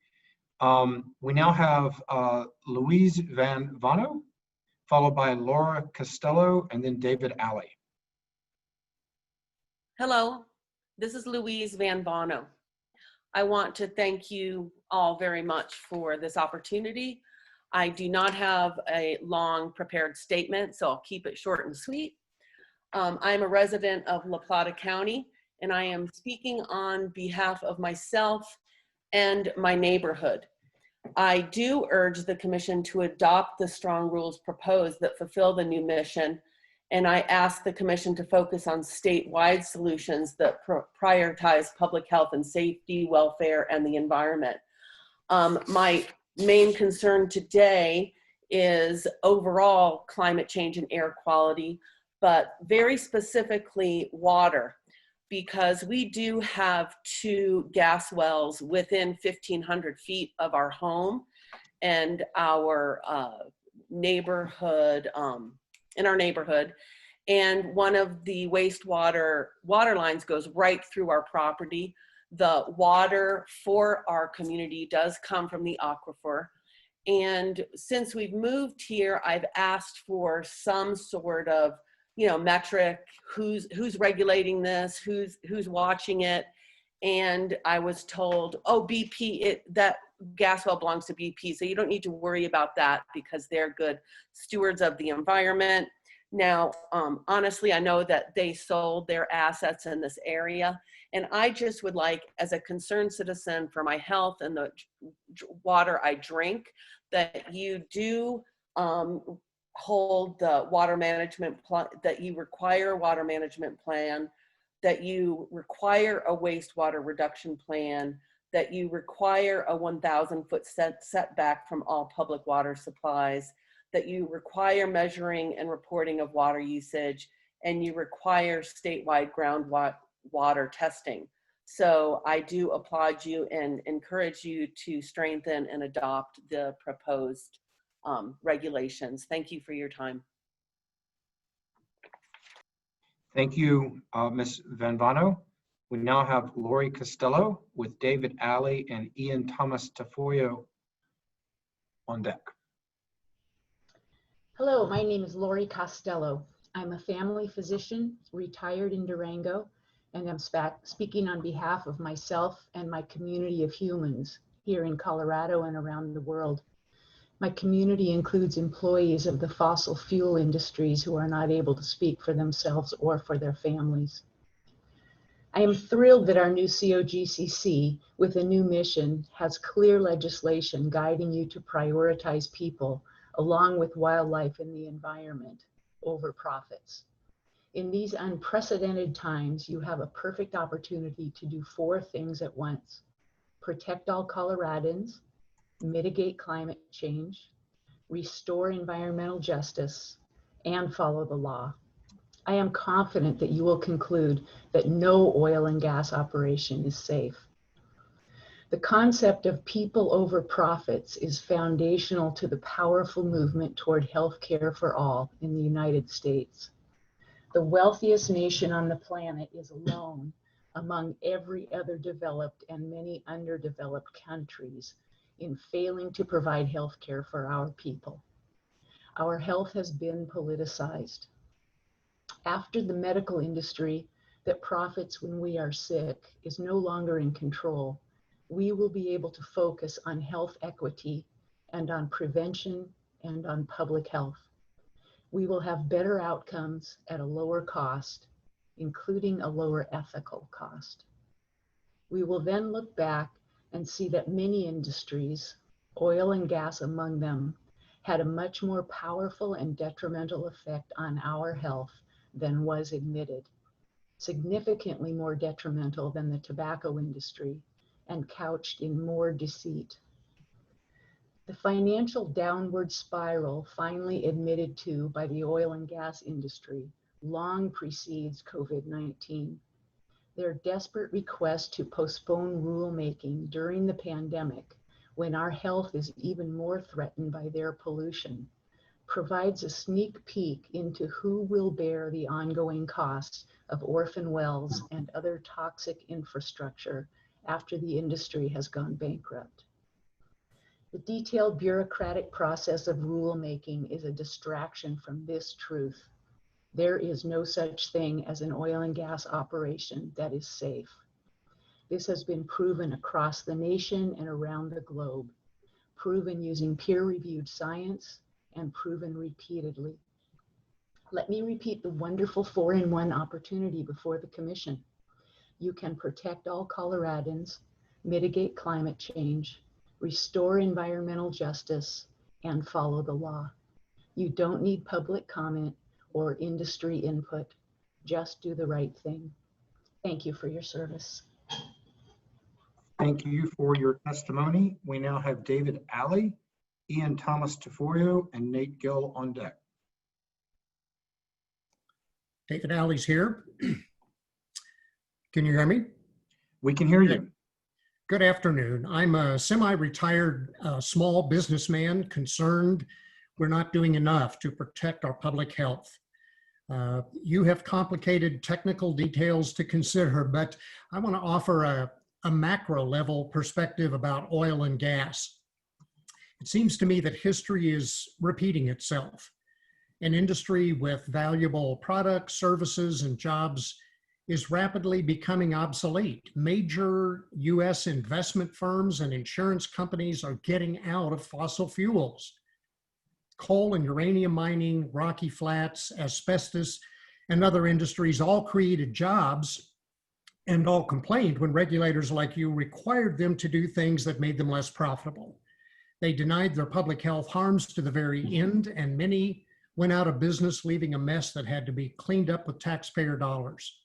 We now have Louise Van Vano, followed by Laura Costello, and then David Alley. Hello, this is Louise Van Vano. I want to thank you all very much for this opportunity. I do not have a long prepared statement, so I'll keep it short and sweet. I'm a resident of La Plata County, and I am speaking on behalf of myself and my neighborhood. I do urge the Commission to adopt the strong rules proposed that fulfill the new mission, and I ask the Commission to focus on statewide solutions that prioritize public health and safety, welfare, and the environment. My main concern today is overall climate change and air quality, but very specifically water, because we do have 2 gas wells within 1,500 feet of our home and our neighborhood, and one of the wastewater lines goes right through our property. The water for our community does come from the aquifer. And since we've moved here, I've asked for some sort of, metric, who's regulating this, who's watching it. And I was told, oh, BP, that gas well belongs to BP, so you don't need to worry about that because they're good stewards of the environment. Now, honestly, I know that they sold their assets in this area, and I just would like, as a concerned citizen for my health and the water I drink, that you do hold the water management plan, that you require a water management plan, that you require a wastewater reduction plan, that you require a 1,000-foot setback from all public water supplies, that you require measuring and reporting of water usage, and you require statewide groundwater testing. So I do applaud you and encourage you to strengthen and adopt the proposed regulations. Thank you for your time. Thank you, Ms. Vanvano. We now have Lori Costello with David Alley and Ian Thomas Tafoyo on deck. Hello, my name is Lori Costello. I'm a family physician, retired in Durango, and I'm speaking on behalf of myself and my community of humans here in Colorado and around the world. My community includes employees of the fossil fuel industries who are not able to speak for themselves or for their families. I am thrilled that our new COGCC, with a new mission, has clear legislation guiding you to prioritize people along with wildlife and the environment over profits. In these unprecedented times, you have a perfect opportunity to do 4 things at once: protect all Coloradans, mitigate climate change, restore environmental justice, and follow the law. I am confident that you will conclude that no oil and gas operation is safe. The concept of people over profits is foundational to the powerful movement toward health care for all in the United States. The wealthiest nation on the planet is alone among every other developed and many underdeveloped countries in failing to provide health care for our people. Our health has been politicized. After the medical industry that profits when we are sick is no longer in control, we will be able to focus on health equity and on prevention and on public health. We will have better outcomes at a lower cost, including a lower ethical cost. We will then look back and see that many industries, oil and gas among them, had a much more powerful and detrimental effect on our health than was admitted, significantly more detrimental than the tobacco industry and couched in more deceit. The financial downward spiral finally admitted to by the oil and gas industry long precedes COVID-19. Their desperate request to postpone rulemaking during the pandemic, when our health is even more threatened by their pollution, provides a sneak peek into who will bear the ongoing costs of orphan wells and other toxic infrastructure after the industry has gone bankrupt. The detailed bureaucratic process of rulemaking is a distraction from this truth. There is no such thing as an oil and gas operation that is safe. This has been proven across the nation and around the globe, proven using peer-reviewed science and proven repeatedly. Let me repeat the wonderful 4-in-1 opportunity before the Commission. You can protect all Coloradans, mitigate climate change, restore environmental justice, and follow the law. You don't need public comment or industry input. Just do the right thing. Thank you for your service. Thank you for your testimony. We now have David Alley, Ian Thomas Tafoyo, and Nate Gill on deck. David Alley's here. Can you hear me? We can hear you. Good afternoon. I'm a semi-retired small businessman concerned we're not doing enough to protect our public health. You have complicated technical details to consider, but I want to offer a macro level perspective about oil and gas. It seems to me that history is repeating itself. An industry with valuable products, services, and jobs is rapidly becoming obsolete. Major US investment firms and insurance companies are getting out of fossil fuels. Coal and uranium mining, rocky flats, asbestos, and other industries all created jobs and all complained when regulators like you required them to do things that made them less profitable. They denied their public health harms to the very end, and many went out of business, leaving a mess that had to be cleaned up with taxpayer dollars.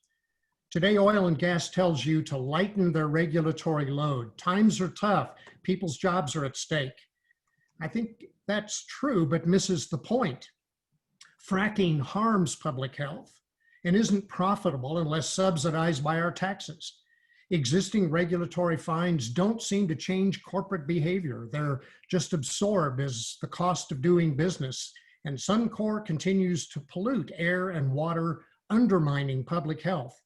Today, oil and gas tells you to lighten their regulatory load. Times are tough. People's jobs are at stake. I think that's true, but misses the point. Fracking harms public health and isn't profitable unless subsidized by our taxes. Existing regulatory fines don't seem to change corporate behavior. They're just absorbed as the cost of doing business. And Suncor continues to pollute air and water, undermining public health.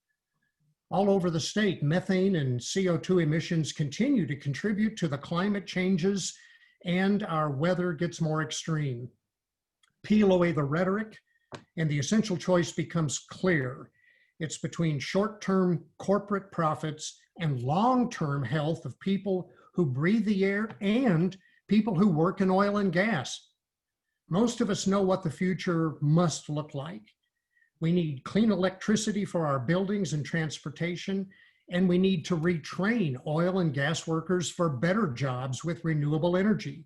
All over the state, methane and CO2 emissions continue to contribute to the climate changes, and our weather gets more extreme. Peel away the rhetoric, and the essential choice becomes clear. It's between short-term corporate profits and long-term health of people who breathe the air and people who work in oil and gas. Most of us know what the future must look like. We need clean electricity for our buildings and transportation, and we need to retrain oil and gas workers for better jobs with renewable energy.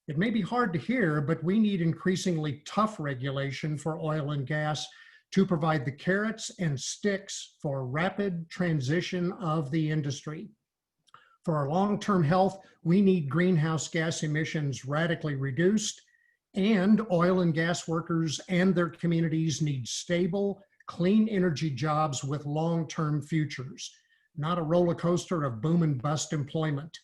It may be hard to hear, but we need increasingly tough regulation for oil and gas to provide the carrots and sticks for rapid transition of the industry. For our long-term health, we need greenhouse gas emissions radically reduced, and oil and gas workers and their communities need stable, clean energy jobs with long-term futures, not a roller coaster of boom and bust employment.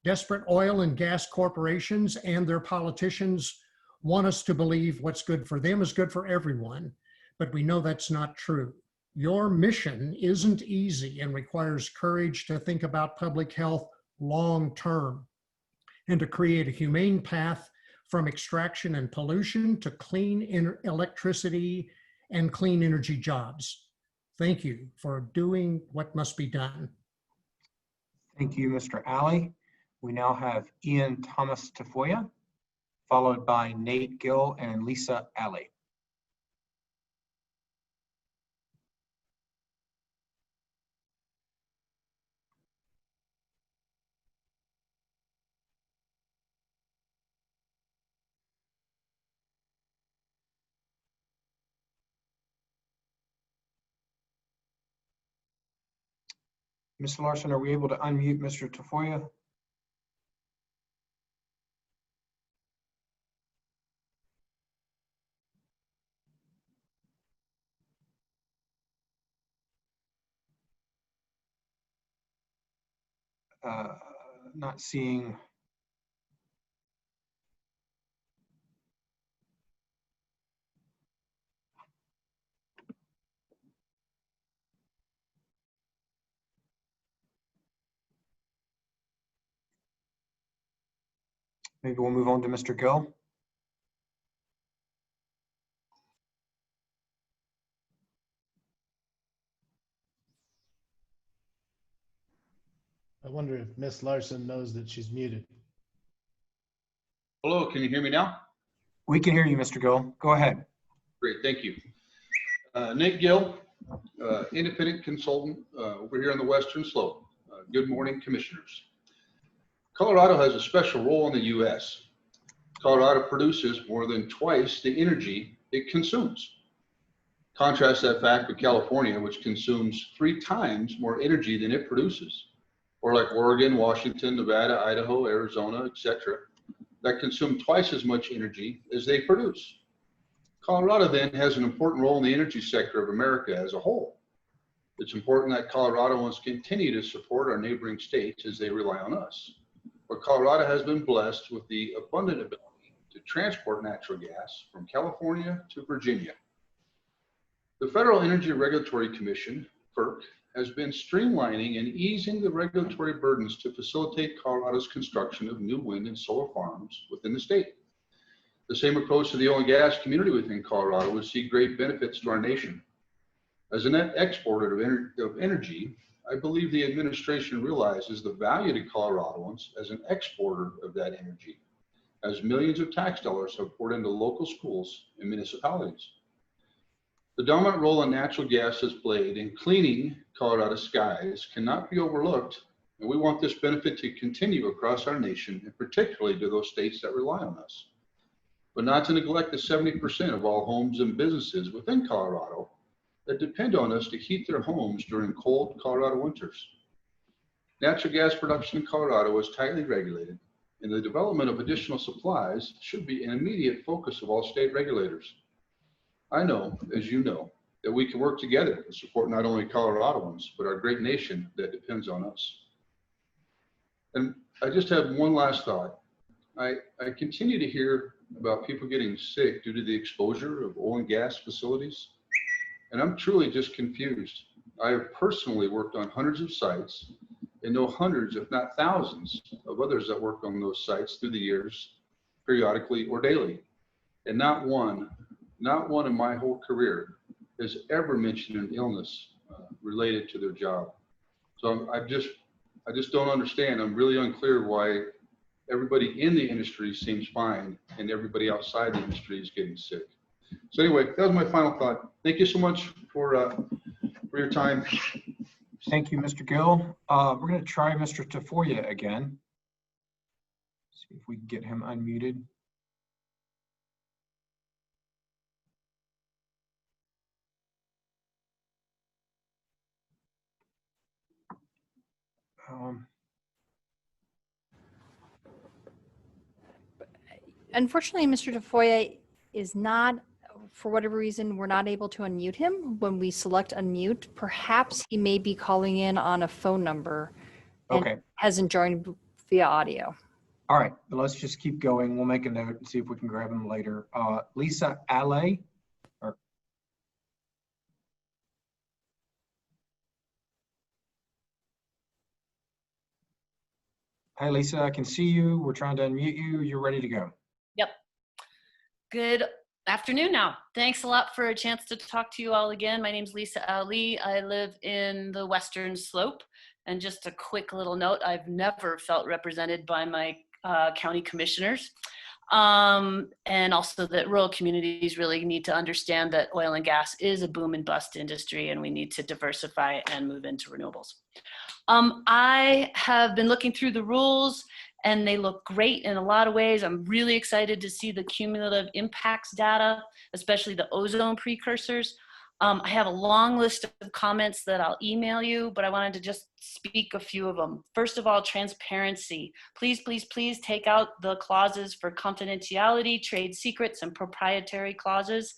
Desperate oil and gas corporations and their politicians want us to believe what's good for them is good for everyone, but we know that's not true. Your mission isn't easy and requires courage to think about public health long-term and to create a humane path from extraction and pollution to clean electricity and clean energy jobs. Thank you for doing what must be done. Thank you, Mr. Alley. We now have Ian Thomas Tafoya, followed by Nate Gill and Lisa Alley. Ms. Larson, are we able to unmute Mr. Tafoya? Not seeing. Maybe we'll move on to Mr. Gill. I wonder if Miss Larson knows that she's muted. Hello, can you hear me now? We can hear you, Mr. Gill. Go ahead. Great, thank you. Nate Gill, independent consultant over here on the Western Slope. Good morning, commissioners. Colorado has a special role in the U.S. Colorado produces more than twice the energy it consumes. Contrast that fact with California, which consumes 3 times more energy than it produces. Or like Oregon, Washington, Nevada, Idaho, Arizona, etc., that consume twice as much energy as they produce. Colorado then has an important role in the energy sector of America as a whole. It's important that Colorado wants to continue to support our neighboring states as they rely on us. But Colorado has been blessed with the abundant ability to transport natural gas from California to Virginia. The Federal Energy Regulatory Commission, FERC, has been streamlining and easing the regulatory burdens to facilitate Colorado's construction of new wind and solar farms within the state. The same approach to the oil and gas community within Colorado would see great benefits to our nation. As a net exporter of energy, I believe the administration realizes the value to Coloradoans as an exporter of that energy, as millions of tax dollars have poured into local schools and municipalities. The dominant role that natural gas has played in cleaning Colorado skies cannot be overlooked, and we want this benefit to continue across our nation, and particularly to those states that rely on us. But not to neglect the 70% of all homes and businesses within Colorado that depend on us to heat their homes during cold Colorado winters. Natural gas production in Colorado is tightly regulated, and the development of additional supplies should be an immediate focus of all state regulators. I know, as you know, that we can work together to support not only Coloradoans, but our great nation that depends on us. And I just have one last thought. I continue to hear about people getting sick due to the exposure of oil and gas facilities, and I'm truly just confused. I have personally worked on hundreds of sites and know hundreds, if not thousands, of others that work on those sites through the years, periodically or daily. And not one in my whole career has ever mentioned an illness related to their job. So I just don't understand. I'm really unclear why everybody in the industry seems fine and everybody outside the industry is getting sick. So anyway, that was my final thought. Thank you so much for your time. Thank you, Mr. Gill. We're going to try Mr. Tafoya again. See if we can get him unmuted. Unfortunately, Mr. Tafoya is not, for whatever reason, we're not able to unmute him when we select unmute. Perhaps he may be calling in on a phone number and Okay. hasn't joined via audio. All right, let's just keep going. We'll make a note and see if we can grab him later. Lisa Alley. Hi, Lisa, I can see you. We're trying to unmute you. You're ready to go. Yep. Good afternoon now. Thanks a lot for a chance to talk to you all again. My name's Lisa Ali. I live in the Western Slope. And just a quick little note, I've never felt represented by my county commissioners. And also that rural communities really need to understand that oil and gas is a boom and bust industry and we need to diversify and move into renewables. I have been looking through the rules and they look great in a lot of ways. I'm really excited to see the cumulative impacts data, especially the ozone precursors. I have a long list of comments that I'll email you, but I wanted to just speak a few of them. First of all, transparency. Please, please, please take out the clauses for confidentiality, trade secrets, and proprietary clauses,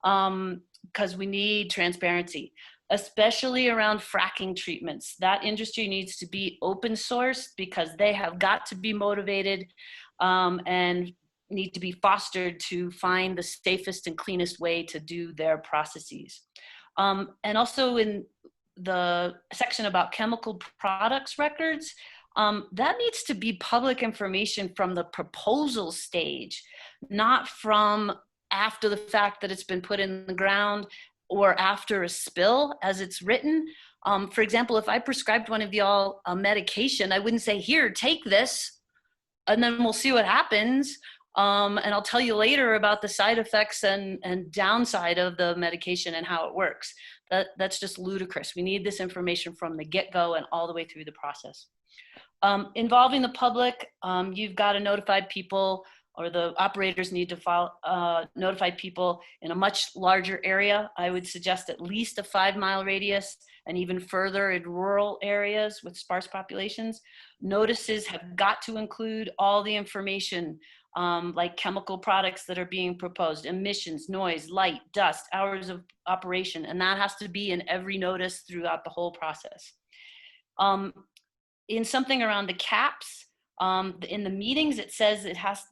because we need transparency, especially around fracking treatments. That industry needs to be open source because they have got to be motivated and need to be fostered to find the safest and cleanest way to do their processes. And also in the section about chemical products records, that needs to be public information from the proposal stage, not from after the fact that it's been put in the ground or after a spill as it's written. For example, if I prescribed one of y'all a medication, I wouldn't say, here, take this, and then we'll see what happens. And I'll tell you later about the side effects and downside of the medication and how it works. That's just ludicrous. We need this information from the get-go and all the way through the process. Involving the public, you've got to notify people, or the operators need to notify people in a much larger area. I would suggest at least a 5-mile radius and even further in rural areas with sparse populations. Notices have got to include all the information like chemical products that are being proposed, emissions, noise, light, dust, hours of operation, and that has to be in every notice throughout the whole process. In something around the caps, in the meetings, it says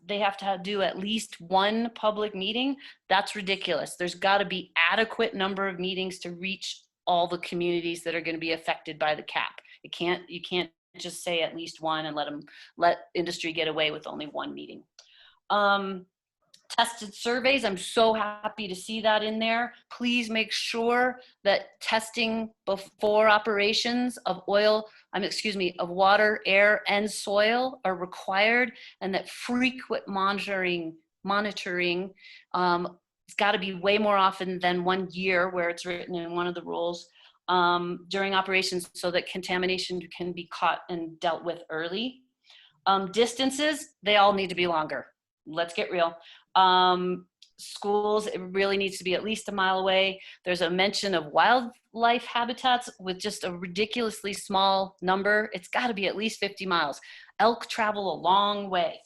they have to do at least one public meeting. That's ridiculous. There's got to be adequate number of meetings to reach all the communities that are going to be affected by the cap. You can't just say at least one and let industry get away with only one meeting. Tested surveys, I'm so happy to see that in there. Please make sure that testing before operations of of water, air, and soil are required, and that frequent monitoring it's got to be way more often than 1 year, where it's written in one of the rules, during operations, so that contamination can be caught and dealt with early. Distances, they all need to be longer. Let's get real. Schools, it really needs to be at least a mile away. There's a mention of wildlife habitats with just a ridiculously small number. It's got to be at least 50 miles. Elk travel a long way.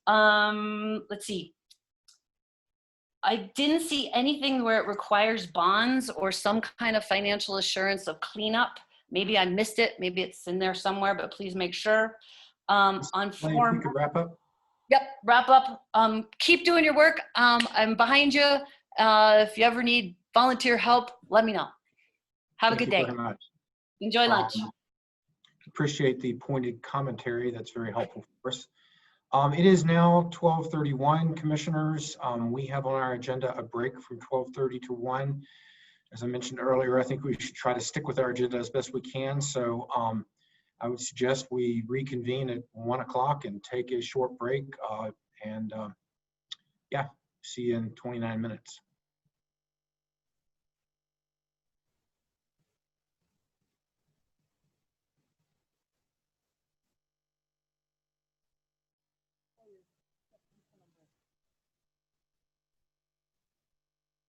Let's see. I didn't see anything where it requires bonds or some kind of financial assurance of cleanup. Maybe I missed it. Maybe it's in there somewhere, but please make sure. On form, if we could wrap up. Yep, wrap up. Keep doing your work. I'm behind you. If you ever need volunteer help, let me know. Have a good day. Thank you very much. Enjoy lunch. Appreciate the pointed commentary. That's very helpful for us. It is now 12:31, commissioners. We have on our agenda a break from 12:30 to 1. As I mentioned earlier, I think we should try to stick with our agenda as best we can. So I would suggest we reconvene at 1 o'clock and take a short break. Yeah, see you in 29 minutes.